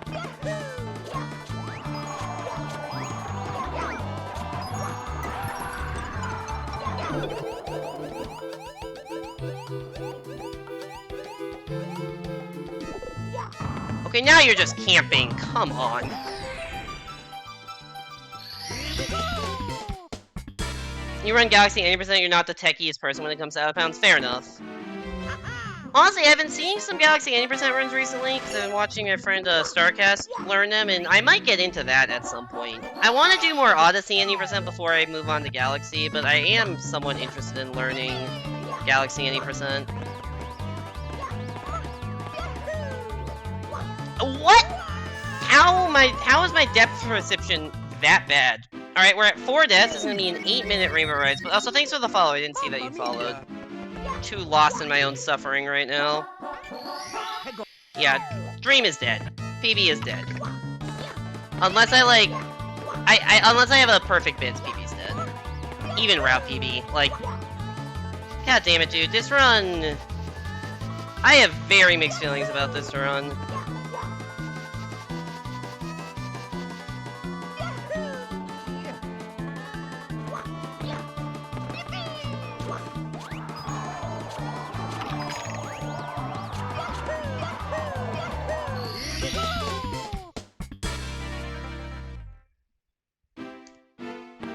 Okay, now you're just camping. Come on. You run Galaxy 80%, you're not the techiest person when it comes to out-of-bounds. Fair enough. Honestly, I've been seeing some Galaxy 80% runs recently, because I've been watching my friend Starcast learn them, and I might get into that at some point. I want to do more Odyssey 80% before I move on to Galaxy, but I am somewhat interested in learning Galaxy 80%. What? How is my depth perception that bad? Alright, we're at 4 deaths. This is gonna be an 8-minute Rainbow Rides. But also, thanks for the follow. I didn't see that you followed. Too lost in my own suffering right now. Yeah, Dream is dead. PB is dead. Unless I, like... unless I have a perfect bits, PB's dead. Even route PB. Like... God damn it, dude. This run... I have very mixed feelings about this run.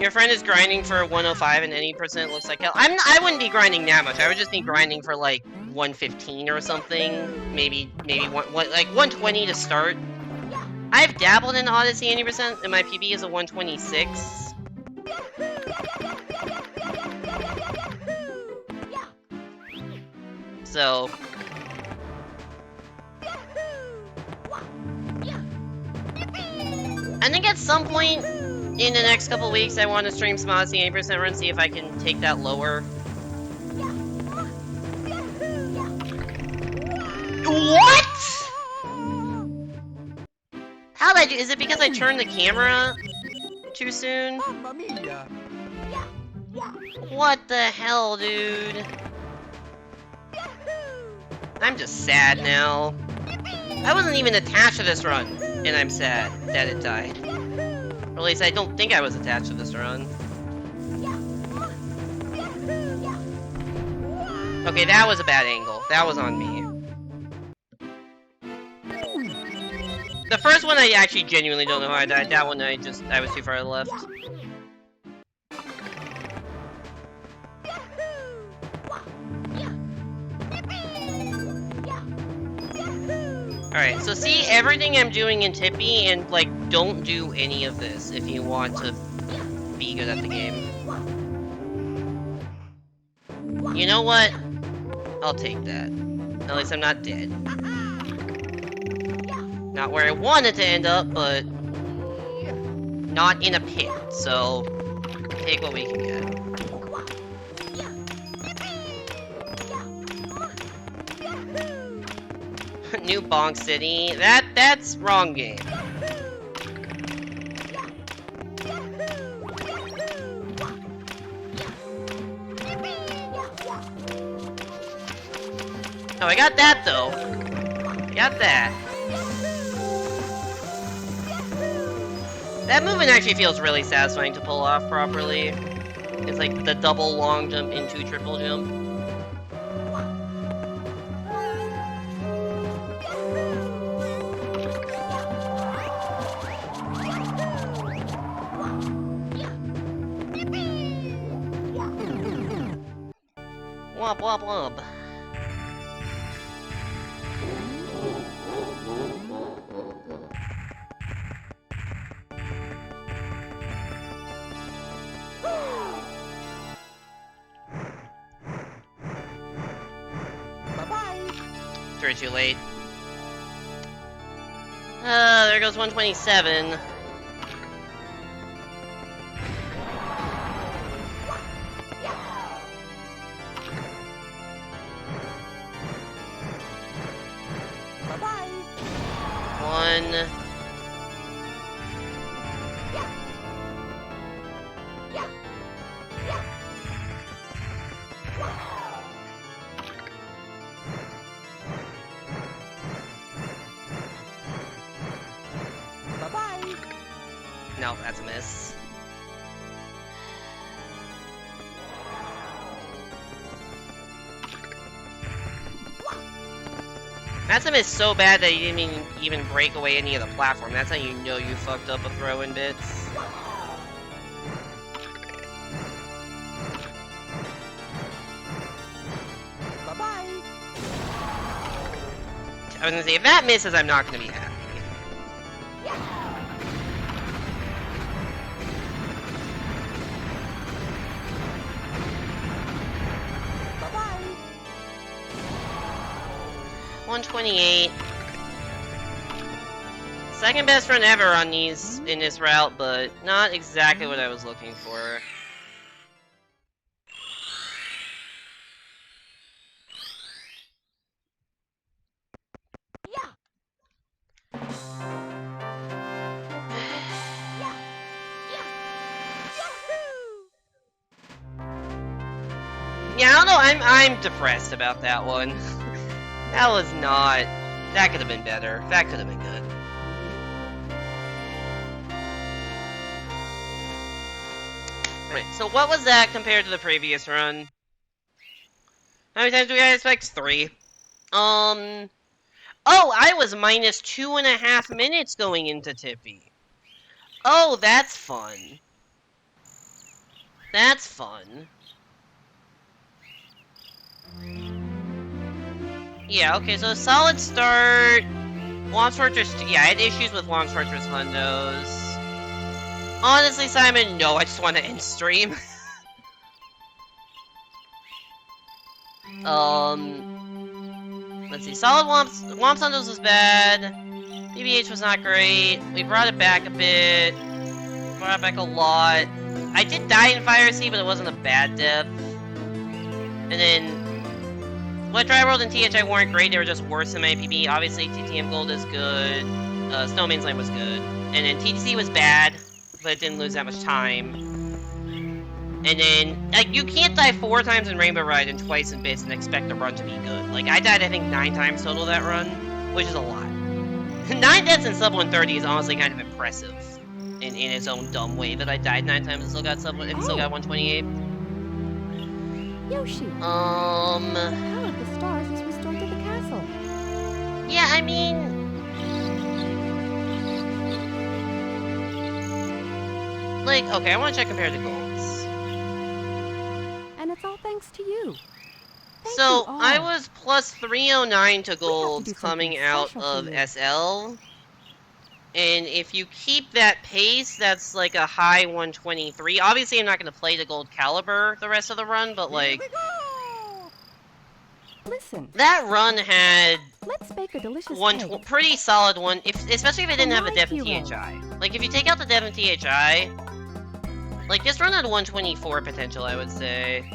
Your friend is grinding for 105 and any percent looks like hell. I wouldn't be grinding that much. I would just be grinding for like 115 or something. Maybe like 120 to start. I've dabbled in Odyssey 80% and my PB is a 126. So I think at some point in the next couple weeks, I want to stream some Odyssey 80% run, see if I can take that lower. What? How'd I do? Is it because I turned the camera too soon? What the hell, dude? I'm just sad now. I wasn't even attached to this run, and I'm sad that it died. Or at least I don't think I was attached to this run. Okay, that was a bad angle. That was on me. The first one I actually genuinely don't know how I died. That one I was too far to the left. Alright, so see everything I'm doing in Tippy, and, like, don't do any of this if you want to be good at the game. You know what? I'll take that. At least I'm not dead. Not where I wanted to end up, but not in a pit, so take what we can get. New Bonk City. That's wrong game. Oh, I got that though. I got that. That movement actually feels really satisfying to pull off properly. It's like the double long jump into triple jump. Womp womp womp. Bye-bye. Too late. There goes 127. No, that's a miss. That's a miss so bad that you didn't even break away any of the platform. That's how you know you fucked up a throw in bits. Bye-bye. I was gonna say, if that misses, I'm not gonna be happy. Bye-bye. 128. Second best run ever on these in this route, but not exactly what I was looking for. Yeah, I don't know. I'm depressed about that one. That was not. That could have been better. That could have been good. Right. So what was that compared to the previous run? How many times do we expect? 3. Oh, I was minus 2.5 minutes going into Tippy. Oh, that's fun. That's fun. Yeah, okay, so solid start. Launch Fortress, yeah, I had issues with Launch Fortress Hundos. Honestly, Simon, no, I just want to end stream. Let's see, solid Womps Hundos was bad. BBH was not great. We brought it back a bit. Brought it back a lot. I did die in Fire Sea, but it wasn't a bad death. And then Wet Dry World and THI weren't great, they were just worse than my PB. Obviously, TTM Gold is good. Snowman's Land was good. And then TTC was bad, but it didn't lose that much time. And then, like, you can't die 4 times in Rainbow Ride and twice in Bits and expect the run to be good. Like, I died, I think, 9 times total that run, which is a lot. 9 deaths in sub 130 is honestly kind of impressive. In its own dumb way that I died 9 times and still got still got 128. Yoshi. The power of the stars is restored to the castle. Yeah, I mean, like, okay, I want to check compared to golds. And it's all thanks to you. Thank So, you all. I was plus 309 to golds do coming something out special of for you. SL. And if you keep that pace, that's like a high 123. Obviously, I'm not going to play the gold caliber the rest of the run, but like, Here we go. Listen, that run had let's bake a delicious one cake. pretty solid one, especially if it didn't have the my dev and heroes. THI. Like, if you take out the dev and THI, like, this run had 124 potential, I would say.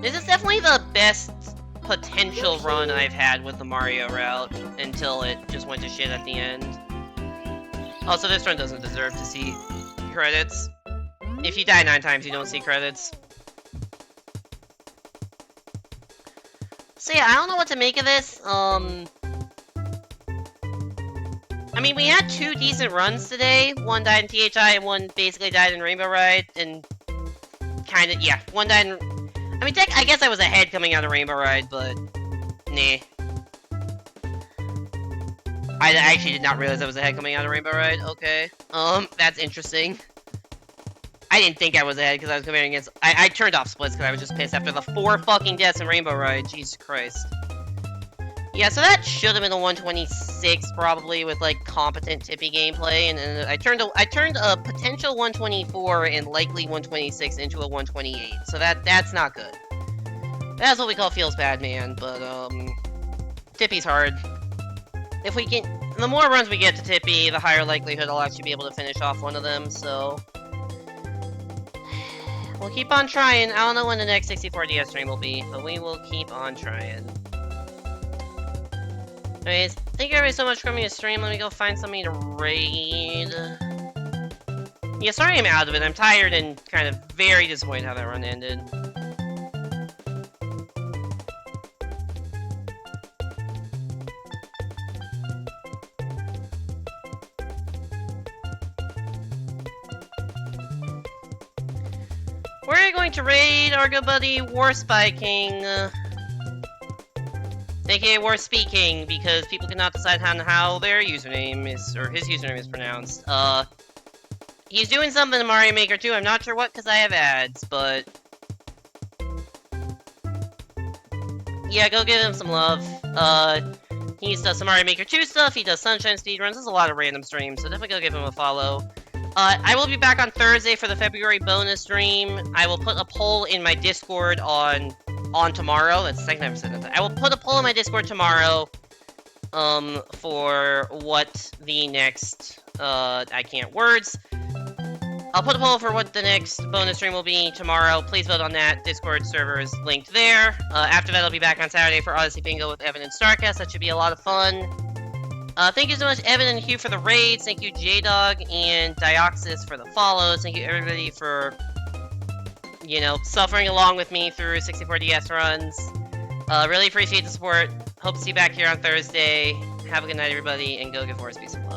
This is definitely the best potential run I've had with the Mario route until it just went to shit at the end. Also, this run doesn't deserve to see credits. If you die 9 times, you don't see credits. So yeah, I don't know what to make of this. I mean, we had 2 decent runs today. One died in THI and one basically died in Rainbow Ride, and kinda, yeah, one died in... I mean, I guess I was ahead coming out of Rainbow Ride, but... Nah. I actually did not realize I was ahead coming out of Rainbow Ride. Okay. That's interesting. I didn't think I was ahead because I was comparing against... I turned off splits because I was just pissed after the 4 fucking deaths in Rainbow Ride. Jesus Christ. Yeah, so that should have been a 126 probably with like competent Tippy gameplay, and then I turned a potential 124 and likely 126 into a 128. So that's not good. That's what we call feels bad, man. But Tippy's hard. If we can, the more runs we get to Tippy, the higher likelihood I'll actually be able to finish off one of them. So we'll keep on trying. I don't know when the next 64DS stream will be, but we will keep on trying. Anyways, thank you everybody so much for coming to stream. Let me go find something to raid. Yeah, sorry I'm out of it. I'm tired and kind of very disappointed how that run ended. We're going to raid our good buddy War Spiking, aka War Speaking, because people cannot decide how their username is, or his username is pronounced. He's doing something in Mario Maker 2, I'm not sure what because I have ads, but... yeah, go give him some love. He does some Mario Maker 2 stuff, he does Sunshine speedruns, there's a lot of random streams, so definitely go give him a follow. I will be back on Thursday for the February bonus stream. I will put a poll in my Discord on tomorrow. That's the second time I've said that. I will put a poll in my Discord tomorrow, for what the next, I can't words. I'll put a poll for what the next bonus stream will be tomorrow. Please vote on that. Discord server is linked there. After that, I'll be back on Saturday for Odyssey Bingo with Evan and Starcast. That should be a lot of fun. Thank you so much, Evan and Hugh, for the raids. Thank you, J-Dog and Dioxys for the follows. Thank you, everybody, for, you know, suffering along with me through 64DS runs. Really appreciate the support. Hope to see you back here on Thursday. Have a good night, everybody, and go give Horse peace and love.